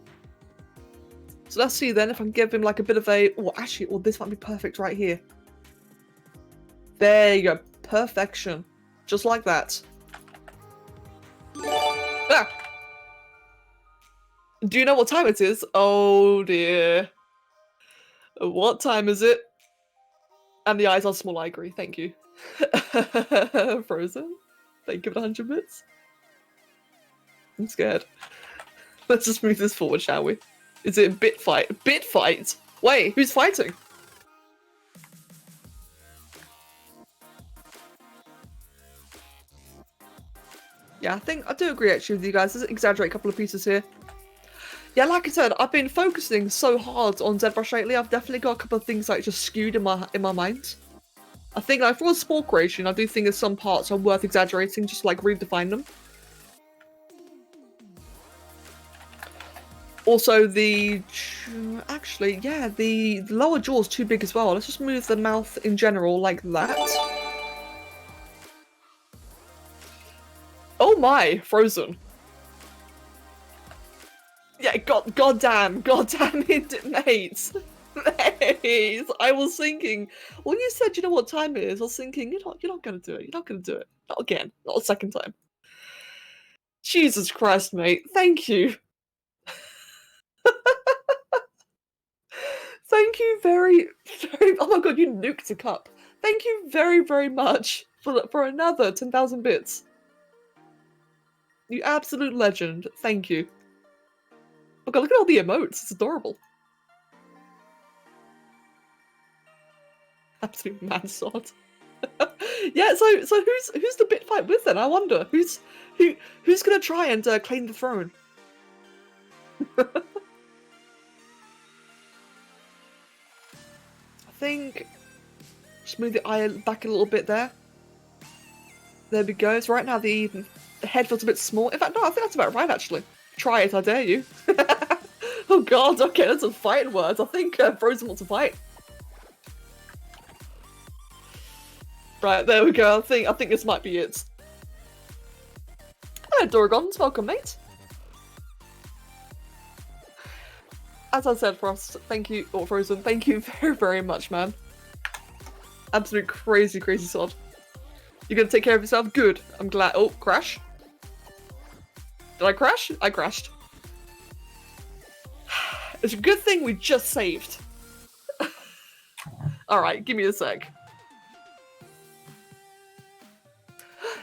So let's see then if I can give him, like, a bit of a... Oh, actually, this might be perfect right here. There you go. Perfection. Just like that. Ah! Do you know what time it is? Oh, dear. What time is it? And the eyes are small, I agree. Thank you. Frozen. Thank you for 100 bits. I'm scared. Let's just move this forward, shall we? Is it a bit fight? Bit fight? Wait, who's fighting? Yeah, I do agree actually with you guys. Let's exaggerate a couple of pieces here. Yeah, like I said, I've been focusing so hard on ZBrush lately. I've definitely got a couple of things like just skewed in my mind. I think like for a small creation, I do think there's some parts are worth exaggerating, just like redefine them. Also, actually, yeah, the lower jaw's too big as well. Let's just move the mouth in general like that. Oh my, Frozen. Yeah, goddamn it, mate. Mate, I was thinking, when you said, you know what time it is, I was thinking, you're not gonna do it. You're not gonna do it. Not again. Not a second time. Jesus Christ, mate. Thank you. Thank you very, oh my god, you nuked a cup. Thank you very, very much for another 10,000 bits. You absolute legend. Thank you. Oh god, look at all the emotes. It's adorable. Absolute mansod. Yeah, so who's the bit fight with then? I wonder who's gonna try and claim the throne. I think just move the eye back a little bit there. There we go. So right now the head feels a bit small. In fact, no, I think that's about right actually. Try it, I dare you. Oh god, okay, that's some fighting words. I think Frozen wants to fight. Right, there we go. I think this might be it. Hello, Doragons. Welcome, mate. As I said, Frost, thank you, or Frozen, thank you very, very much, man. Absolute crazy, crazy sod. You're gonna take care of yourself? Good. I'm glad. Oh, crash? Did I crash? I crashed. It's a good thing we just saved. Alright, give me a sec.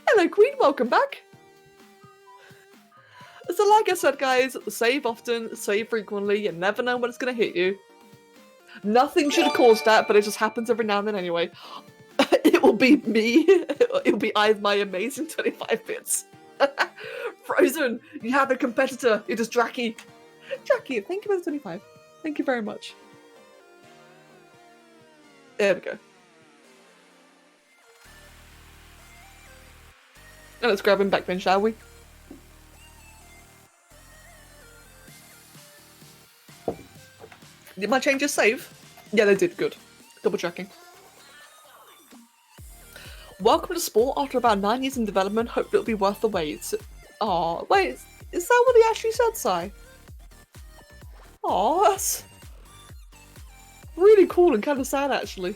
Hello, Queen, welcome back. So like I said, guys, save often, save frequently, you never know when it's going to hit you. Nothing should have caused that, but it just happens every now and then anyway. It will be me. It will be my amazing 25 bits. Frozen, you have a competitor. It is Draki. Draki, thank you for the 25. Thank you very much. There we go. Now let's grab him back then, shall we? Did my changes save? Yeah, they did. Good. Double checking. Welcome to sport after about 9 years in development. Hope it'll be worth the wait. Aw, wait, is that what he actually said, Sai? Aw, that's really cool and kind of sad, actually.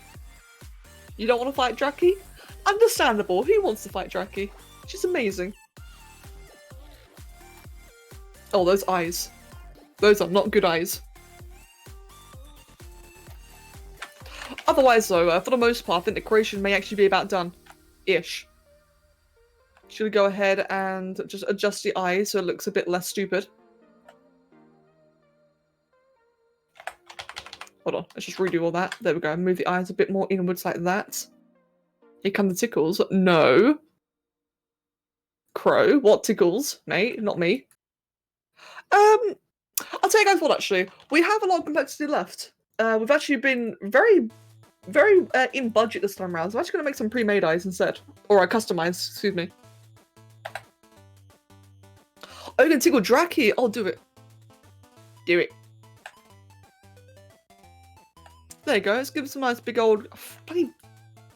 You don't want to fight Draki? Understandable. Who wants to fight Draki? She's amazing. Oh, those eyes. Those are not good eyes. Otherwise, though, for the most part, I think the creation may actually be about done-ish. Should we go ahead and just adjust the eyes so it looks a bit less stupid? Hold on, let's just redo all that. There we go. Move the eyes a bit more inwards like that. Here come the tickles. No. Crow, what tickles? Mate, not me. I'll tell you guys what, actually. We have a lot of complexity left. We've actually been very in budget this time around. So I'm actually going to make some pre-made eyes instead. Or customized, excuse me. Oh, you can tickle Draki. I'll do it. Do it. There you go. Let's give it some nice big old bloody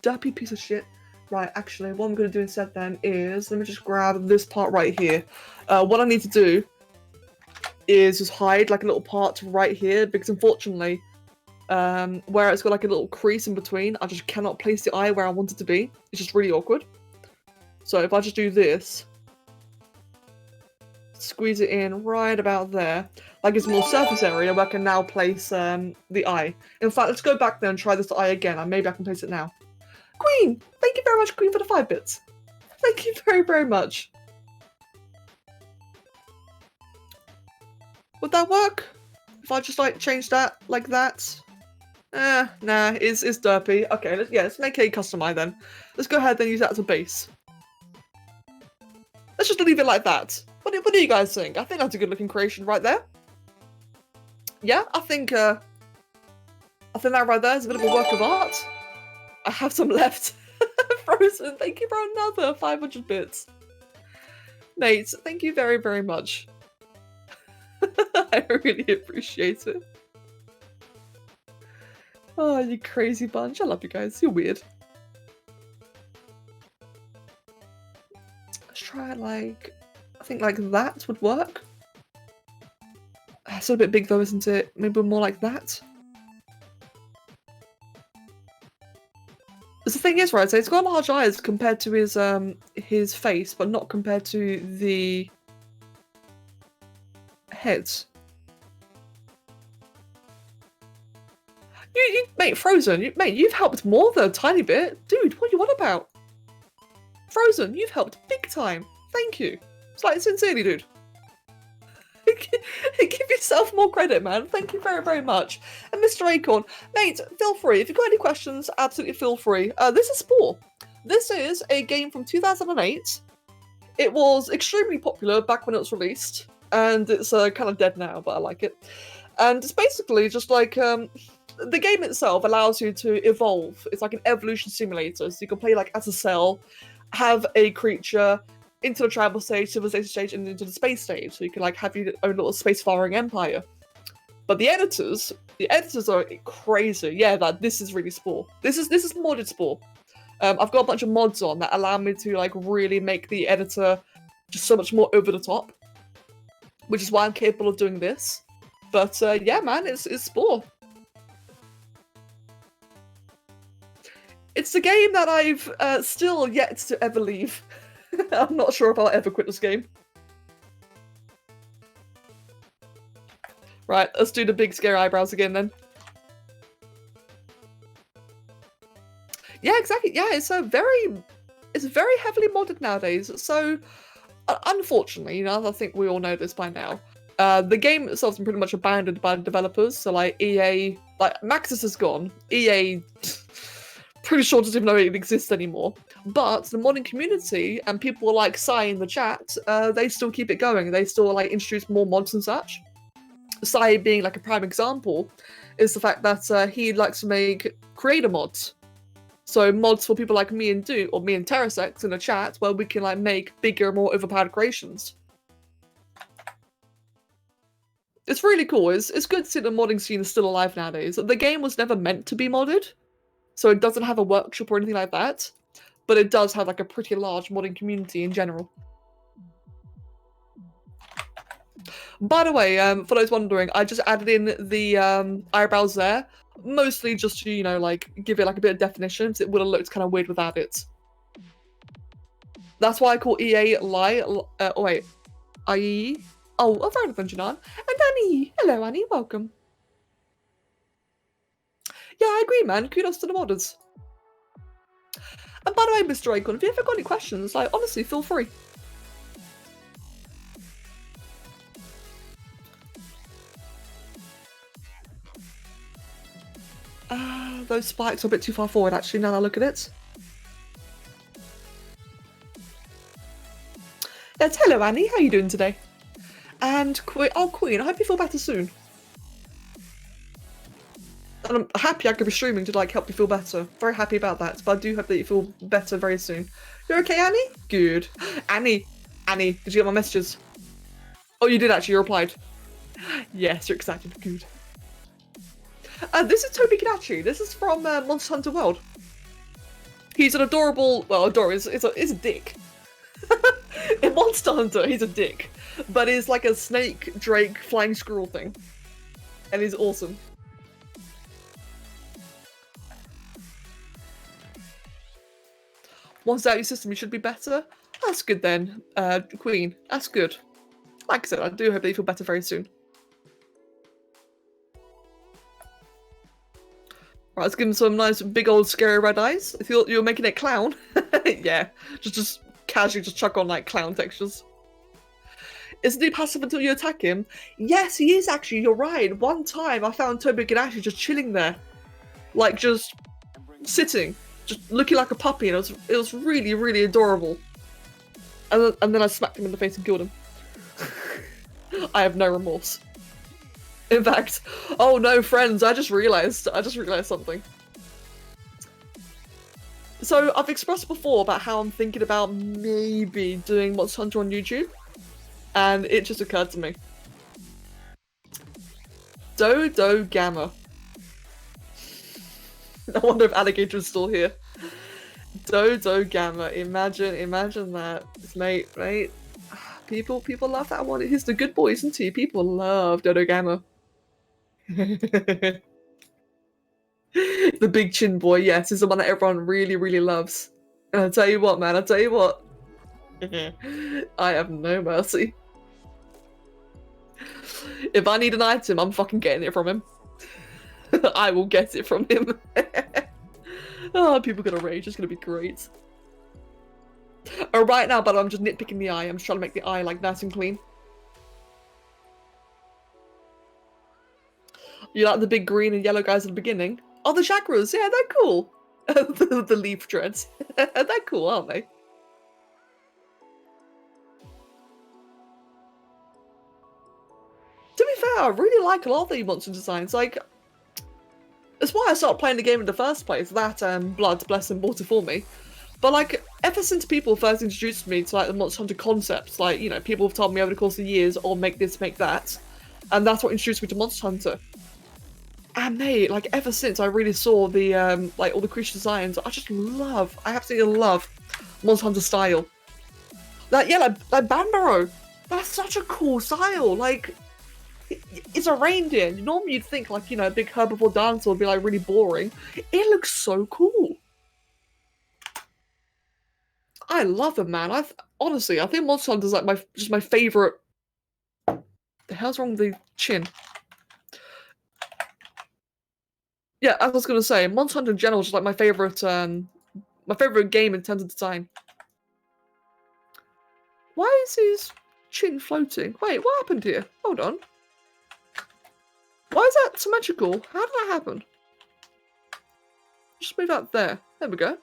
derpy piece of shit. Right, actually, what I'm going to do instead then is, let me just grab this part right here. What I need to do is just hide like a little part right here, because unfortunately, where it's got like a little crease in between, I just cannot place the eye where I want it to be. It's just really awkward. So if I just do this, squeeze it in right about there, that gives more surface area where I can now place the eye. In fact, let's go back there and try this eye again, and maybe I can place it now. Queen! Thank you very much, Queen, for the 5 bits. Thank you very, very much. Would that work? If I just, like, change that like that? Nah, it's derpy. Okay, let's make a custom eye then. Let's go ahead and use that as a base. Let's just leave it like that. What do you guys think? I think that's a good looking creation right there. Yeah, I think that right there is a bit of a work of art. I have some left. Frozen, thank you for another 500 bits. Mate, thank you very, very much. I really appreciate it. Oh, you crazy bunch. I love you guys. You're weird. Let's try like, I think like that would work. It's a bit big though, isn't it? Maybe more like that. The thing is, right, so he's got large eyes compared to his face, but not compared to the head. Mate, Frozen, mate, you've helped more than a tiny bit. Dude, what are you on about? Frozen, you've helped big time. Thank you. It's like, sincerely, dude. Give yourself more credit, man. Thank you very, very much. And Mr. Acorn, mate, feel free. If you've got any questions, absolutely feel free. This is Spore. This is a game from 2008. It was extremely popular back when it was released, and it's kind of dead now, but I like it. And it's basically just like the game itself allows you to evolve. It's like an evolution simulator, so you can play like as a cell, have a creature, into the tribal stage, civilization stage, and into the space stage. So you can like have your own little space-faring empire. But the editors are crazy. Yeah, this is really Spore. This is modded Spore. I've got a bunch of mods on that allow me to like really make the editor just so much more over the top, which is why I'm capable of doing this. But yeah, man, it's Spore. It's the game that I've still yet to ever leave. I'm not sure if I'll ever quit this game. Right, let's do the big scary eyebrows again then. Yeah, exactly. Yeah, it's very heavily modded nowadays. So, unfortunately, you know, I think we all know this by now. The game itself is pretty much abandoned by the developers. So, like EA, like Maxis is gone. EA, pretty sure doesn't even know it exists anymore. But the modding community and people like Sai in the chat, they still keep it going. They still like introduce more mods and such. Sai being like a prime example, is the fact that he likes to make creator mods. So mods for people like me and or me and Terrasex in a chat where we can like make bigger, more overpowered creations. It's really cool. It's good to see the modding scene is still alive nowadays. The game was never meant to be modded, so it doesn't have a workshop or anything like that, but it does have like a pretty large modding community in general. By the way, for those wondering, I just added in the eyebrows there, mostly just to, you know, like, give it like a bit of definition, so it would have looked kind of weird without it. That's why I call EA lie. Oh wait, IE. Oh, a very good Janan. And Annie. Hello, Annie. Welcome. Yeah, I agree, man. Kudos to the modders. And by the way, Mr. Acorn, if you ever got any questions, like, honestly, feel free. Those spikes are a bit too far forward, actually, now that I look at it. Yes, hello, Annie. How are you doing today? And Queen, I hope you feel better soon. And I'm happy I could be streaming to like help you feel better. Very happy about that. But I do hope that you feel better very soon. You're okay, Annie? Good. Annie, did you get my messages? Oh, you did actually. You replied. Yes, you're excited. Good. This is Tobi Kadachi. This is from Monster Hunter World. He's an adorable. Well, adorable is a dick. In Monster Hunter, he's a dick, but he's like a snake, drake, flying squirrel thing, and he's awesome. Once out your system, you should be better. That's good then, Queen. That's good. Like I said, I do hope that you feel better very soon. Right, let's give him some nice big old scary red eyes. If you're making it clown, yeah, just casually just chuck on like clown textures. Isn't he passive until you attack him? Yes, he is actually. You're right. One time I found Tobi Kadachi just chilling there, like just sitting, just looking like a puppy, and it was really, really adorable. And then I smacked him in the face and killed him. I have no remorse. In fact, oh no, friends, I just realized something. So I've expressed before about how I'm thinking about maybe doing Monster Hunter on YouTube, and it just occurred to me. Dodo Gamma. I wonder if Alligator's still here. Dodo Gamma. Imagine that, mate. People love that one. He's the good boy, isn't he? People love Dodo Gamma. The big chin boy, yes, is the one that everyone really, really loves. And I'll tell you what, man, I have no mercy. If I need an item, I'm fucking getting it from him. I will get it from him. Oh, people gonna rage, it's gonna be great. Oh, right now, but I'm just nitpicking the eye. I'm just trying to make the eye like nice and clean. You like the big green and yellow guys at the beginning? Oh, the chakras, yeah, they're cool. the leaf dreads. They're cool, aren't they? To be fair, I really like a lot of the monster designs. Like, that's why I started playing the game in the first place. That Blood, Bless and Water for me. But like, ever since people first introduced me to like the Monster Hunter concepts, like, you know, people have told me over the course of the years, oh, make this, make that. And that's what introduced me to Monster Hunter. And mate, like, ever since I really saw the, like, all the creature designs, I absolutely love Monster Hunter style. Like, yeah, like Banbaro. That's such a cool style. Like, it's a reindeer. Normally you'd think, like, you know, a big herbivore dinosaur would be, like, really boring. It looks so cool. I love them, man. Honestly, I think Monster Hunter is, like, just my favorite. The hell's wrong with the chin? Yeah, as I was gonna say, Monster Hunter in general is just like my favorite game in terms of design. Why is his chin floating? Wait, what happened here? Hold on. Why is that symmetrical? How did that happen? Just move that there. There we go.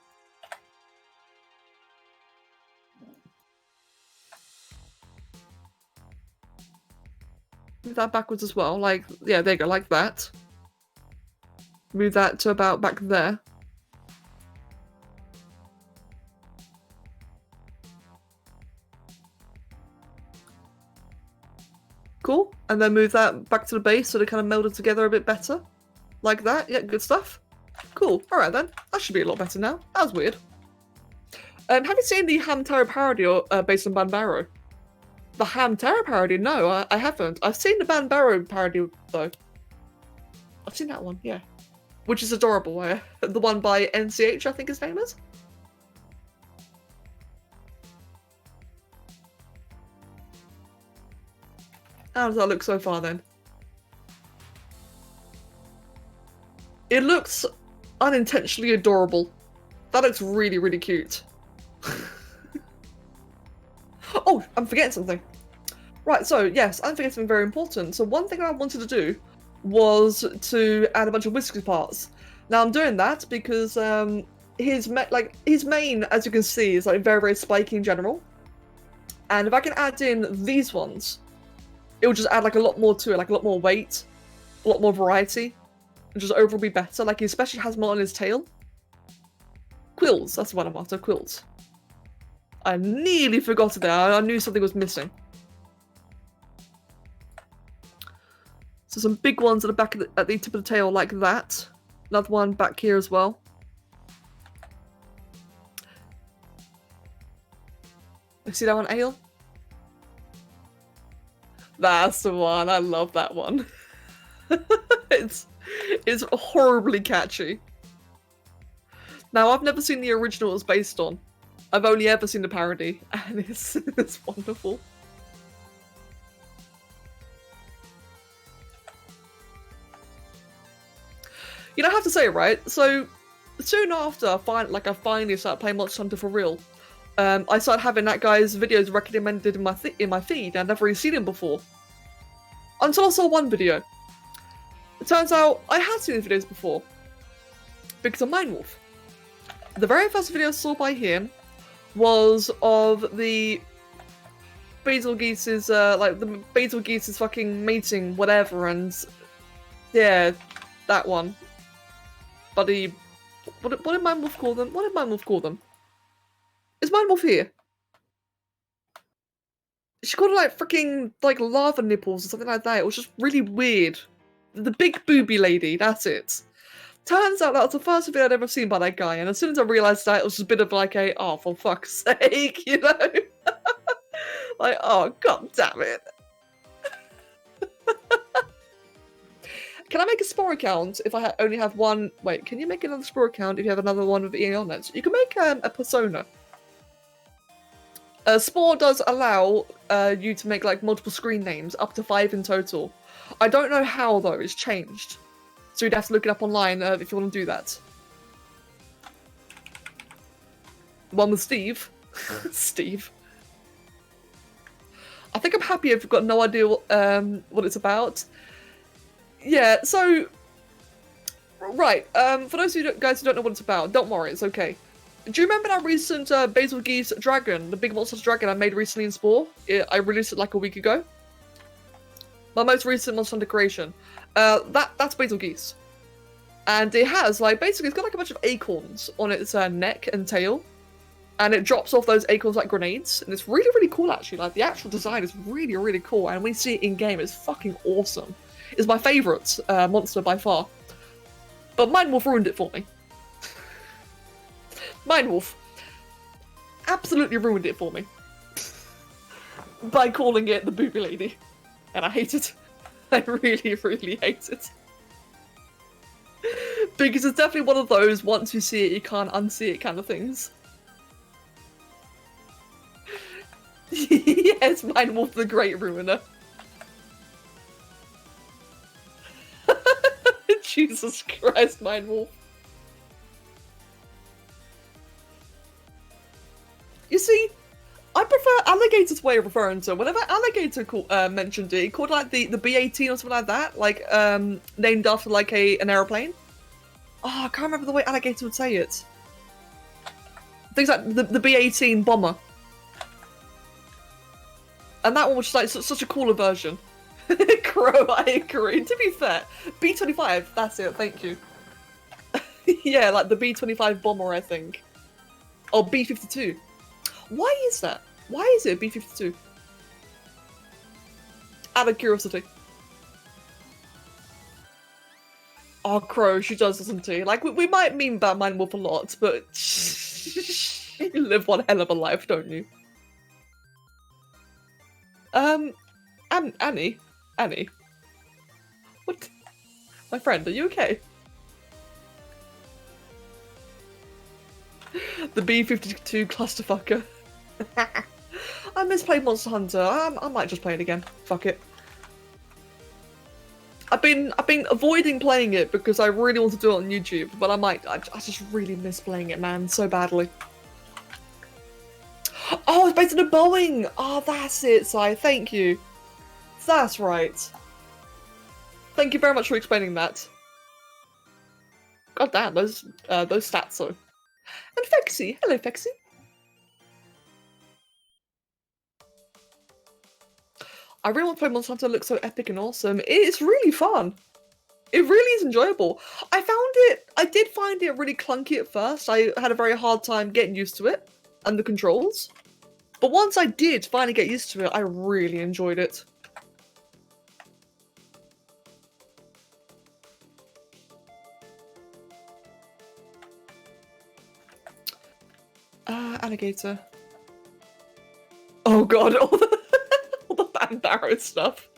Move that backwards as well. Like, yeah, there you go, like that. Move that to about back there. Cool. And then move that back to the base so they kind of melded together a bit better. Like that. Yeah, good stuff. Cool. Alright then. That should be a lot better now. That was weird. Have you seen the Hamtaro parody based on Banbaro? The Hamtaro parody? No, I haven't. I've seen the Banbaro parody, though. I've seen that one, yeah. Which is adorable. The one by NCH, I think his name is. How does that look so far, then? It looks unintentionally adorable. That looks really, really cute. Oh, I'm forgetting something. Right, so yes, I'm forgetting something very important. So one thing I wanted to do was to add a bunch of whiskey parts. Now I'm doing that because his mane, as you can see, is like very, very spiky in general. And if I can add in these ones, it will just add like a lot more to it, like a lot more weight, a lot more variety, and just overall be better. Like he especially has more on his tail. Quills, that's what I'm after, quills. I nearly forgot it there. I knew something was missing. So some big ones at the back of at the tip of the tail like that. Another one back here as well. You see that one, Ale? That's the one. I love that one. It's horribly catchy. Now, I've never seen the original it was based on. I've only ever seen the parody, and it's wonderful. You know, I have to say, right? So, soon after I finally started playing Monster Hunter for real, I started having that guy's videos recommended in my feed. I'd never really seen him before. Until I saw one video. It turns out I had seen his videos before. Because of Mindwolf. The very first video I saw by him was of the Basilgeese's, the Basilgeese's fucking mating, whatever, and yeah, that one. But what did Mindwolf call them? What did Mindwolf call them? Is Mindwolf here? She called it like freaking like lava nipples or something like that. It was just really weird. The big booby lady, that's it. Turns out that was the first video I'd ever seen by that guy, and as soon as I realised that, it was just a bit of like a, oh, for fuck's sake, you know? Like, oh, god damn it. Can I make a Spore account if I only have one? Wait, can you make another Spore account if you have another one with EA on it? You can make a persona. Spore does allow you to make like multiple screen names, up to 5 in total. I don't know how though, it's changed. So you'd have to look it up online if you want to do that. The one with Steve. Steve. I think I'm happy if you've got no idea what it's about. Yeah, so... Right, for those of you guys who don't know what it's about, don't worry, it's okay. Do you remember that recent Basilgeese dragon, the big monster dragon I made recently in Spore? I released it like a week ago. My most recent Monster Hunter creation. That's Basilgeese. And it has, like, basically, it's got like a bunch of acorns on its neck and tail. And it drops off those acorns like grenades. And it's really, really cool, actually. Like, the actual design is really, really cool. And when you see it in-game, it's fucking awesome. It's my favourite monster by far. But Mindwolf ruined it for me. Mindwolf absolutely ruined it for me. By calling it the booby lady. And I hate it. I really, really hate it. Because it's definitely one of those, once you see it, you can't unsee it kind of things. Yes, Mindwolf the Great Ruiner. Jesus Christ, Mindwolf. You see, I prefer Alligator's way of referring to it. Whenever Alligator mentioned it, he called like the B-18 or something like that, like named after like an aeroplane. Oh, I can't remember the way Alligator would say it. Things like the B-18 bomber. And that one was just like such a cooler version. Crow, I agree. To be fair, B-25, that's it, thank you. Yeah, like the B-25 bomber, I think. Or B-52. Why is that? Why is it B-52? Out of curiosity. Oh, Crow, she does, doesn't she? Like, we might mean Batman Wolf a lot, but you live one hell of a life, don't you? Annie? Annie? What? My friend, are you okay? The B-52 clusterfucker. I miss playing Monster Hunter. I might just play it again. Fuck it. I've been avoiding playing it because I really want to do it on YouTube, but I just really miss playing it, man, so badly. Oh, it's based on a Boeing! Oh, that's it, Si, thank you. That's right. Thank you very much for explaining that. God damn, those stats though. And Fexy, hello Fexy. I really want to play Monster Hunter. It looks so epic and awesome. It's really fun. It really is enjoyable. I did find it really clunky at first. I had a very hard time getting used to it and the controls. But once I did finally get used to it, I really enjoyed it. Alligator. Oh god, all the Bandaro stuff.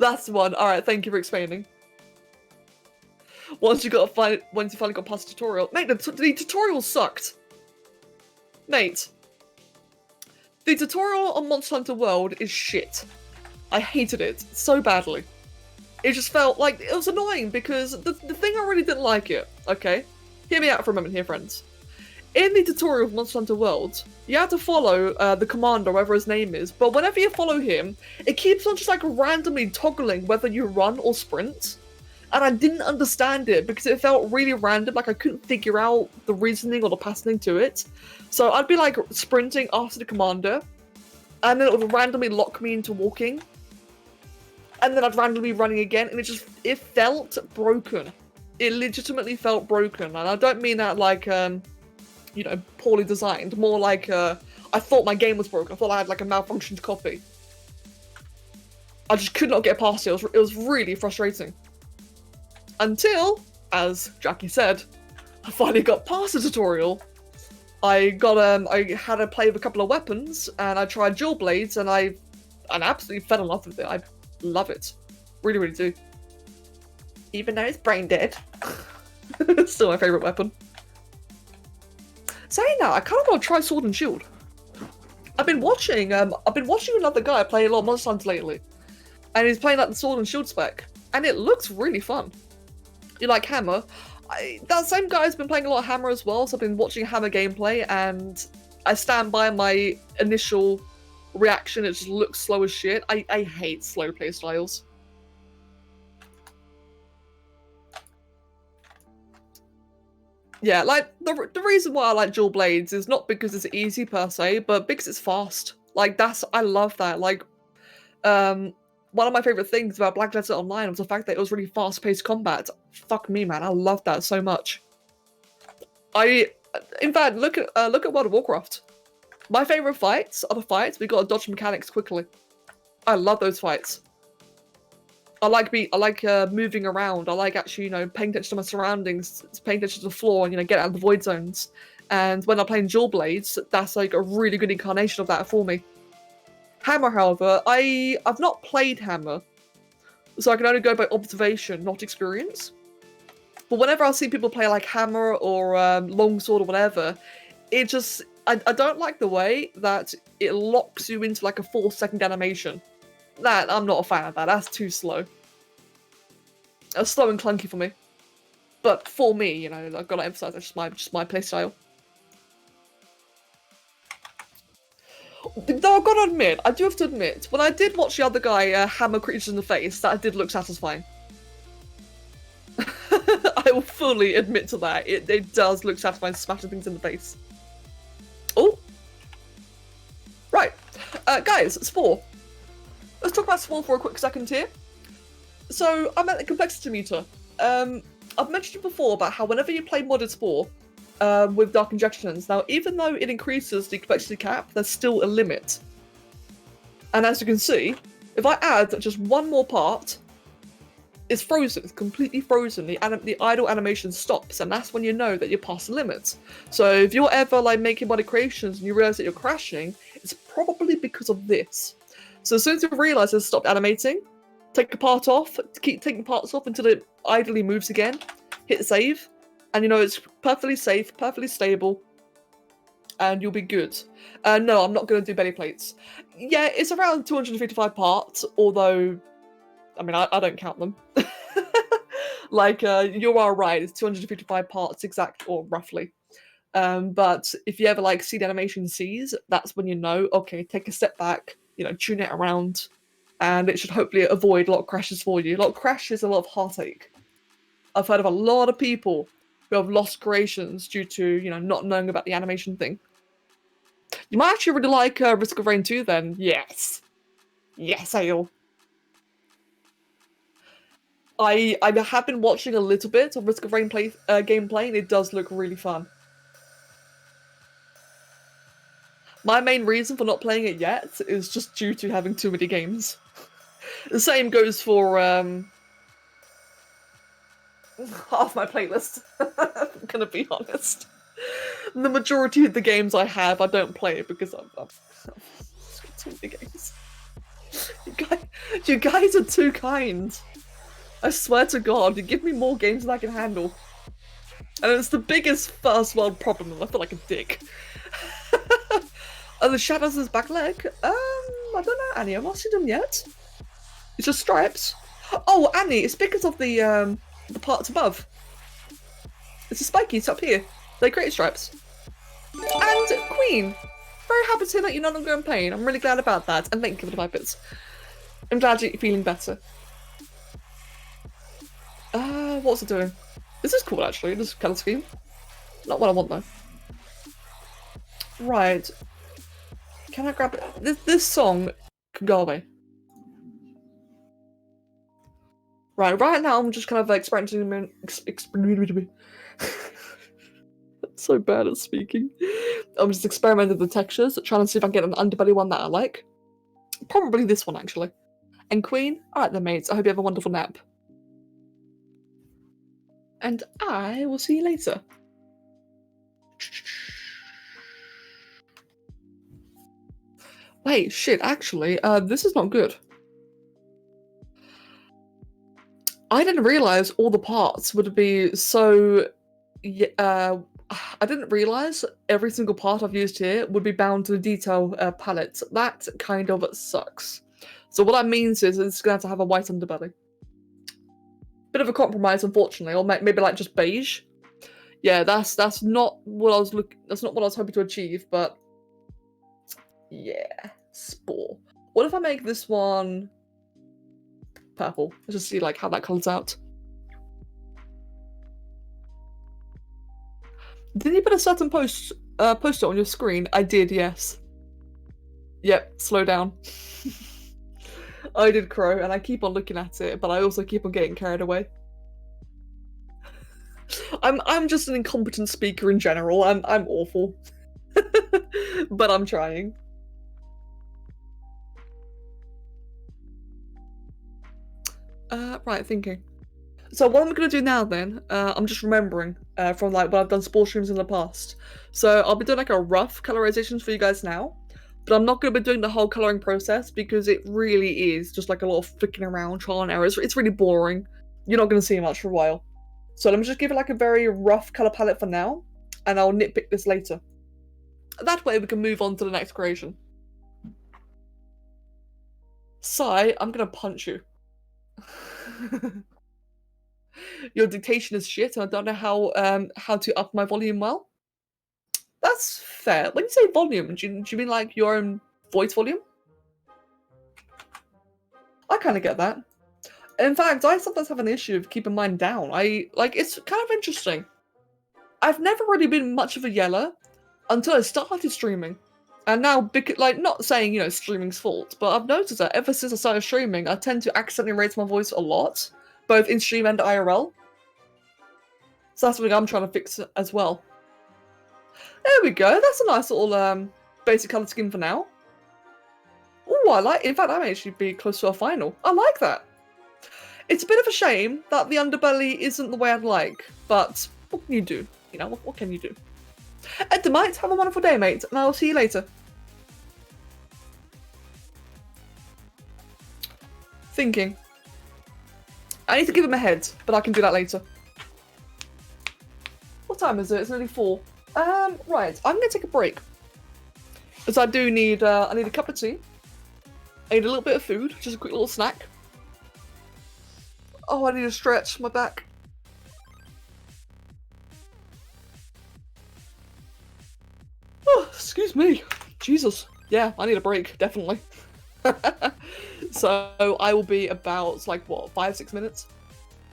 That's the one. Alright, thank you for explaining. Once you finally got past the tutorial. Mate, the tutorial sucked. Mate. The tutorial on Monster Hunter World is shit. I hated it so badly. It just felt like it was annoying because the thing I really didn't like it, okay? Hear me out for a moment here, friends. In the tutorial of Monster Hunter World, you have to follow the commander, whatever his name is, but whenever you follow him, it keeps on just like randomly toggling whether you run or sprint. And I didn't understand it because it felt really random, like I couldn't figure out the reasoning or the patterning to it. So I'd be like sprinting after the commander, and then it would randomly lock me into walking. And then I'd randomly be running again, and it felt broken. It legitimately felt broken, and I don't mean that like, you know, poorly designed. More like, I thought my game was broken. I thought I had like a malfunctioned copy. I just could not get past it. It was really frustrating. Until, as Jackie said, I finally got past the tutorial. I had to play with a couple of weapons, and I tried dual blades, and I absolutely fell in love with it. I love it. Really, really do. Even though it's brain dead. It's still my favourite weapon. Saying that, I kind of want to try Sword and Shield. I've been watching another guy play a lot of Monster Hunter lately, and he's playing like the Sword and Shield spec, and it looks really fun. You like Hammer? That same guy's been playing a lot of Hammer as well, so I've been watching Hammer gameplay, and I stand by my initial reaction. It just looks slow as shit. I hate slow play styles. Yeah, like, the reason why I like dual blades is not because it's easy per se, but because it's fast. Like, I love that. Like, one of my favourite things about Black Desert Online was the fact that it was really fast-paced combat. Fuck me, man, I love that so much. In fact, look at World of Warcraft. My favourite fights are the fights we gotta dodge mechanics quickly. I love those fights. I like moving around. I like actually, you know, paying attention to my surroundings, paying attention to the floor, and, you know, get out of the void zones. And when I'm playing dual blades, that's like a really good incarnation of that for me. Hammer, however, I've not played Hammer, so I can only go by observation, not experience. But whenever I see people play like Hammer or Longsword or whatever, it just I don't like the way that it locks you into like a 4-second animation. That I'm not a fan of that. That's too slow. It's slow and clunky for me. But for me, you know, I've got to emphasize that's just my playstyle. Though I've got to admit, I do have to admit, when I did watch the other guy hammer creatures in the face, that did look satisfying. I will fully admit to that. It does look satisfying smashing things in the face. Oh! Right. Guys, Spore. let's talk about Spore for a quick second here. So I'm at the complexity meter. I've mentioned before about how whenever you play modded Spore with dark injections, now even though it increases the complexity cap, there's still a limit. And as you can see, if I add just one more part, it's frozen. It's completely frozen. The idle animation stops, and that's when you know that you're past the limit. So if you're ever like making modded creations and you realize that you're crashing, it's probably because of this. So as soon as you realize it's stopped animating, take a part off, keep taking parts off until it idly moves again, hit save, and you know it's perfectly safe, perfectly stable, and you'll be good. No, I'm not going to do belly plates. Yeah, it's around 255 parts, although, I mean, I don't count them. Like, you are right, it's 255 parts exact, or roughly. But if you ever, like, see the animation Cs, that's when you know, okay, take a step back, you know, tune it around, and it should hopefully avoid a lot of crashes for you. A lot of crashes, a lot of heartache. I've heard of a lot of people who have lost creations due to, you know, not knowing about the animation thing. You might actually really like Risk of Rain 2 then. Yes. Yes, Ale. I have been watching a little bit of Risk of Rain gameplay, and it does look really fun. My main reason for not playing it yet is just due to having too many games. The same goes for half my playlist. I'm gonna be honest. The majority of the games I have, I don't play because I've got too many games. You guys are too kind. I swear to God, you give me more games than I can handle. And it's the biggest first world problem, and I feel like a dick. Oh, the Shadows' his back leg? I don't know, Annie. I've not seen them yet. It's just stripes. Oh, Annie, it's because of the parts above. It's the spikies up here. They're great stripes. And Queen. Very happy to hear that you're no longer in pain. I'm really glad about that. And thank you for the 5 bits. I'm glad you're feeling better. What's it doing? This is cool, actually. This colour scheme. Not what I want, though. Right. Can I grab it? This song can go away. Right now I'm just kind of experimenting. So bad at speaking. I'm just experimenting with the textures, trying to see if I can get an underbelly one that I like. Probably this one, actually. And Queen, alright then, mates. I hope you have a wonderful nap. And I will see you later. Wait, shit, actually, this is not good. I didn't realise all the parts would be so... I didn't realise every single part I've used here would be bound to the detail palette. That kind of sucks. So what that means is it's going to have a white underbelly. Bit of a compromise, unfortunately, or maybe like just beige. Yeah, that's not what I was That's not what I was hoping to achieve, but yeah, Spore. What if I make this one purple? Let's just see like how that colours out. Didn't you put a certain poster on your screen? I did, yes. Yep, slow down. I did, Crow, and I keep on looking at it, but I also keep on getting carried away. I'm just an incompetent speaker in general. I'm awful. But I'm trying. Right, thinking. So what I'm going to do now then, I'm just remembering from like when I've done Spore streams in the past. So I'll be doing like a rough colorizations for you guys now, but I'm not going to be doing the whole coloring process because it really is just like a lot of flicking around, trial and error. It's really boring. You're not going to see much for a while. So let me just give it like a very rough color palette for now, and I'll nitpick this later. That way we can move on to the next creation. Sai, I'm going to punch you. Your dictation is shit, and I don't know how to up my volume well. That's fair. When you say volume, do you mean like your own voice volume? I kind of get that. In fact, I sometimes have an issue of keeping mine down. It's kind of interesting. I've never really been much of a yeller until I started streaming. And now, like, not saying, you know, streaming's fault, but I've noticed that ever since I started streaming, I tend to accidentally raise my voice a lot, both in stream and IRL. So that's something I'm trying to fix as well. There we go. That's a nice little basic colored skin for now. Oh, I like. In fact, I may actually be close to a final. I like that. It's a bit of a shame that the underbelly isn't the way I'd like, but what can you do? You know, what can you do? Edamite, have a wonderful day, mate, and I'll see you later. Thinking. I need to give him a head, but I can do that later. What time is it? It's nearly 4. Right, I'm gonna take a break. Because I do need, I need a cup of tea. I need a little bit of food, just a quick little snack. Oh, I need to stretch my back. Oh, excuse me. Jesus. Yeah, I need a break, definitely. So I will be about, like, what, 5-6 minutes?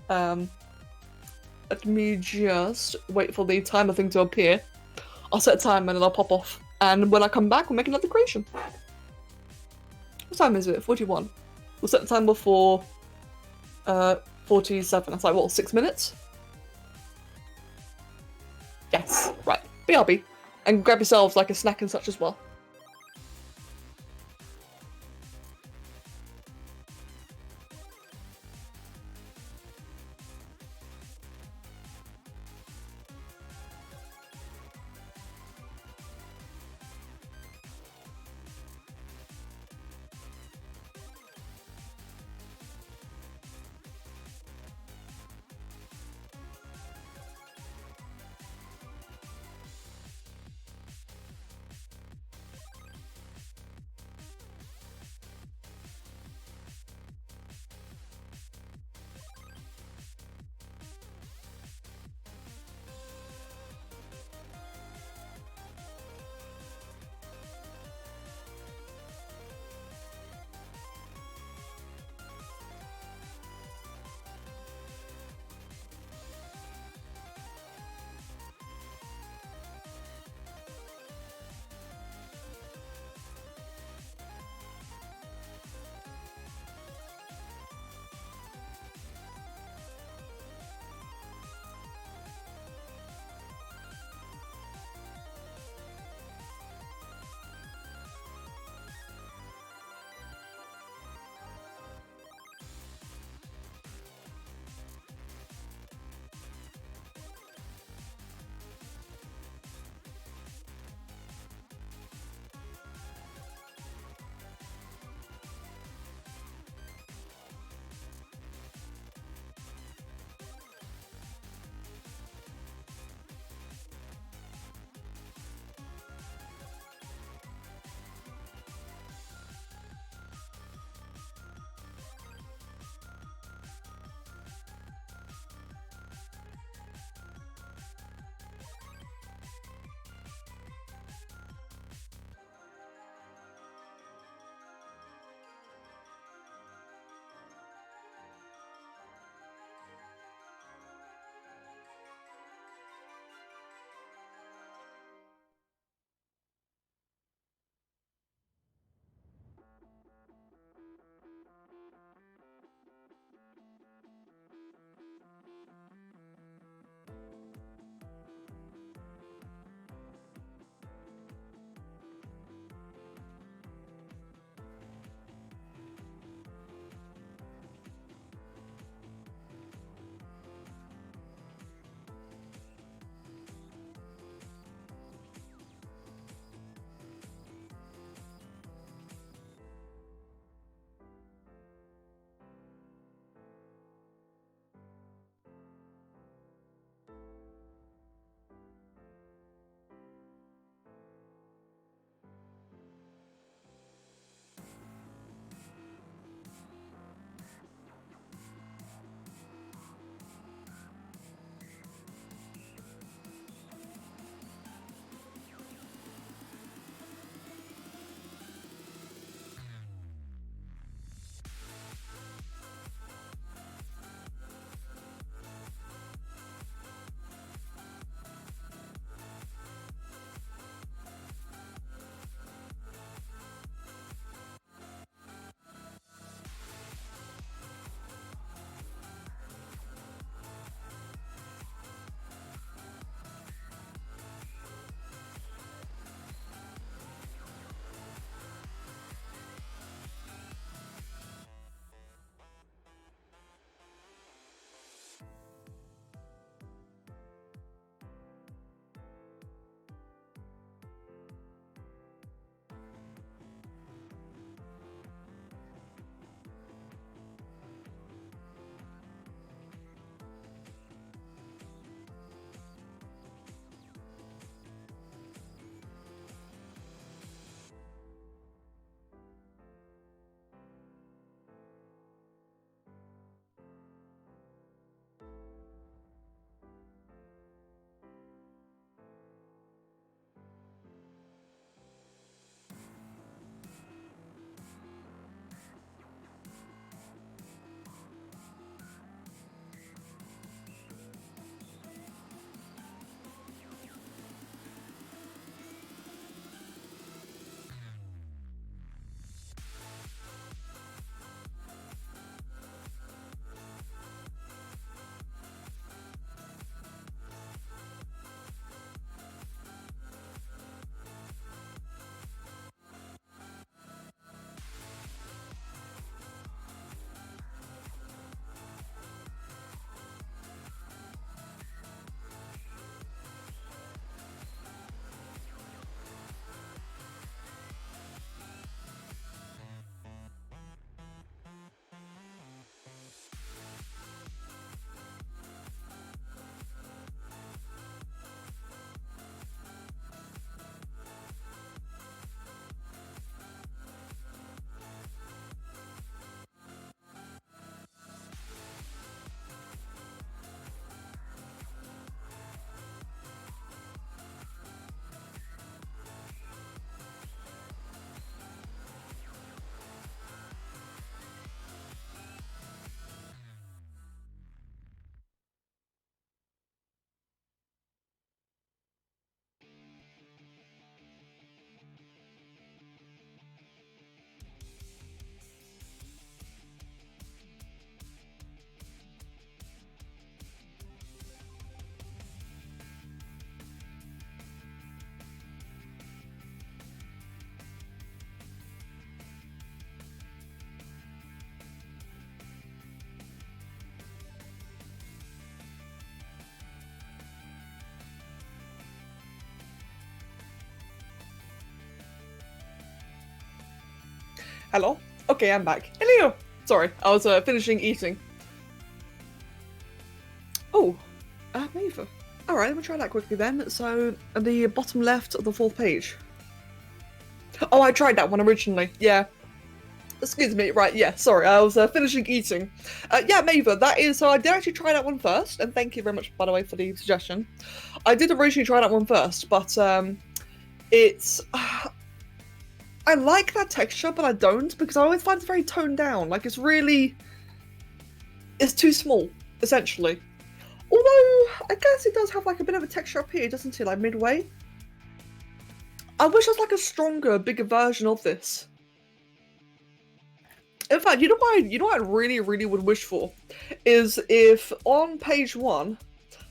Let me just wait for the timer thing to appear. I'll set a timer and then I'll pop off. And when I come back, we'll make another creation. What time is it? 41. We'll set the timer for 47. That's like, what, 6 minutes? Yes, right. BRB. And grab yourselves like a snack and such as well. Hello? Okay, I'm back. Hello! Sorry, I was finishing eating. Oh, Maeve. Alright, let me try that quickly then. So, at the bottom left of the 4th page. Oh, I tried that one originally, yeah. Excuse me, right, yeah, sorry, I was finishing eating. Yeah, Maeve, that is, so I did actually try that one first, and thank you very much, by the way, for the suggestion. I did originally try that one first, but it's... I like that texture, but I don't, because I always find it very toned down. Like, it's really... It's too small, essentially. Although, I guess it does have, like, a bit of a texture up here, doesn't it? Like, midway. I wish there was, like, a stronger, bigger version of this. In fact, you know what I really, really would wish for? Is if on page 1...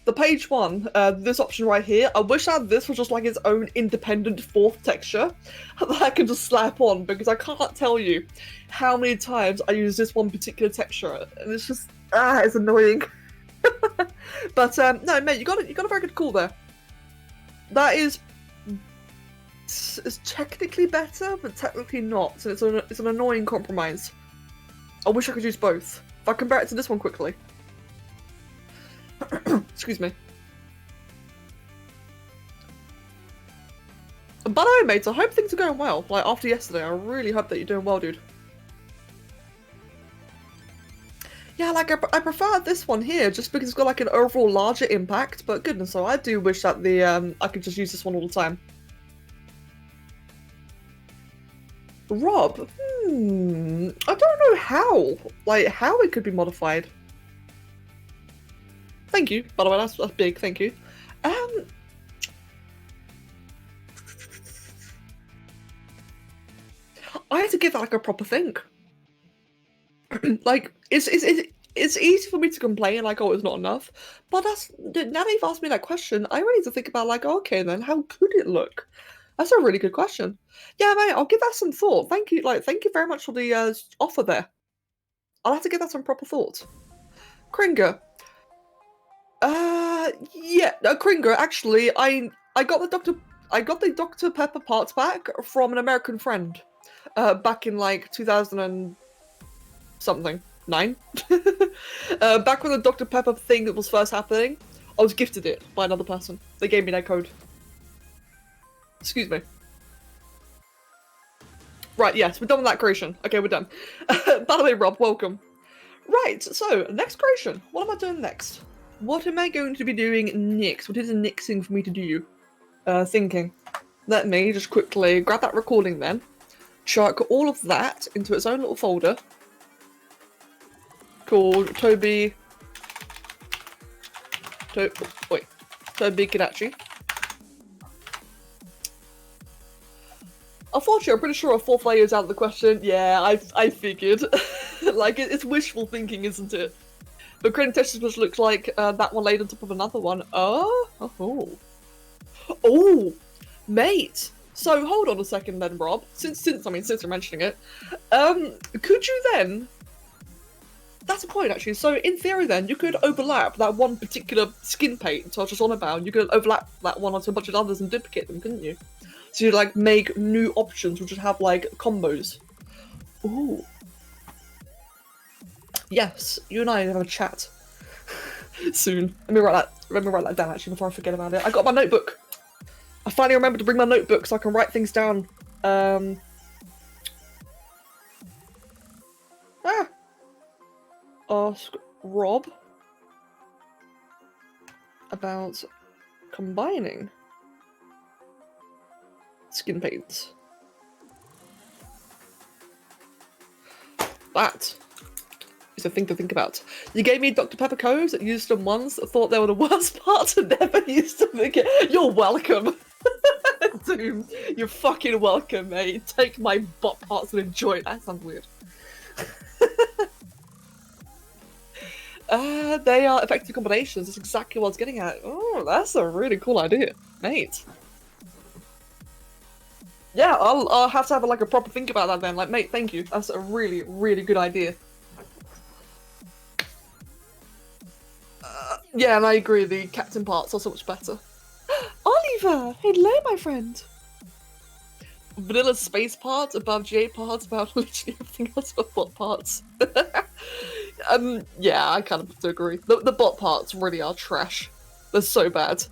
The page 1, this option right here, I wish that this was just like its own independent 4th texture that I can just slap on, because I can't tell you how many times I use this one particular texture, and it's just, it's annoying. But, no, mate, you got a very good call there. That is technically better, but technically not, so it's an annoying compromise. I wish I could use both. If I compare it to this one quickly. Excuse me. And by the way, mates, I hope things are going well. Like, after yesterday, I really hope that you're doing well, dude. Yeah, like, I prefer this one here, just because it's got, like, an overall larger impact, but goodness, so I do wish that I could just use this one all the time. Rob? I don't know how. Like, how it could be modified. Thank you, by the way, that's big, thank you. I had to give that like a proper think. Like, it's easy for me to complain, like, oh, it's not enough. But now that you've asked me that question, I really need to think about, like, oh, okay, then, how could it look? That's a really good question. Yeah, mate, I'll give that some thought. Thank you very much for the offer there. I'll have to give that some proper thought. Kringer. Yeah, Kringer, actually, I got the Dr. Pepper parts back from an American friend, back in like 2000 and something, 9? Back when the Dr. Pepper thing was first happening, I was gifted it by another person. They gave me their code. Excuse me. Right, yes, we're done with that creation. Okay, we're done. By the way, Rob, welcome. Right, so, next creation. What am I doing next? What am I going to be doing next? What is the next thing for me to do? Thinking. Let me just quickly grab that recording then. Chuck all of that into its own little folder. Called Tobi... Tobi Kadachi. Unfortunately, I'm pretty sure a 4th layer is out of the question. Yeah, I figured. Like, it's wishful thinking, isn't it? But creating textures which looks like that one laid on top of another one. Oh, mate. So hold on a second then, Rob. Since you're mentioning it, could you then? That's a point actually. So in theory, then you could overlap that one particular skin paint I was just on about. You could overlap that one onto a bunch of others and duplicate them, couldn't you? So you like make new options which would have like combos. Ooh. Yes, you and I have a chat soon. Let me write that down actually before I forget about it. I got my notebook. I finally remembered to bring my notebook so I can write things down. Ask Rob about combining skin paints. That is a thing to think about. You gave me Dr. Pepper codes, used them once, thought they were the worst parts, and never used them again. You're welcome. Doom, you're fucking welcome, mate. Take my butt parts and enjoy it. That sounds weird. They are effective combinations. That's exactly what I was getting at. Oh, that's a really cool idea, mate. Yeah, I'll have to have like a proper think about that then. Like, mate, thank you. That's a really, really good idea. Yeah, and I agree. The captain parts are so much better. Oliver, hello, my friend. vanilla space parts above GA parts, about literally everything else but bot parts. Yeah, I kind of have to agree. The bot parts really are trash. They're so bad.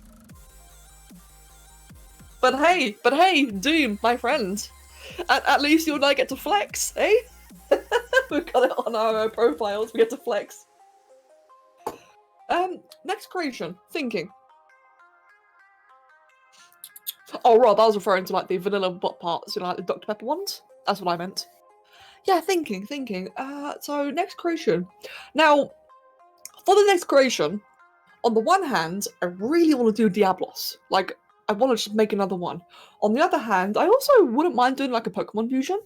But hey, Doom, my friend. At least you and I get to flex, eh? We've got it on our profiles, we get to flex. Next creation, thinking. Oh, Rob, I was referring to like the vanilla bot parts, you know, like the Dr. Pepper ones. That's what I meant. Yeah, thinking. So next creation. Now, for the next creation, on the one hand, I really want to do Diablos. Like, I want to just make another one. On the other hand, I also wouldn't mind doing like a Pokemon fusion.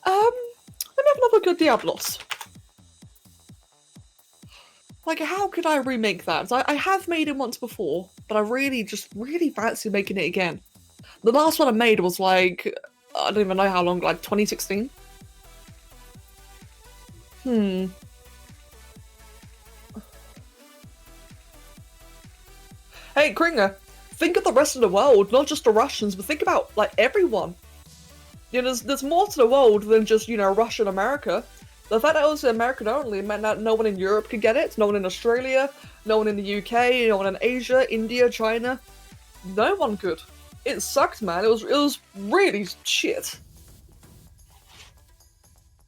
Let me have another look at Diablos. Like, how could I remake that? I have made it once before, but I really fancy making it again. The last one I made was like, I don't even know how long, like 2016? Hey, Kringer, think of the rest of the world, not just the Russians, but think about, like, everyone. You know, there's more to the world than just, you know, Russia and America. The fact that it was American only meant that no one in Europe could get it, no one in Australia, no one in the UK, no one in Asia, India, China. No one could. It sucked, man. It was really shit.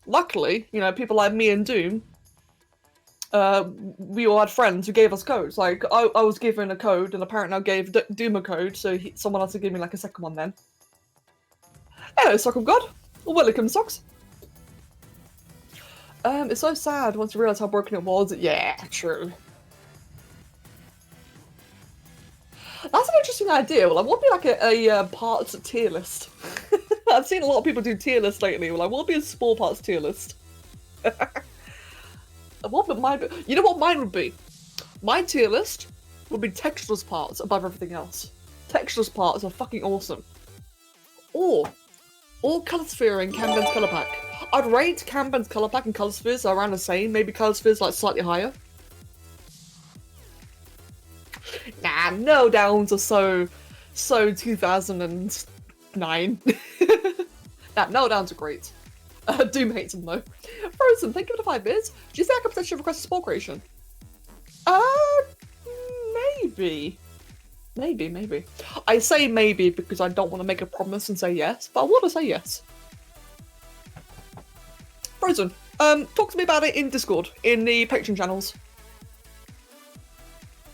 Luckily, you know, people like me and Doom, we all had friends who gave us codes. Like, I was given a code, and apparently I gave Doom a code, so someone else would give me like a second one then. Hello, Sock of God. Welcome, Socks. It's so sad once you realise how broken it was. Yeah, true. That's an interesting idea. Well, I want to be like a parts tier list. I've seen a lot of people do tier lists lately. Well, I want to be a small parts tier list. What would mine be? You know what mine would be? My tier list would be textureless parts above everything else. Textureless parts are fucking awesome. Or Color Sphere and Kanban's Color Pack. I'd rate Kanban's Color Pack and Color Spheres around the same. Maybe Color Spheres like slightly higher. Nah, no downs are so 2009. Nah, no downs are great. Doom hates them though. Frozen, thank you for the 5 bits. Do you think I could potentially request a sport creation? Maybe. Maybe. I say maybe because I don't want to make a promise and say yes, but I want to say yes. Frozen, talk to me about it in Discord, in the Patreon channels.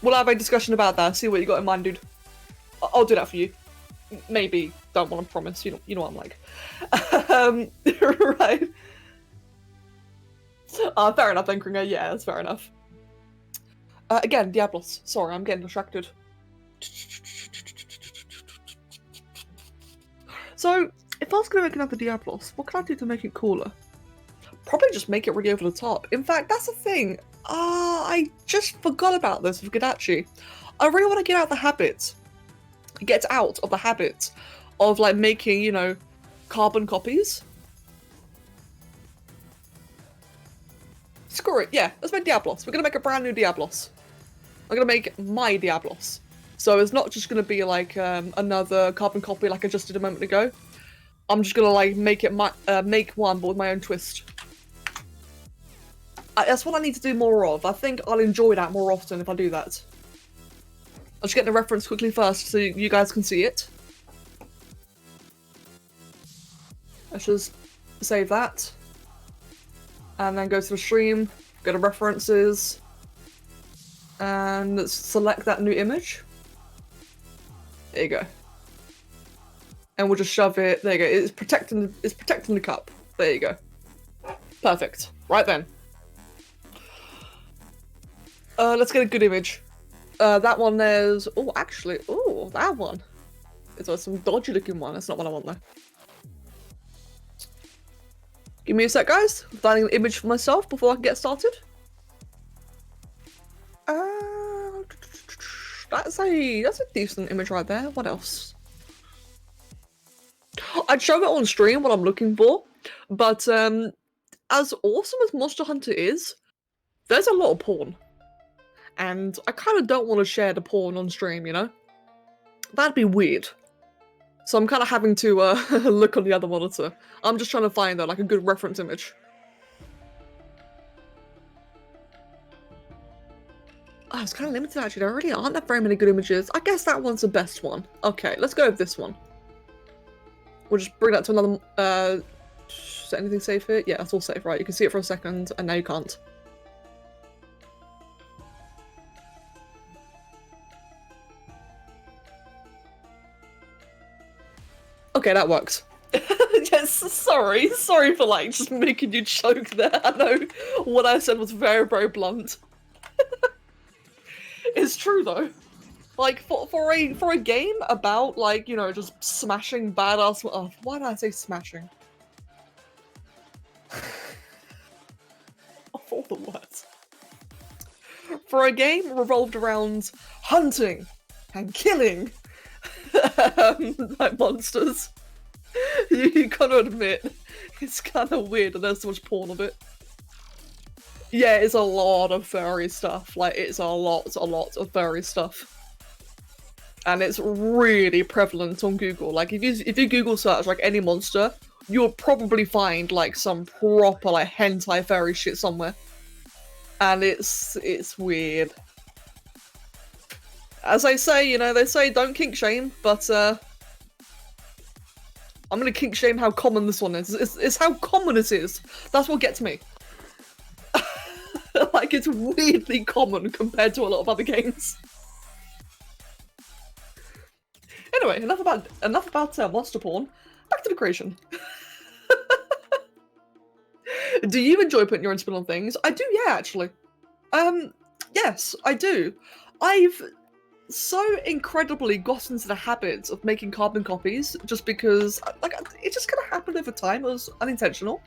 We'll have a discussion about that, see what you got in mind, dude. I'll do that for you. Maybe, don't want to promise, you know what I'm like. Right. Fair enough then, Kringer, yeah, that's fair enough. Again, Diablos. Sorry, I'm getting distracted. So, if I was going to make another Diablos, what can I do to make it cooler? Probably just make it really over the top. In fact, that's the thing. I just forgot about this with Kadachi. I really want to get out of the habit. Get out of the habit of, like, making, you know, carbon copies. Screw it, yeah, let's make Diablos. We're going to make a brand new Diablos. I'm going to make my Diablos. So it's not just going to be like another carbon copy like I just did a moment ago. I'm just going to like make it make one but with my own twist. That's what I need to do more of. I think I'll enjoy that more often if I do that. I'll just get the reference quickly first so you guys can see it. Let's just save that. And then go to the stream, go to references, and let's select that new image. There you go. And we'll just shove it. There you go. It's protecting the cup. There you go. Perfect. Right then. Let's get a good image. That one there's. Oh, actually, oh, that one. It's some dodgy looking one. That's not what I want though. Give me a sec, guys. I'm finding an image for myself before I can get started. That's a decent image right there. What else? I'd show it on stream what I'm looking for, but as awesome as Monster Hunter is, there's a lot of porn. And I kind of don't want to share the porn on stream, you know? That'd be weird. So I'm kind of having to look on the other monitor. I'm just trying to find like a good reference image. Oh, it's kind of limited actually. There really aren't that very many good images. I guess that one's the best one. Okay, let's go with this one. We'll just bring that to another. Is anything safe here? Yeah, that's all safe, right? You can see it for a second, and now you can't. Okay, that works. Yes, sorry for like just making you choke there. I know what I said was very, very blunt. It's true though. Like for a game about like, you know, just smashing badass. Oh, why did I say smashing? Of all the words. For a game revolved around hunting and killing like monsters, you gotta admit it's kind of weird that there's so much porn of it. Yeah, it's a lot of furry stuff. Like, it's a lot of furry stuff. And it's really prevalent on Google. Like, if you Google search, like, any monster, you'll probably find, like, some proper, like, hentai furry shit somewhere. And it's weird. As I say, you know, they say don't kink shame, but, I'm gonna kink shame how common this one is. It's how common it is. That's what gets me. Like, it's weirdly common compared to a lot of other games. Anyway, enough about monster porn. Back to the creation. Do you enjoy putting your own spin on things? I do, yeah, actually. Yes, I do. I've so incredibly got into the habit of making carbon copies just because, like, it just kind of happened over time. It was unintentional.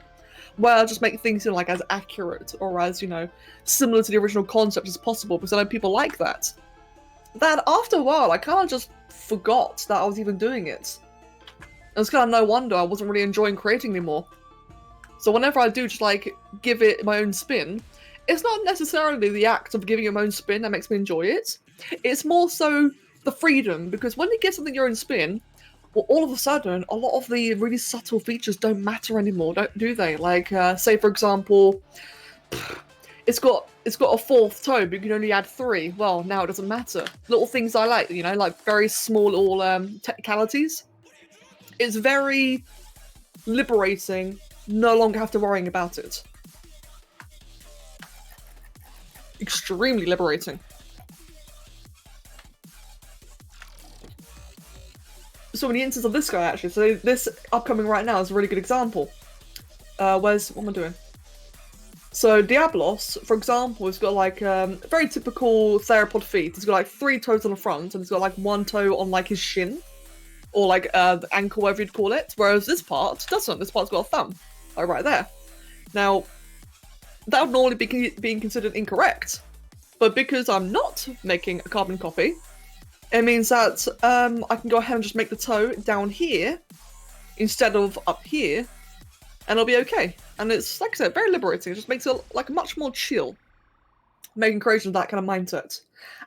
Where I just make things, you know, like as accurate or as, you know, similar to the original concept as possible, because I know people like that. That after a while, I kind of just forgot that I was even doing it. And it's kind of no wonder I wasn't really enjoying creating anymore. So whenever I do just like give it my own spin, it's not necessarily the act of giving it my own spin that makes me enjoy it. It's more so the freedom, because when you give something your own spin, well, all of a sudden, a lot of the really subtle features don't matter anymore, do they? Like, say for example, it's got a fourth toe, but you can only add 3. Well, now it doesn't matter. Little things I like, you know, like very small little technicalities. It's very liberating. No longer have to worrying about it. Extremely liberating. So in the instance of this guy, actually, so this upcoming right now is a really good example. What am I doing? So Diablos, for example, has got like very typical theropod feet. He's got like 3 toes on the front, and he's got like 1 toe on like his shin, or like the ankle, whatever you'd call it. Whereas this part doesn't. This part's got a thumb, like right there. Now, that would normally be being considered incorrect, but because I'm not making a carbon copy, it means that I can go ahead and just make the toe down here instead of up here, and it'll be okay. And it's, like I said, very liberating. It just makes it like much more chill, making creation of that kind of mindset.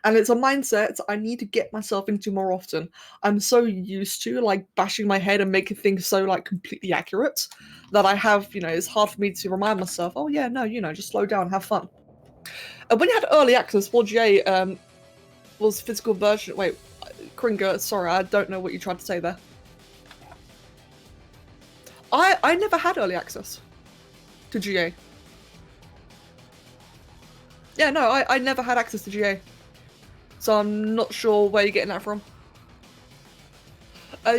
And it's a mindset I need to get myself into more often. I'm so used to like bashing my head and making things so like completely accurate that I have, you know, it's hard for me to remind myself, oh yeah, no, you know, just slow down, have fun. When you had early access, 4GA was physical version. Wait, Kringer, sorry, I don't know what you tried to say there. I never had early access to GA. Yeah, no, I never had access to GA. So I'm not sure where you're getting that from.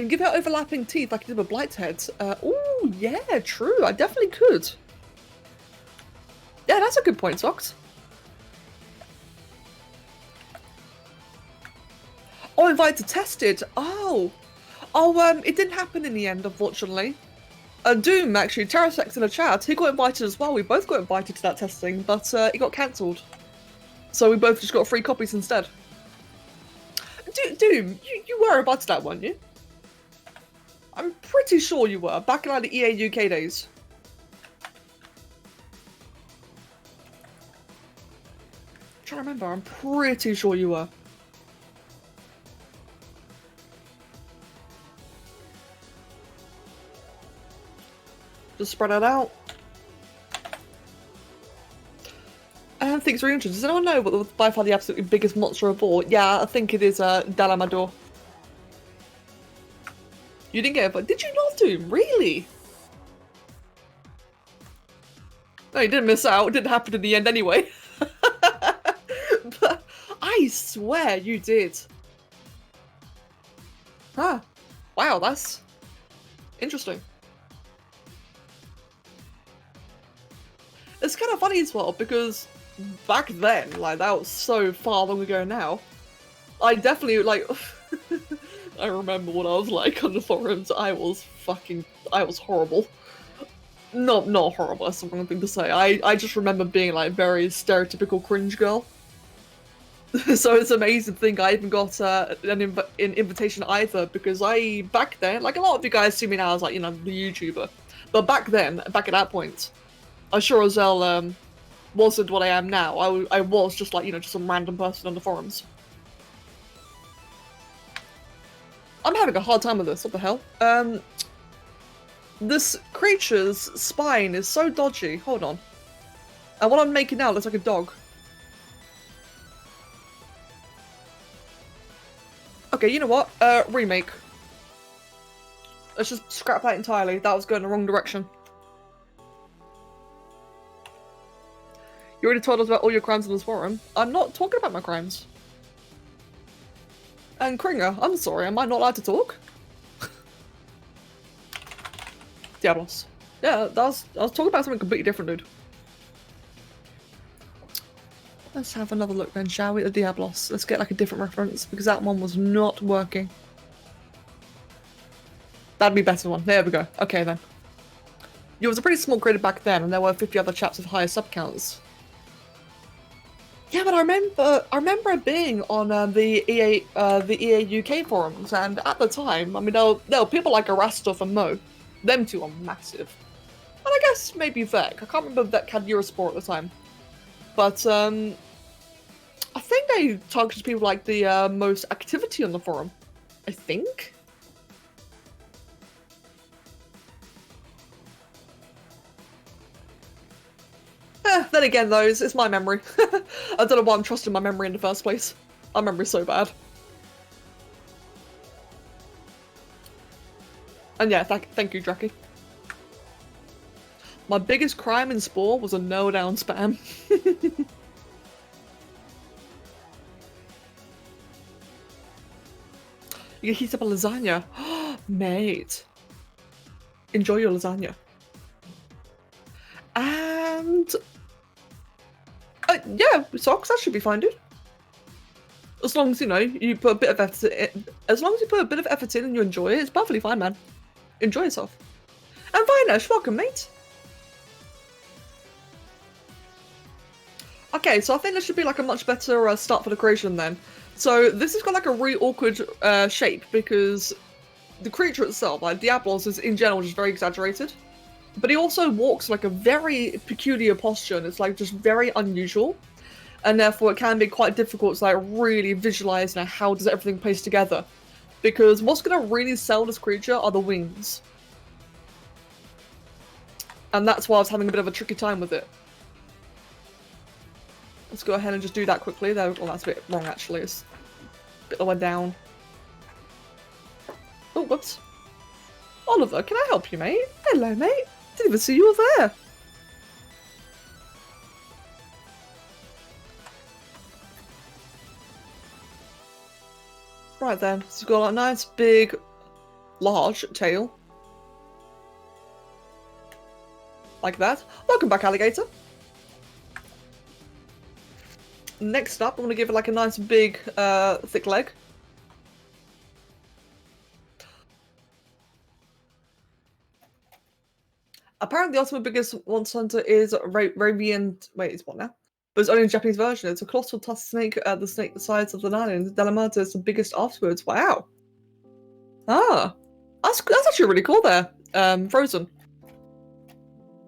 Give out overlapping teeth like you did with Blighthead. Oh, yeah, true. I definitely could. Yeah, that's a good point, Socks. Oh, invited to test it. Oh, it didn't happen in the end, unfortunately. Doom, actually, Terrasex in the chat, he got invited as well. We both got invited to that testing, but it got cancelled. So we both just got free copies instead. Doom, you were invited to that, weren't you? I'm pretty sure you were, back in like the EA UK days. I'm trying to remember, I'm pretty sure you were. Just spread it out. I think it's really interesting. Does anyone know what by far the absolutely biggest monster of all? Yeah, I think it is Dalamador. You didn't get it, but did you not do? Really? No, you didn't miss out. It didn't happen in the end anyway. But I swear you did. Huh. Wow, that's interesting. It's kind of funny as well, because back then, like, that was so far long ago now, I definitely, like, I remember what I was like on the forums. I was horrible. Not horrible, that's the wrong thing to say. I just remember being, like, very stereotypical cringe girl. So it's amazing to think I even got an invitation either, because back then, like a lot of you guys see me now as, like, you know, the YouTuber, but back then, back at that point, I sure as hell wasn't what I am now. I was just, like, you know, just some random person on the forums. I'm having a hard time with this, what the hell? This creature's spine is so dodgy, hold on. And what I'm making now looks like a dog. Okay, you know what? Remake. Let's just scrap that entirely. That was going the wrong direction. You already told us about all your crimes in this forum. I'm not talking about my crimes. And Kringer, I'm sorry, am I not allowed to talk? Diablos. Yeah, I was talking about something completely different, dude. Let's have another look then, shall we, at Diablos? Let's get like a different reference, because that one was not working. That'd be a better one. There we go. Okay then. It was a pretty small creator back then, and there were 50 other chaps with higher sub counts. Yeah, but I remember being on the EA UK forums, and at the time, I mean, there were people like Arastov and Mo. Them two are massive. And I guess maybe Vec. I can't remember if Vec had Eurosport at the time. But, I think they targeted people like the most activity on the forum. I think? Then again, though, it's my memory. I don't know why I'm trusting my memory in the first place. My memory's so bad. And yeah, thank you, Draki. My biggest crime in Spore was a no-down spam. You heat up a lasagna. Mate. Enjoy your lasagna. And... yeah, socks, that should be fine, dude. As long as, you know, you put a bit of effort in, as long as you put a bit of effort in and you enjoy it, it's perfectly fine, man. Enjoy yourself. And Vinesh, welcome, mate. Okay, so I think this should be like a much better start for the creation then. So this has got like a really awkward shape, because the creature itself, like Diablos, is in general just very exaggerated. But he also walks like a very peculiar posture, and it's like just very unusual. And therefore it can be quite difficult to like really visualize, you know, how does everything place together. Because what's going to really sell this creature are the wings. And that's why I was having a bit of a tricky time with it. Let's go ahead and just do that quickly. Well, that's a bit wrong actually. It's a bit lower down. Oh, whoops. Oliver, can I help you, mate? Hello, mate. Didn't even see you were there. Right then, so we've got a nice big, large tail. Like that. Welcome back, alligator. Next up, I'm going to give it like a nice big, thick leg. Apparently the ultimate biggest monster hunter is Radiant... Wait, it's what now? But it's only in the Japanese version. It's a colossal tusk snake, the snake the size of an island. Dalamata is the biggest afterwards. Wow. Ah. That's actually really cool there. Frozen.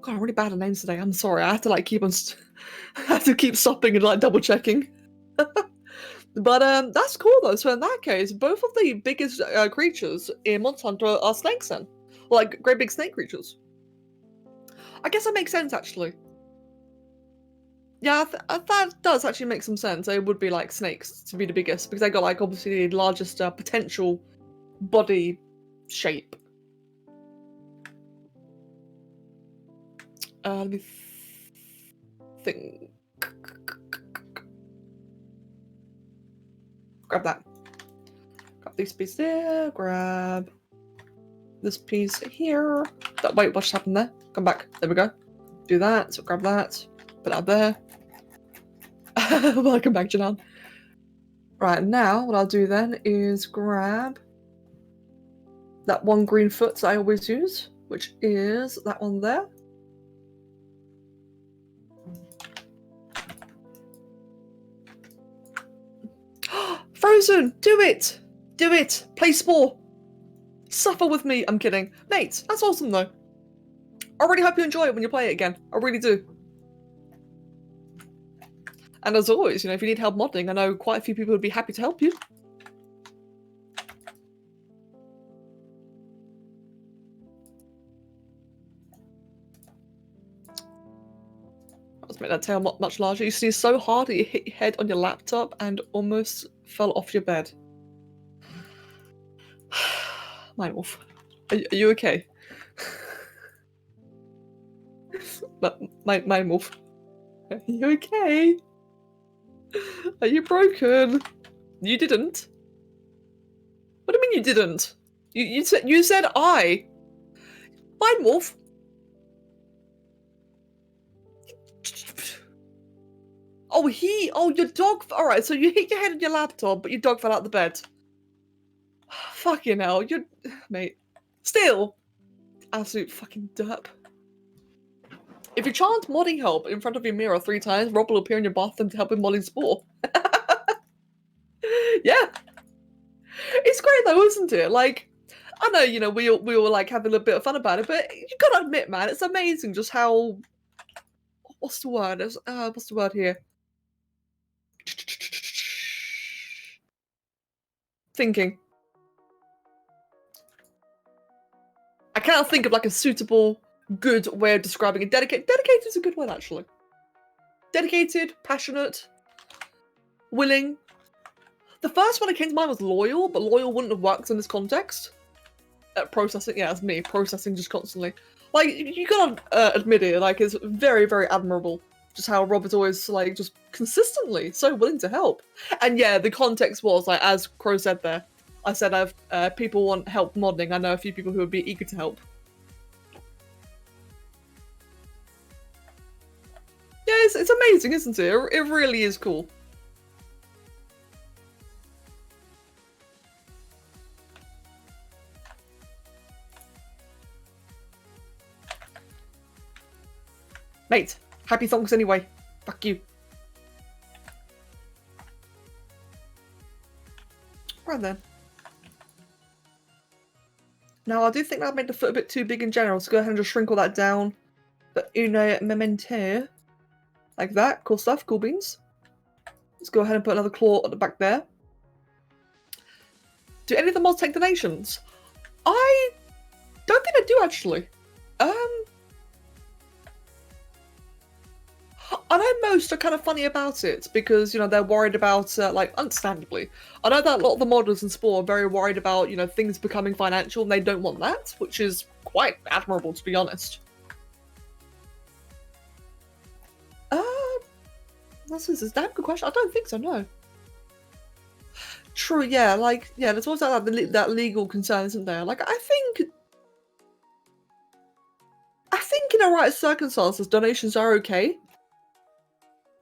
God, I'm really bad at names today. I'm sorry. I have to like keep on... I have to keep stopping and like double checking. But that's cool though. So in that case, both of the biggest creatures in Monster Hunter are snakes then. Like great big snake creatures. I guess that makes sense, actually. Yeah, that does actually make some sense. It would be like snakes to be the biggest, because they got like obviously the largest potential body shape. Let me think. Grab that. Grab this piece there. Grab this piece here. Wait, what just happened there? Come back. There we go. Do that. So grab that. Put that there. Welcome back, Janan. Right, now what I'll do then is grab that one green foot that I always use, which is that one there. Frozen! Do it! Do it! Play Spore! Suffer with me! I'm kidding. Mate, that's awesome though. I really hope you enjoy it when you play it again. I really do. And as always, you know, if you need help modding, I know quite a few people would be happy to help you. Let's make that tail much larger. You sneezed so hard that you hit your head on your laptop and almost fell off your bed. Mine Wolf. Are you okay? Mine Wolf. Are you okay? Are you broken? You didn't. What do you mean you didn't? You said I. Mine Wolf. Oh, your dog. All right, so you hit your head on your laptop, but your dog fell out the bed. Fucking hell, mate. Still, absolute fucking derp. If you chant modding help in front of your mirror 3 times, Rob will appear in your bathroom to help with modding Spore. Yeah. It's great though, isn't it? Like, I know, you know, we all like have a little bit of fun about it, but you gotta admit, man, it's amazing just how... What's the word? What's the word here? Thinking. I can't think of like a suitable, good way of describing it. Dedicated is a good word, actually. Dedicated, passionate, willing. The first one that came to mind was loyal, but loyal wouldn't have worked in this context. Processing, yeah, that's me. Processing just constantly. Like, you gotta admit it, like, it's very, very admirable. Just how Rob is always, like, just consistently so willing to help. And yeah, the context was, like, as Crow said there, I said people want help modding. I know a few people who would be eager to help. Yeah, it's amazing, isn't it? It really is cool. Mate, happy thonks anyway. Fuck you. Right then. Now, I do think that made the foot a bit too big in general, so go ahead and just shrink all that down. But uno memento. Like that. Cool stuff. Cool beans. Let's go ahead and put another claw at the back there. Do any of the mods take donations? I don't think I do, actually. I know most are kind of funny about it because, you know, they're worried about, like, understandably. I know that a lot of the modders in Spore are very worried about, you know, things becoming financial and they don't want that, which is quite admirable, to be honest. This is a damn good question. I don't think so, no. True, yeah, like, yeah, there's always that legal concern, isn't there? Like, I think in the right circumstances, donations are okay.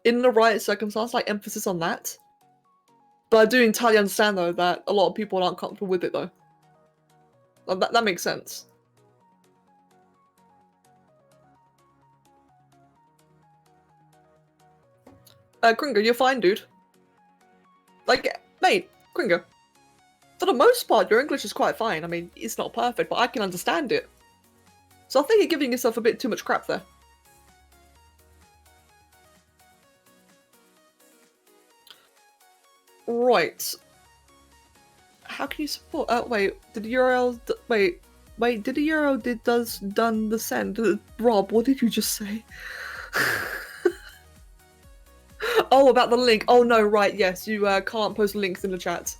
In the right circumstance, like, emphasis on that. But I do entirely understand, though, that a lot of people aren't comfortable with it, though. Like, that makes sense. Kringa, you're fine, dude. Like, mate, Kringa, for the most part, your English is quite fine. I mean, it's not perfect, but I can understand it. So I think you're giving yourself a bit too much crap there. Right. How can you support? Wait, did the URL? Wait, Wait, did a Euro does done the send? Rob, what did you just say? Oh, about the link. Oh no, right, yes, you can't post links in the chat.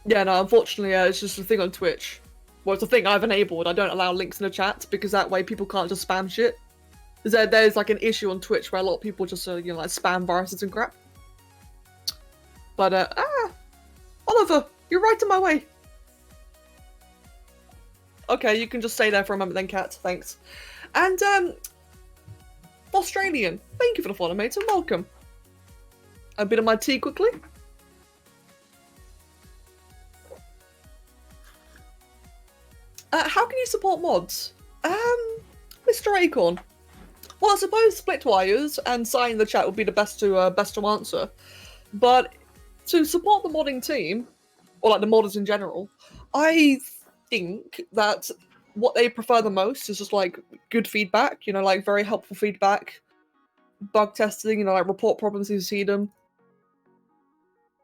Yeah, no, unfortunately, it's just a thing on Twitch. Well, it's a thing I've enabled. I don't allow links in the chat because that way people can't just spam shit. There's like an issue on Twitch where a lot of people just you know, like spam viruses and crap. But Oliver, you're right in my way. Okay, you can just stay there for a moment then, Kat. Thanks. And Australian, thank you for the follow, mate, and welcome. A bit of my tea quickly. How can you support mods? Mr. Acorn. Well, I suppose split wires and sign in the chat would be the best to answer. But to support the modding team, or like the modders in general, I think that what they prefer the most is just like good feedback, you know, like very helpful feedback, bug testing, you know, like report problems if you see them.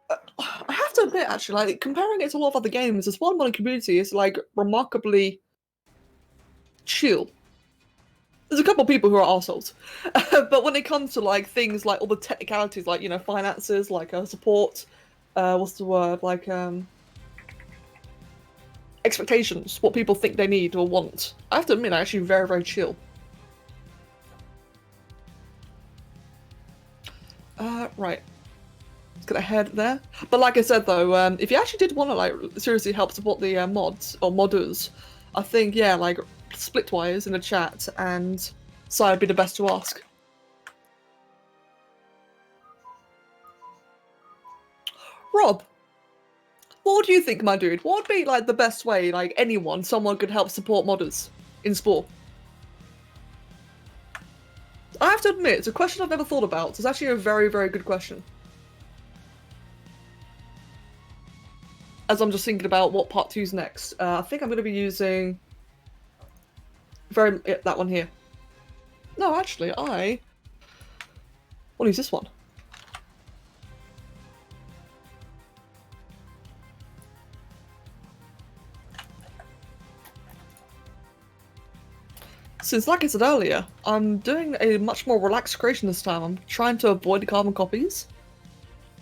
I have to admit, actually, like comparing it to a lot of other games, this one modding community is like remarkably chill. There's a couple of people who are arseholes, but when it comes to like things like all the technicalities, like, you know, finances, like support, what's the word, like expectations, what people think they need or want, I have to admit, I'm actually very, very chill. Right. Let's get ahead there. But like I said though, if you actually did want to like seriously help support the mods or modders, I think, yeah, like split wires in the chat and Sai would be the best to ask. Rob, what do you think, my dude? What would be like the best way, like someone could help support modders in sport? I have to admit, it's a question I've never thought about. It's actually a very, very good question. As I'm just thinking about what part 2's next. I think I'm going to be using that one here. No, actually, I want to use this one. Since, like I said earlier, I'm doing a much more relaxed creation this time. I'm trying to avoid carbon copies.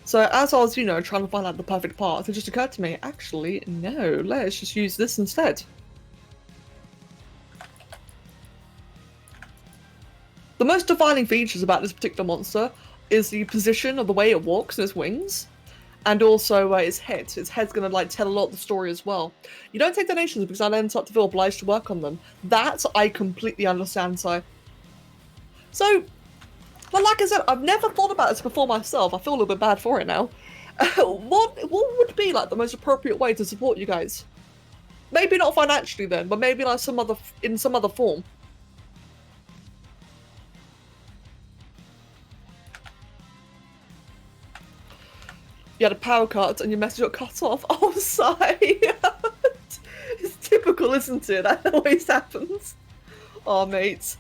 So as I was, you know, trying to find out the perfect part, it just occurred to me, actually, no, let's just use this instead. The most defining features about this particular monster is the position of the way it walks and its wings, and also its head. Its head's going to like tell a lot of the story as well. You don't take donations because I then start to feel obliged to work on them. That I completely understand, Si. So, but like I said, I've never thought about this before myself. I feel a little bit bad for it now. What would be like the most appropriate way to support you guys? Maybe not financially then, but maybe like in some other form. You had a power cut and your message got cut off. Oh, sigh. It's typical, isn't it? That always happens. Oh, mate.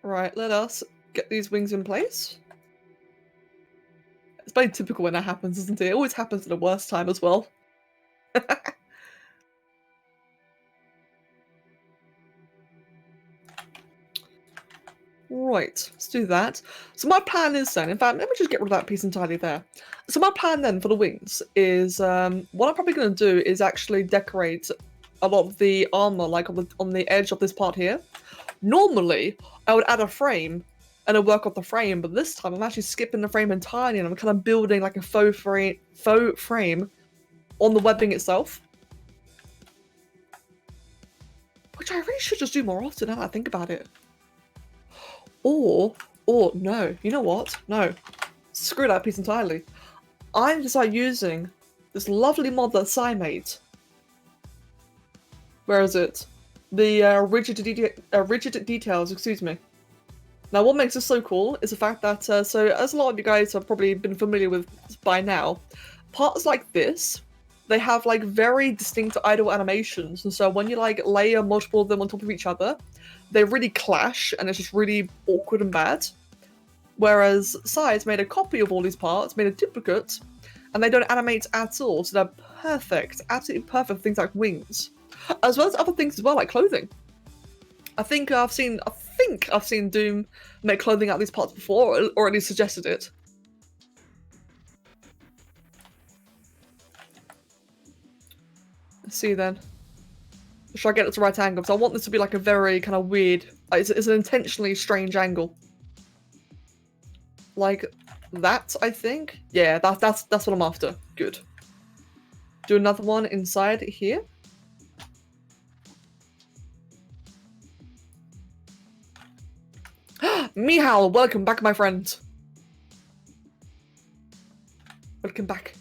Right, let us get these wings in place. It's very typical when that happens, isn't it? It always happens at the worst time as well. Right, let's do that. So my plan is then, in fact, let me just get rid of that piece entirely there. So my plan then for the wings is, what I'm probably going to do is actually decorate a lot of the armor, like on the edge of this part here. Normally, I would add a frame and I'd work off the frame, but this time I'm actually skipping the frame entirely and I'm kind of building like a faux frame on the webbing itself. Which I really should just do more often now that I think about it. Or no, you know what? No, screw that piece entirely. I'm just like using this lovely mod that Sai made. Where is it? The rigid details, excuse me. Now, what makes this so cool is the fact that, so as a lot of you guys have probably been familiar with by now, parts like this, they have like very distinct idle animations, and so when you like layer multiple of them on top of each other, they really clash, and it's just really awkward and bad. Whereas Si's made a copy of all these parts, made a duplicate, and they don't animate at all, so they're perfect, absolutely perfect things like wings. As well as other things as well, like clothing. I think I've seen Doom make clothing out of these parts before, or at least suggested it. Let's see then. Should I get it to the right angle? Because I want this to be like a very kind of weird, it's an intentionally strange angle. Like that, I think. Yeah, that's what I'm after. Good. Do another one inside here. Mihal, welcome back, my friend. Welcome back.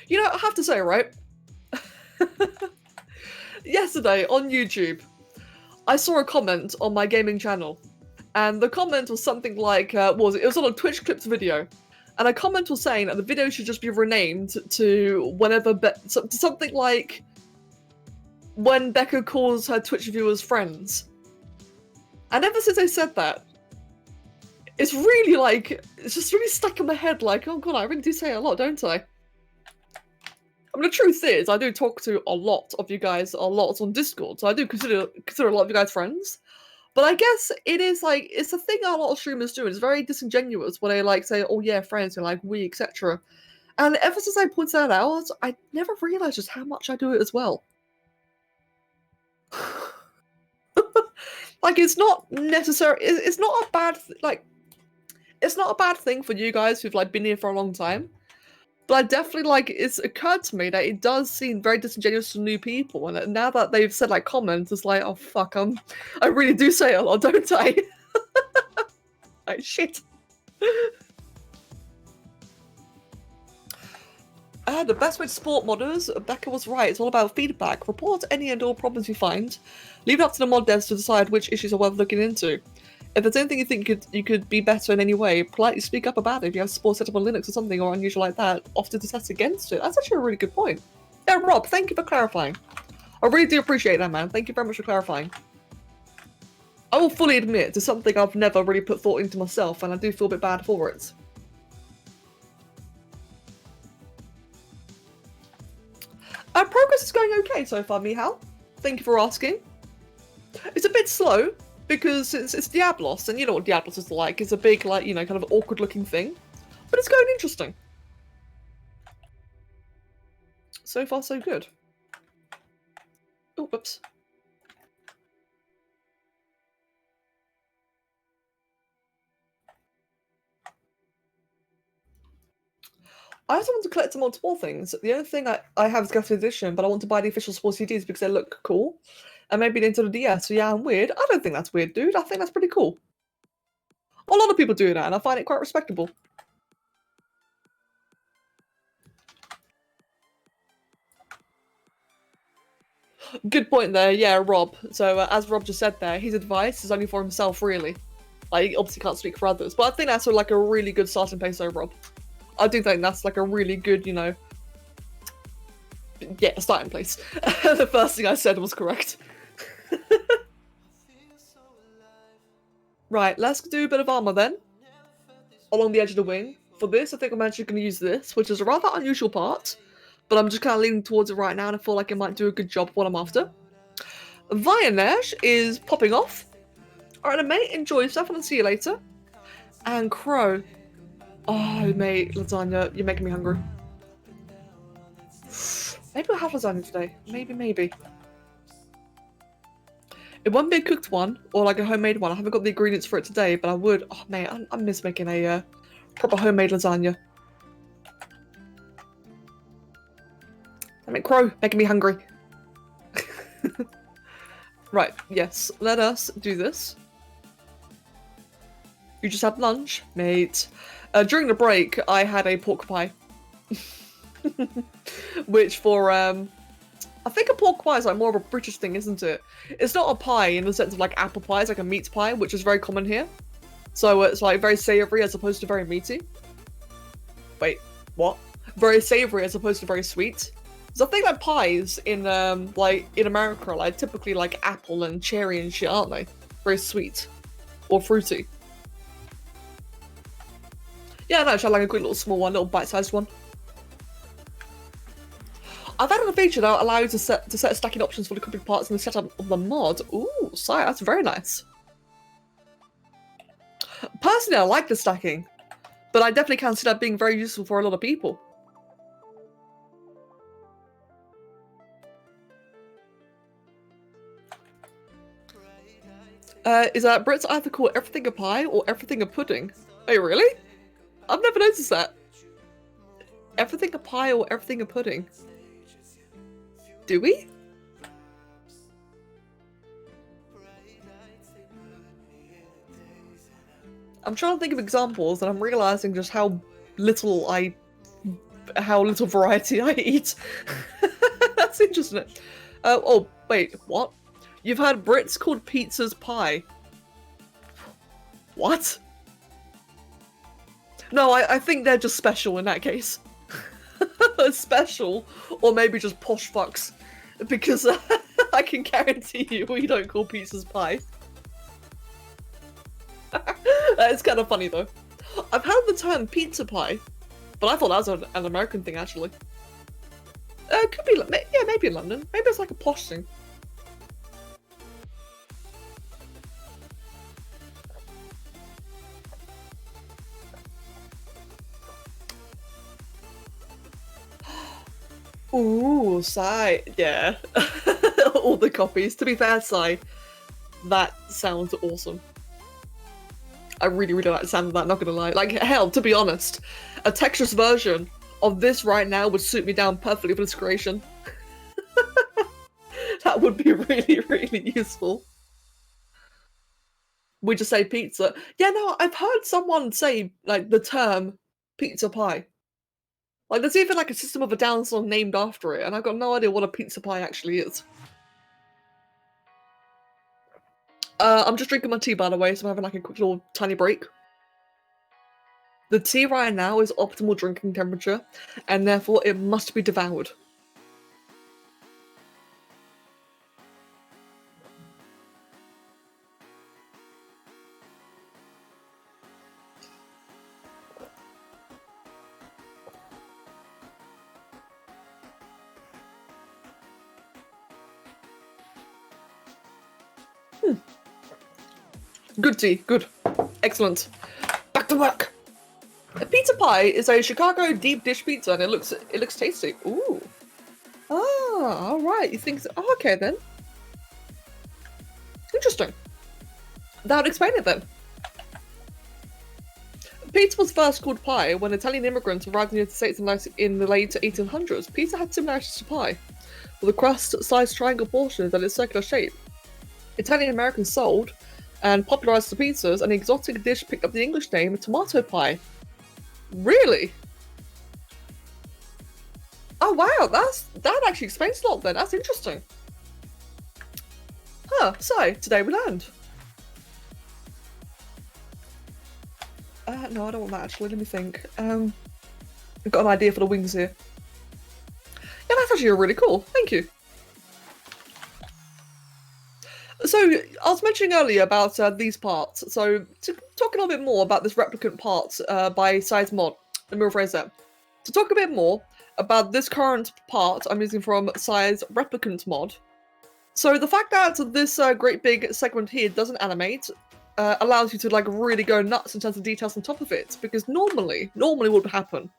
You know, I have to say, right? Yesterday on YouTube, I saw a comment on my gaming channel, and the comment was something like, it was on a Twitch Clips video, and a comment was saying that the video should just be renamed to whenever, something like, when Becca calls her Twitch viewers friends. And ever since I said that, it's really like, it's just really stuck in my head, like, oh god, I really do say it a lot, don't I? I mean, the truth is, I do talk to a lot of you guys a lot on Discord, so I do consider a lot of you guys friends. But I guess it is like, it's a thing a lot of streamers do. It's very disingenuous when they like say, oh yeah, friends, and like we, etc. And ever since I pointed that out, I never realized just how much I do it as well. Like, it's not necessary. It's not a bad it's not a bad thing for you guys who've like been here for a long time. But I definitely like, it's occurred to me that it does seem very disingenuous to new people, and now that they've said like comments, it's like, oh fuck, I really do say a lot, don't I? Like shit. The best way to support modders, Becca was right, it's all about feedback. Report any and all problems you find. Leave it up to the mod devs to decide which issues are worth looking into. If there's anything you think you could be better in any way, politely speak up about it. If you have support set up on Linux or something or unusual like that, often to test against it. That's actually a really good point. Yeah, Rob, thank you for clarifying. I really do appreciate that, man. Thank you very much for clarifying. I will fully admit it's something I've never really put thought into myself, and I do feel a bit bad for it. Progress is going okay so far, Mihal. Thank you for asking. It's a bit slow, because it's Diablos, and you know what Diablos is like. It's a big, like, you know, kind of awkward looking thing. But it's going interesting. So far, so good. Oh, whoops. I also want to collect some multiple things. The only thing I have is Galaxy Edition, but I want to buy the official Sport CDs because they look cool. And maybe the Nintendo DS. So yeah, I'm weird. I don't think that's weird, dude. I think that's pretty cool. A lot of people do that, and I find it quite respectable. Good point there, yeah, Rob. So as Rob just said there, his advice is only for himself, really. Like, he obviously can't speak for others. But I think that's like a really good starting place though, Rob. I do think that's like a really good, you know... Yeah, starting place. The first thing I said was correct. Right, let's do a bit of armor then. Along the edge of the wing. For this, I think I'm actually going to use this, which is a rather unusual part. But I'm just kind of leaning towards it right now, and I feel like it might do a good job of what I'm after. Vianesh is popping off. Alright, mate, enjoy yourself, and I'll see you later. And Crow. Oh, mate, lasagna, you're making me hungry. Maybe I'll have lasagna today. Maybe. It won't be a cooked one, or like a homemade one. I haven't got the ingredients for it today, but I would. Oh, mate, I miss making a proper homemade lasagna. I mean, Crow, making me hungry. Right, yes, let us do this. You just had lunch, mate. During the break, I had a pork pie. Which for, I think a pork pie is like more of a British thing, isn't it? It's not a pie in the sense of like apple pie, it's like a meat pie, which is very common here. So it's like very savoury as opposed to very meaty. Wait, what? Very savoury as opposed to very sweet. So I think like pies in like in America are like typically like apple and cherry and shit, aren't they? Very sweet. or fruity. Yeah, no, try like a quick little small one, little bite-sized one. I've added a feature that allows you to set stacking options for the cooking parts in the setup of the mod. Ooh, sorry, that's very nice. Personally, I like the stacking, but I definitely can see that being very useful for a lot of people. Is that Brits either call everything a pie or everything a pudding? Oh, really? I've never noticed that. Everything a pie or everything a pudding? Do we? I'm trying to think of examples, and I'm realizing just how little variety I eat. That's interesting. Oh, wait, what? You've heard Brits called pizzas pie. What? No, I think they're just special in that case. Special, or maybe just posh fucks. Because I can guarantee you we don't call pizzas pie. It's kind of funny though. I've heard the term pizza pie, but I thought that was an American thing actually. It could be, yeah, maybe in London. Maybe it's like a posh thing. Ooh, Sai, yeah. All the copies. To be fair, Sai, that sounds awesome. I really, really like the sound of that, not gonna lie. Like, hell, to be honest, a textureless version of this right now would suit me down perfectly for this creation. That would be really, really useful. We just say pizza. Yeah, no, I've heard someone say, like, the term pizza pie. Like, there's even, like, a System of a Down song named after it, and I've got no idea what a pizza pie actually is. I'm just drinking my tea, by the way, so I'm having, like, a quick little tiny break. The tea right now is optimal drinking temperature, and therefore it must be devoured. Good tea, good. Excellent. Back to work! A pizza pie is a Chicago deep dish pizza, and it looks tasty. Ooh. Ah, alright, you think so? Oh, okay then. Interesting. That would explain it then. Pizza was first called pie when Italian immigrants arrived in the United States in the late 1800s. Pizza had similarities to pie, with a crust-sized triangle portions and its circular shape. Italian Americans sold and popularized the pizzas, and the exotic dish picked up the English name tomato pie. Really? Oh wow, that actually explains a lot then. That's interesting. Huh, so today we learned. No, I don't want that actually, let me think. I've got an idea for the wings here. Yeah, that's actually really cool, thank you. So, I was mentioning earlier about these parts, so to talk a little bit more about this replicant part by Size Mod, let me rephrase that. To talk a bit more about this current part I'm using from Size Replicant Mod. So the fact that this great big segment here doesn't animate allows you to like really go nuts in terms of details on top of it, because normally what would happen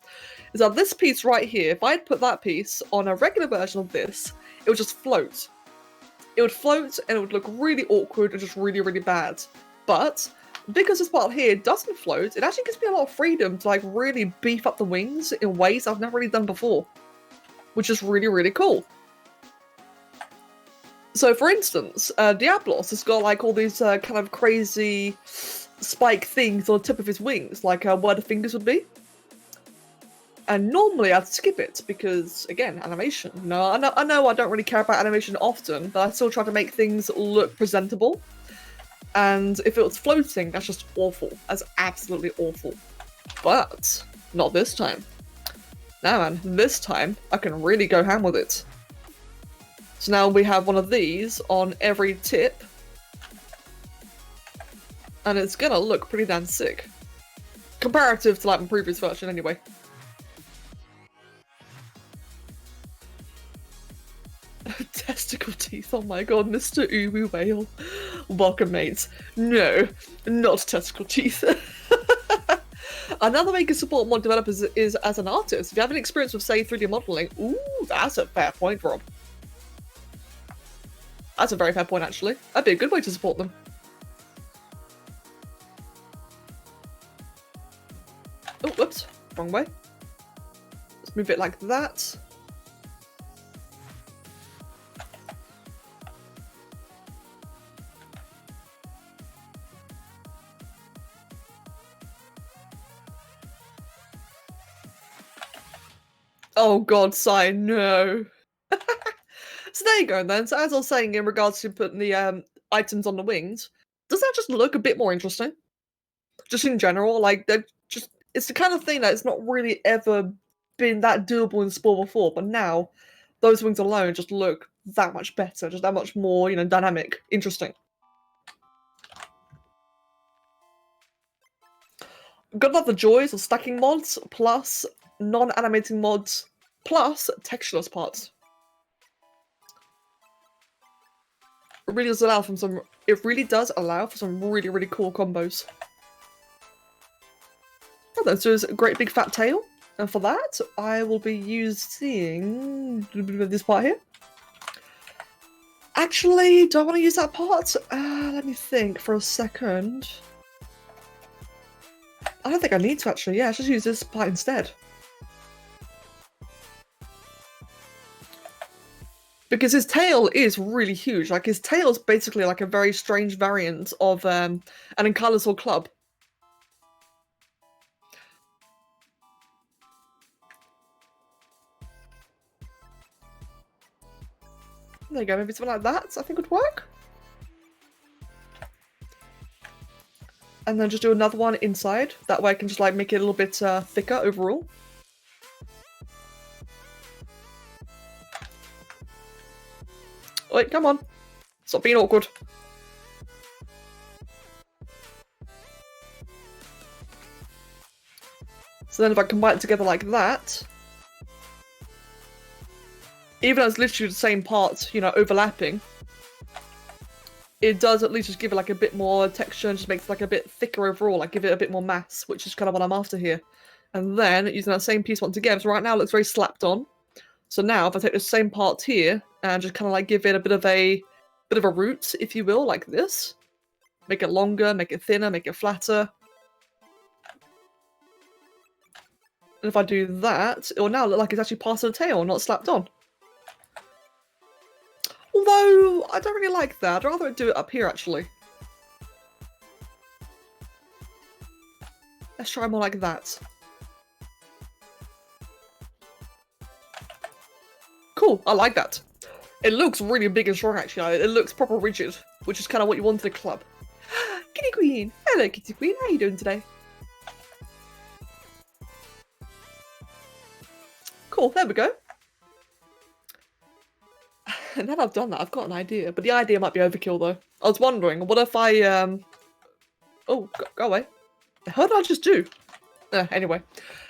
is that this piece right here, if I'd put that piece on a regular version of this, it would just float. It would float and it would look really awkward and just really, really bad. But because this part here doesn't float, it actually gives me a lot of freedom to like really beef up the wings in ways I've never really done before, which is really, really cool. So for instance, Diablos has got like all these kind of crazy spike things on the tip of his wings, like where the fingers would be. And normally I'd skip it because, again, animation. No, I know I don't really care about animation often, but I still try to make things look presentable. And if it was floating, that's just awful. That's absolutely awful. But not this time. Now, man, this time I can really go ham with it. So now we have one of these on every tip. And it's gonna look pretty damn sick. Comparative to like my previous version anyway. Testicle teeth, oh my god, Mr. Uwu Whale. Welcome, mates. No, not testicle teeth. Another way you can support mod developers is as an artist. If you have any experience with, say, 3D modeling, ooh, that's a fair point, Rob. That's a very fair point, actually. That'd be a good way to support them. Oh, whoops, wrong way. Let's move it like that. Oh god, sigh, no. So there you go then. So as I was saying in regards to putting the items on the wings, does that just look a bit more interesting? Just in general, like they're just it's the kind of thing that it's not really ever been that doable in Spore before, but now those wings alone just look that much better, just that much more, you know, dynamic, interesting. Gotta love the joys of stacking mods plus non-animating mods plus textureless parts. It really does allow for some. It really does allow for some really, really cool combos. Oh, then, so there's a great big fat tail, and for that, I will be using this part here. Actually, do I want to use that part? Let me think for a second. I don't think I need to actually. Yeah, I should use this part instead. Because his tail is really huge. Like, his tail is basically like a very strange variant of an Encarnacial club. There you go, maybe something like that I think would work. And then just do another one inside. That way I can just like make it a little bit thicker overall. Wait, come on. Stop being awkward. So then if I combine it together like that, even though it's literally the same parts, you know, overlapping, it does at least just give it like a bit more texture and just makes it like a bit thicker overall, like give it a bit more mass, which is kind of what I'm after here. And then using that same piece once again, so right now it looks very slapped on. So now if I take the same part here and just kind of like give it a bit of a root, if you will, like this. Make it longer, make it thinner, make it flatter. And if I do that, it will now look like it's actually part of the tail, not slapped on. Although, I don't really like that. I'd rather do it up here, actually. Let's try more like that. Cool, I like that. It looks really big and strong, actually. It looks proper rigid, which is kind of what you want in a club. Kitty Queen! Hello, Kitty Queen. How are you doing today? Cool, there we go. And now I've done that, I've got an idea. But the idea might be overkill, though. I was wondering, what if I, Oh, go away. What did I just do? Anyway.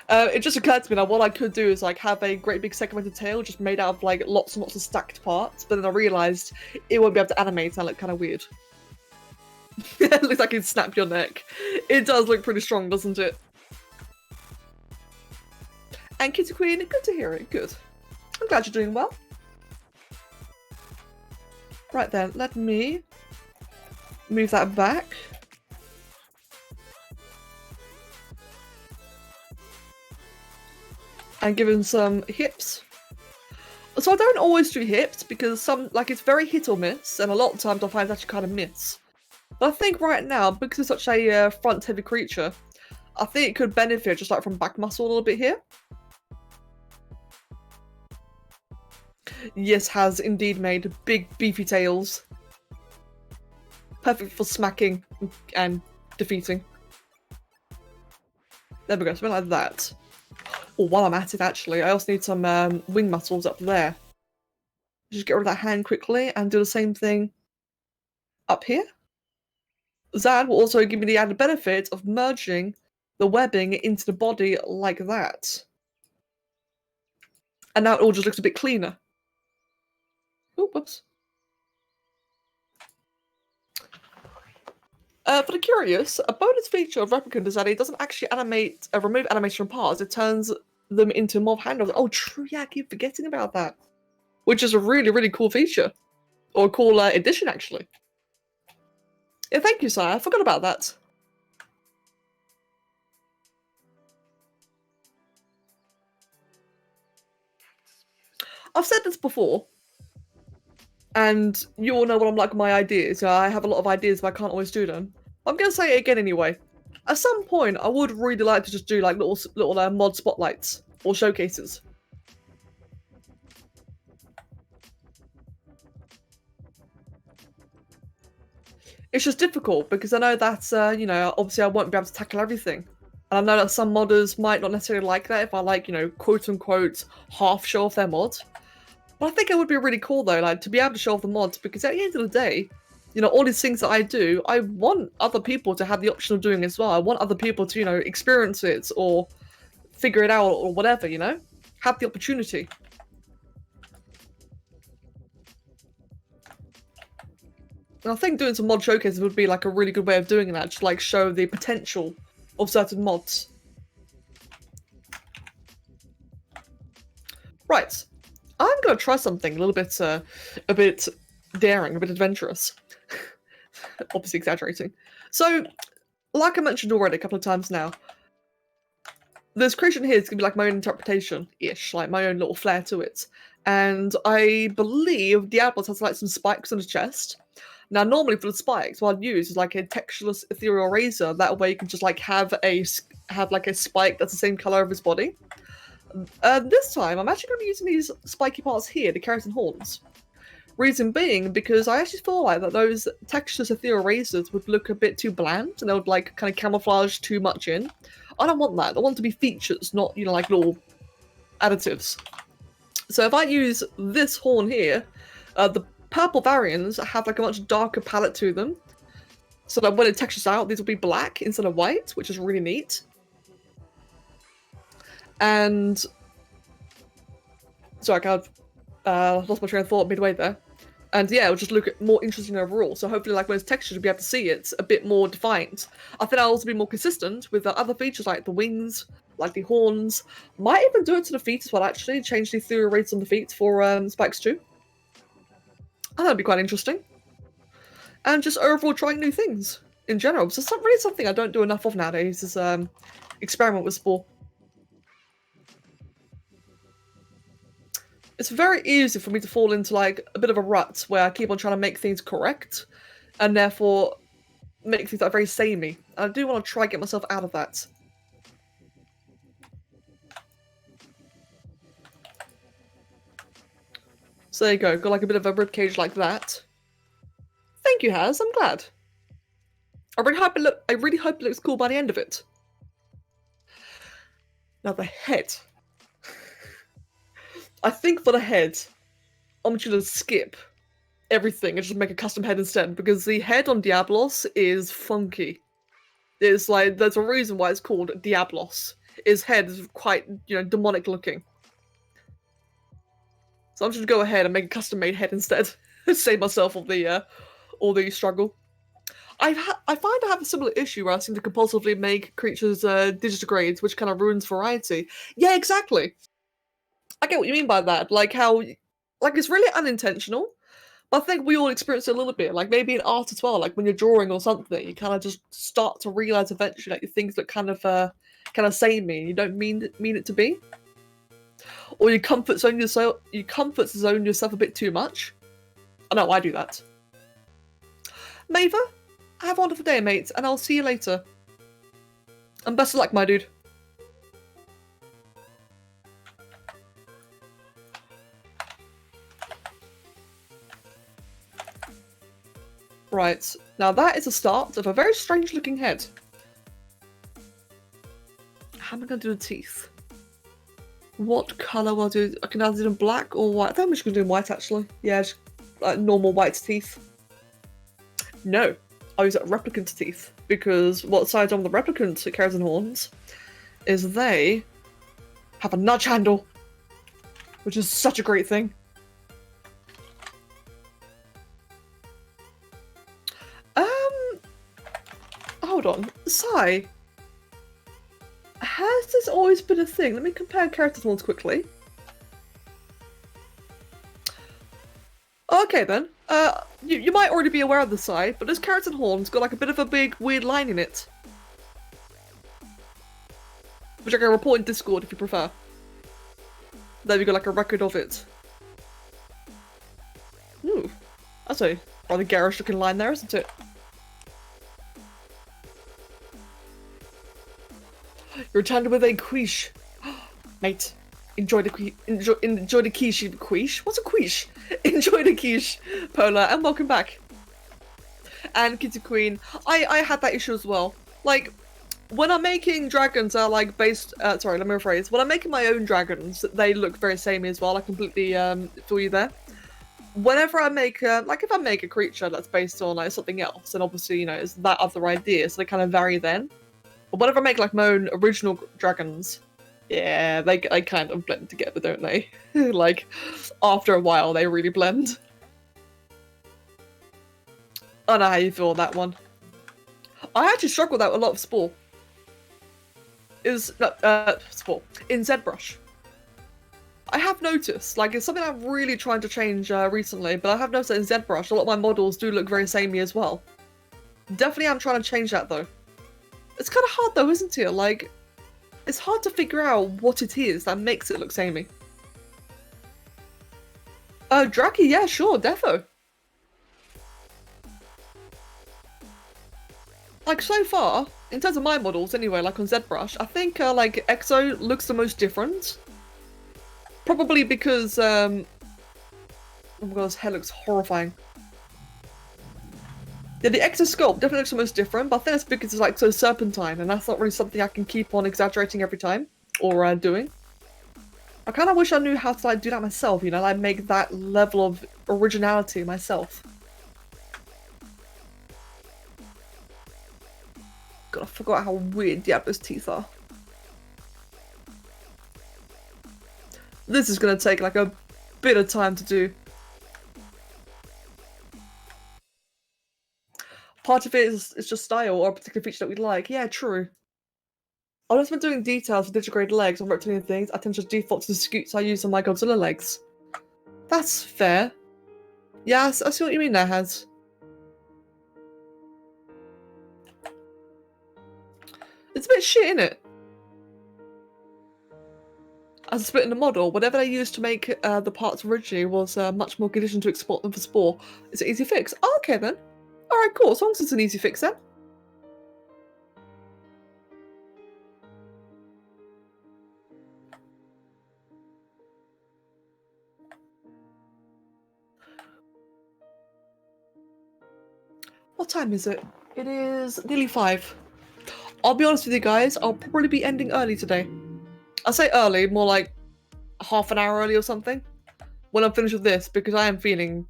It just occurred to me that what I could do is, like, have a great big segmented tail just made out of, like, lots and lots of stacked parts. But then I realised it won't be able to animate and I look kind of weird. It looks like it'd snap your neck. It does look pretty strong, doesn't it? And Kitty Queen, good to hear it. Good. I'm glad you're doing well. Right then, let me move that back. And give him some hips. So I don't always do hips because some, like, it's very hit or miss, and a lot of times I find it's actually kind of miss. But I think right now, because it's such a front-heavy creature, I think it could benefit just like from back muscle a little bit here. Yes, has indeed made big beefy tails. Perfect for smacking and defeating. There we go, something like that. Oh, while I'm at it actually, I also need some wing muscles up there. Just get rid of that hand quickly and do the same thing up here. Zan will also give me the added benefit of merging the webbing into the body like that. And now it all just looks a bit cleaner. Oh, whoops. For the curious, a bonus feature of Replicant is that it doesn't actually remove animation from parts, it turns them into mob handles. Oh, true, yeah, I keep forgetting about that. Which is a really, really cool feature. Or a cool addition, actually. Yeah, thank you, Sire. I forgot about that. I've said this before, and you all know what I'm like with my ideas. I have a lot of ideas, but I can't always do them. I'm going to say it again anyway. At some point, I would really like to just do like little mod spotlights or showcases. It's just difficult because I know that, you know, obviously I won't be able to tackle everything. And I know that some modders might not necessarily like that if I like, you know, quote unquote, half show off their mod. But I think it would be really cool though, like to be able to show off the mods because at the end of the day, you know, all these things that I do, I want other people to have the option of doing it as well. I want other people to, you know, experience it or figure it out or whatever, you know? Have the opportunity. And I think doing some mod showcases would be like a really good way of doing that, to like show the potential of certain mods. Right. I'm gonna try something a bit daring, a bit adventurous. Obviously exaggerating. So, like I mentioned already a couple of times now, this creation here is gonna be like my own interpretation-ish, like my own little flair to it. And I believe Diablo has like some spikes on his chest. Now, normally for the spikes, what I'd use is like a textureless ethereal razor. That way, you can just like have like a spike that's the same color of his body. This time, I'm actually going to be using these spiky parts here, the keratin horns. Reason being, because I actually feel like that those textureless ethereal razors would look a bit too bland, and they would like kind of camouflage too much in. I don't want that. I want it to be features, not, you know, like little additives. So if I use this horn here, the purple variants have like a much darker palette to them, so that when it textures out, these will be black instead of white, which is really neat. And sorry, I kind of lost my train of thought midway there. And yeah, it'll just look more interesting overall. So hopefully, like when it's textured, you'll be able to see it a bit more defined. I think I'll also be more consistent with the other features like the wings, like the horns. Might even do it to the feet as well. Actually, change the ethereal rates on the feet for spikes too. And that'd be quite interesting. And just overall trying new things in general. So it's not really something I don't do enough of nowadays, is experiment with sport. It's very easy for me to fall into like a bit of a rut where I keep on trying to make things correct and therefore make things that are very samey. And I do want to try and get myself out of that. So there you go, got like a bit of a ribcage like that. Thank you, Haz, I'm glad. I really hope it looks cool by the end of it. Now the head. I think for the head, I'm just gonna skip everything and just make a custom head instead, because the head on Diablos is funky. It's like, there's a reason why it's called Diablos. His head is quite, you know, demonic looking. So I'm just gonna go ahead and make a custom made head instead. Save myself all the struggle. I find I have a similar issue where I seem to compulsively make creatures digitigrades, which kind of ruins variety. Yeah, exactly. I get what you mean by that. Like how, like it's really unintentional, but I think we all experience it a little bit. Like maybe in art as well. Like when you're drawing or something, you kind of just start to realize eventually that things look kind of samey, and you don't mean it to be. Or you comfort zone yourself a bit too much. I know I do that. Maver, have a wonderful day, mates, and I'll see you later. And best of luck, my dude. Right, now that is the start of a very strange looking head. How am I going to do the teeth? What colour will I do? I can either do them black or white. I think I'm just going to do them white actually. Yeah, just like normal white teeth. No, I'll use replicant teeth, because what sides on the replicant keratin horns is they have a nudge handle, which is such a great thing. Hold on, Sai. Has this always been a thing? Let me compare keratin horns quickly. Okay then, you might already be aware of the Sai, but this keratin horn's got like a bit of a big weird line in it. Which I can report in Discord if you prefer. There we got like a record of it. Ooh, that's a rather garish looking line there, isn't it? You're returned with a quiche. Mate, enjoy the quiche. Enjoy the quiche. Quiche? What's a quiche? Enjoy the quiche, Polar, and welcome back. And Kitty Queen, I had that issue as well. Like, when I'm making dragons are like based, sorry, let me rephrase. When I'm making my own dragons, they look very samey as well. I completely feel you there. Whenever I make, like if I make a creature that's based on like something else, then obviously, you know, it's that other idea, so they kind of vary then. But whenever I make like my own original dragons, yeah, they kind of blend together, don't they? Like, after a while, they really blend. I don't know how you feel on that one. I actually struggle with that with a lot of Spore. Spore. In ZBrush. I have noticed, like, it's something I'm really trying to change recently, but I have noticed that in ZBrush, a lot of my models do look very samey as well. Definitely I'm trying to change that, though. It's kind of hard, though, isn't it? Like, it's hard to figure out what it is that makes it look samey. Draki, yeah, sure, defo. Like, so far, in terms of my models anyway, like on ZBrush, I think, like, Exo looks the most different. Probably because, oh my god, his hair looks horrifying. Yeah, the Exo sculpt definitely looks the most different, but I think that's because it's, like, so serpentine, and that's not really something I can keep on exaggerating every time, or, doing. I kind of wish I knew how to, like, do that myself, you know, like, make that level of originality myself. God, I forgot how weird Diablo's teeth are. This is gonna take like a bit of time to do. Part of it is just style or a particular feature that we like. Yeah, true. I've just been doing details with digigrade legs on reptilian things. I tend to just default to the scoots I use on my Godzilla legs. That's fair. Yeah, I see what you mean there, Has. It's a bit shit, innit? As a split in the model, whatever they used to make the parts originally was much more conditioned to export them for Spore. It's an easy fix. Oh, okay then. Alright, cool. As long as it's an easy fix then. What time is it? It is nearly 5. I'll be honest with you guys, I'll probably be ending early today. I say early, more like half an hour early or something, when I'm finished with this, because I am feeling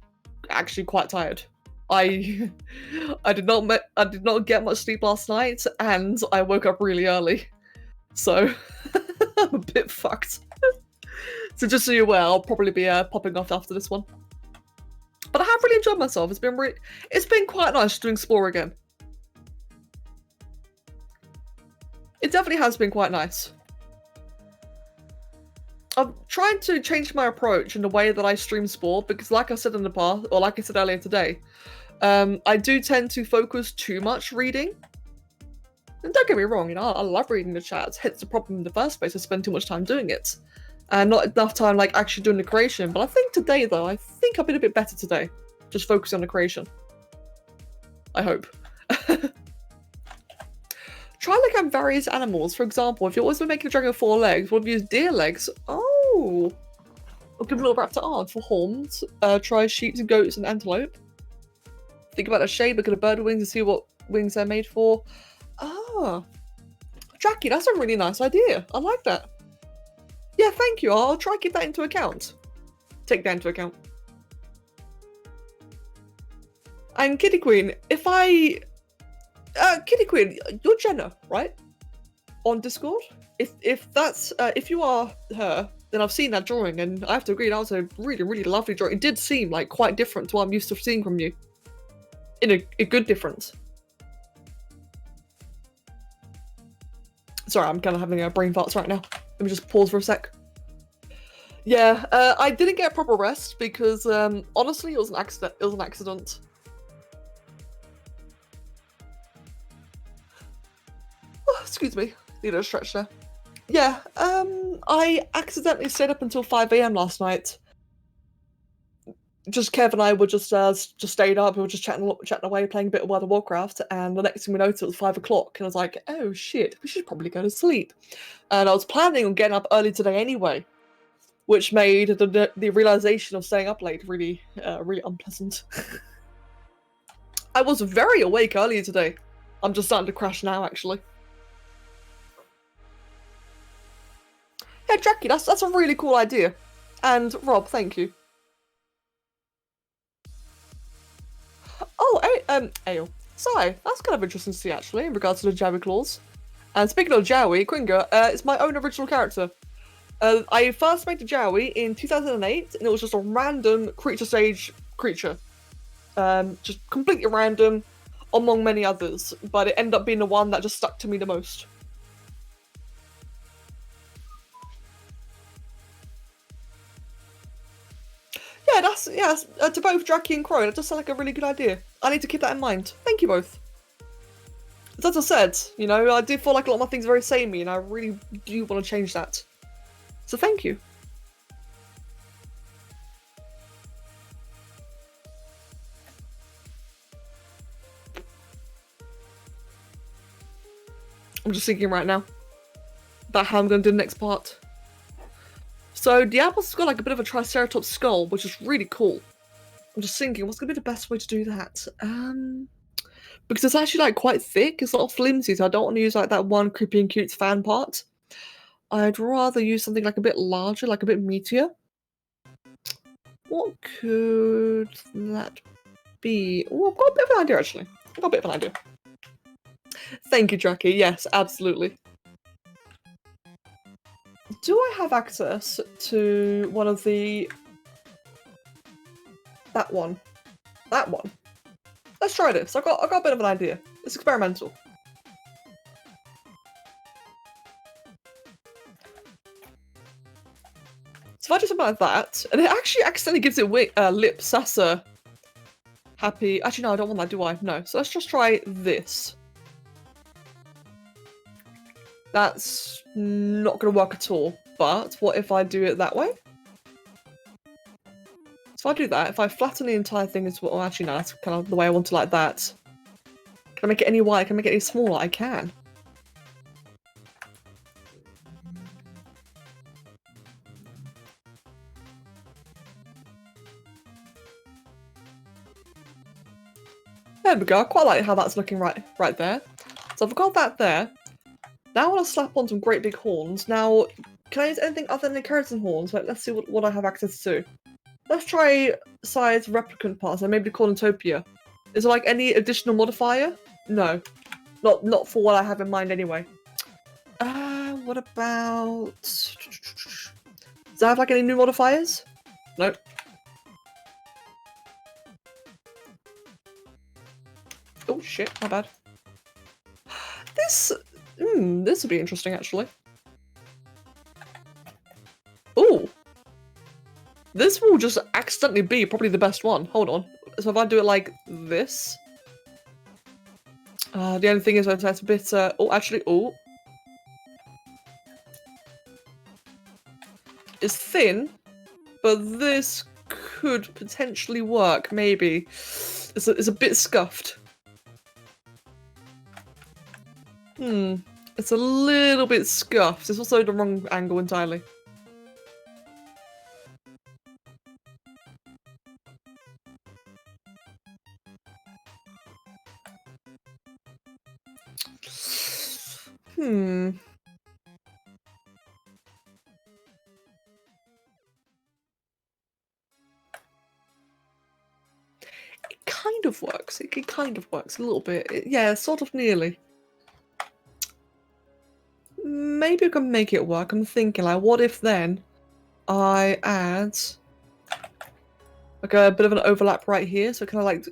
actually quite tired. I did not get much sleep last night, and I woke up really early, so I'm a bit fucked. So just so you're aware, I'll probably be popping off after this one. But I have really enjoyed myself. It's been quite nice doing Spore again. It definitely has been quite nice. I'm trying to change my approach in the way that I stream Spore, because like I said in the past, or like I said earlier today, I do tend to focus too much reading. And don't get me wrong, you know, I love reading the chats, hence the problem in the first place. I spend too much time doing it. And not enough time like actually doing the creation. But I think today though, I think I've been a bit better today. Just focusing on the creation. I hope. Try look at various animals. For example, if you're always making a dragon with 4 legs, what if you use deer legs? Oh! Or give a little raptor arm for horns. Try sheep and goats and antelope. Think about the shape, look at the bird wings and see what wings they're made for. Ah. Jackie, that's a really nice idea. I like that. Yeah, thank you. I'll try to keep that into account. Take that into account. And Kitty Queen, if I Kitty Queen, you're Jenna, right? On Discord? If that's if you are her, then I've seen that drawing, and I have to agree that was a really, really lovely drawing. It did seem like quite different to what I'm used to seeing from you. In a good difference. Sorry, I'm kind of having a brain farts right now. Let me just pause for a sec. Yeah, I didn't get proper rest because honestly, it was an accident. It was an accident. Oh, excuse me. Need a stretch there. Yeah, I accidentally stayed up until 5 AM last night. Just Kev and I were just stayed up. We were just chatting away, playing a bit of World of Warcraft, and the next thing we noticed, it was 5 o'clock, and I was like, "Oh shit, we should probably go to sleep." And I was planning on getting up early today anyway, which made the realization of staying up late really really unpleasant. I was very awake earlier today. I'm just starting to crash now, actually. Yeah, Jackie, that's a really cool idea. And Rob, thank you. Oh, Ale. Sorry, that's kind of interesting to see, actually, in regards to the Jowie claws. And speaking of Jowie, Quinga, it's my own original character. I first made the Jowie in 2008, and it was just a random creature stage creature. Just completely random, among many others, but it ended up being the one that just stuck to me the most. Yeah, to both Jackie and Crow, that just sounds like a really good idea. I need to keep that in mind. Thank you both. As I said, you know, I do feel like a lot of my things are very samey, and I really do want to change that. So thank you. I'm just thinking right now about how I'm going to do the next part. So Diablo's got like a bit of a Triceratops skull, which is really cool. I'm just thinking, what's going to be the best way to do that? Because it's actually like quite thick, it's not flimsy, so I don't want to use like that one creepy and cute fan part. I'd rather use something like a bit larger, like a bit meatier. What could that be? Oh, I've got a bit of an idea actually. I've got a bit of an idea. Thank you, Jackie. Yes, absolutely. Do I have access to one of the... That one. That one. Let's try this. I've got a bit of an idea. It's experimental. So if I do something like that, and it actually accidentally gives it lips, that's a happy... Actually, no, I don't want that, do I? No. So let's just try this. That's not going to work at all. But what if I do it that way? So if I do that, if I flatten the entire thing as well... Actually, no, that's kind of the way I want it, like that. Can I make it any wider? Can I make it any smaller? I can. There we go. I quite like how that's looking right there. So I've got that there. Now I want to slap on some great big horns. Now, can I use anything other than the keratin horns? Let's see what I have access to. Let's try size replicant parts, and maybe Cornucopia. Is there like any additional modifier? No. Not for what I have in mind anyway. What about... Does that have like any new modifiers? Nope. Oh shit, my bad. This would be interesting actually. Ooh. This will just accidentally be probably the best one. Hold on. So if I do it like this. The only thing is that's a bit oh actually it's thin, but this could potentially work, maybe. It's a bit scuffed. It's a little bit scuffed. It's also the wrong angle entirely. It kind kind of works. It kind of works a little bit. Yeah, sort of nearly. Maybe I can make it work. I'm thinking, like, what if then I add like a bit of an overlap right here, so it kind of like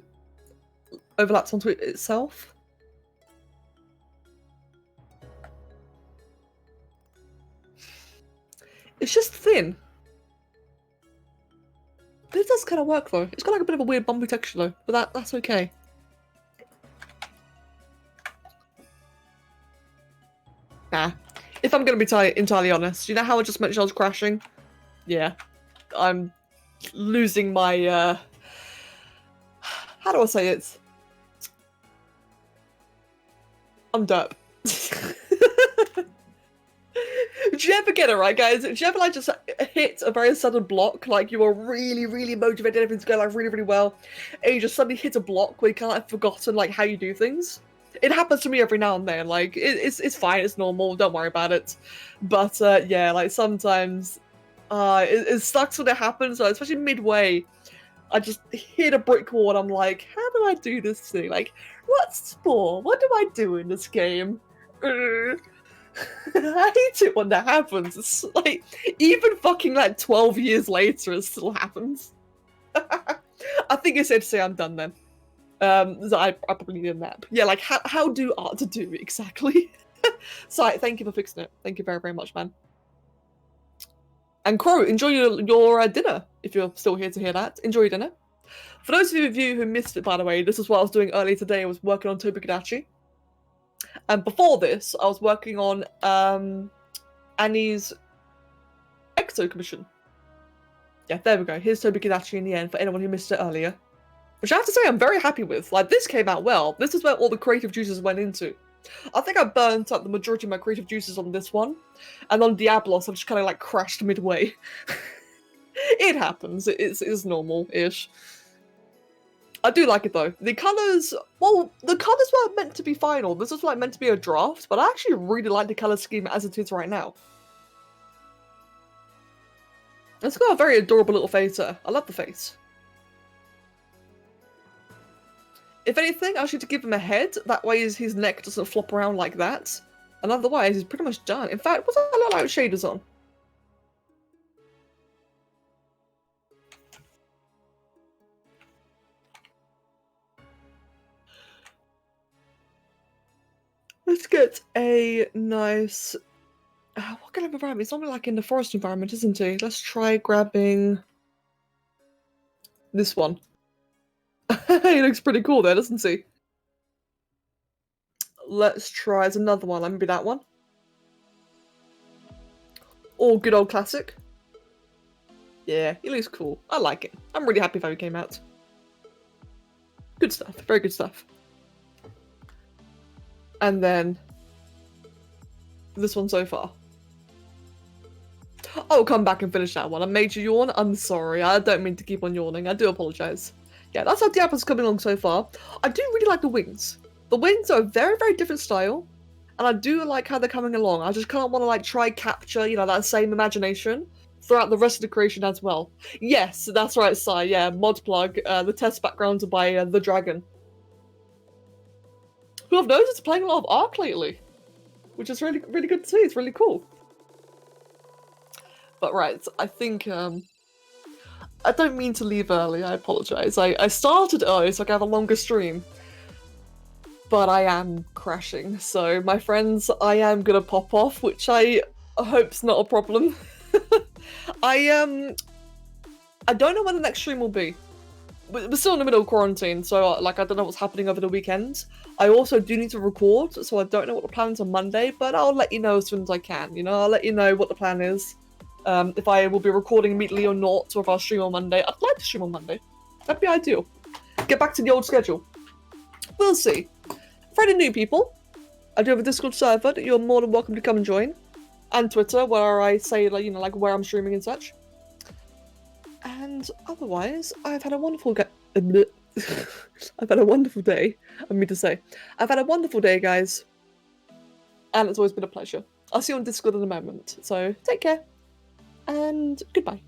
overlaps onto it itself. It's just thin. But it does kind of work though. It's got like a bit of a weird bumpy texture though, but that's okay. Nah. If I'm going to be entirely honest, you know how I just mentioned I was crashing? Yeah. I'm losing my, how do I say it? I'm derp. Do you ever get it right, guys? Do you ever like just hit a very sudden block, like you are really, really motivated, everything's going like really, really well, and you just suddenly hit a block where you kind of like forgotten like how you do things? It happens to me every now and then. Like it's fine, it's normal, don't worry about it. But yeah, like sometimes it sucks when it happens, especially midway. I just hit a brick wall and I'm like, how do I do this thing? Like, what's for? What do I do in this game? I hate it when that happens. It's like, even fucking like 12 years later, it still happens. I think it's safe to say I'm done then. So I probably need a nap. Yeah, like, how do art to do exactly? So, thank you for fixing it. Thank you very, very much, man. And Crow, enjoy your dinner, if you're still here to hear that. Enjoy your dinner. For those of you who missed it, by the way, this is what I was doing earlier today. I was working on Tobi Kadachi. And before this, I was working on Annie's Exo commission. Yeah, there we go. Here's Tobi Kadachi in the end for anyone who missed it earlier. Which I have to say I'm very happy with. Like, this came out well. This is where all the creative juices went into. I think I burnt up the majority of my creative juices on this one. And on Diablo, I've just kind of like crashed midway. It happens. It's normal-ish. I do like it though. The colours, well, the colours weren't meant to be final. This was like meant to be a draft, but I actually really like the colour scheme as it is right now. It's got a very adorable little face there. I love the face. If anything, I should to give him a head. That way his neck doesn't flop around like that. And otherwise, he's pretty much done. In fact, what's that little light shaders on? Let's get a nice... what kind of environment? It's not like in the forest environment, isn't it? Let's try grabbing this one. He looks pretty cool there, doesn't he? Let's try, there's another one. Maybe that one. Or good old classic. Yeah, he looks cool. I like it. I'm really happy with how he came out. Good stuff. Very good stuff. And then this one so far. I'll come back and finish that one. I made you yawn. I'm sorry. I don't mean to keep on yawning. I do apologise. Yeah, that's how Diablo's coming along so far. I do really like the wings. The wings are a very, very different style. And I do like how they're coming along. I just kind of want to like try capture, you know, that same imagination throughout the rest of the creation as well. Yes, that's right, Sai. Yeah, mod plug. The test backgrounds are by The Dragon. Who I've noticed is playing a lot of Ark lately. Which is really, really good to see. It's really cool. But right, I think, I don't mean to leave early, I apologise. I started early so I can have a longer stream. But I am crashing, so my friends, I am gonna pop off, which I hope's not a problem. I don't know when the next stream will be. We're still in the middle of quarantine, so like I don't know what's happening over the weekend. I also do need to record, so I don't know what the plan is on Monday, but I'll let you know as soon as I can. You know, I'll let you know what the plan is. If I will be recording immediately or not, or if I'll stream on Monday. I'd like to stream on Monday. That'd be ideal. Get back to the old schedule. We'll see. For any new people, I do have a Discord server that you're more than welcome to come and join. And Twitter, where I say, like, you know, like where I'm streaming and such. And otherwise, I've had a wonderful I've had a wonderful day. I mean to say. I've had a wonderful day, guys. And it's always been a pleasure. I'll see you on Discord in a moment. So, take care. And goodbye.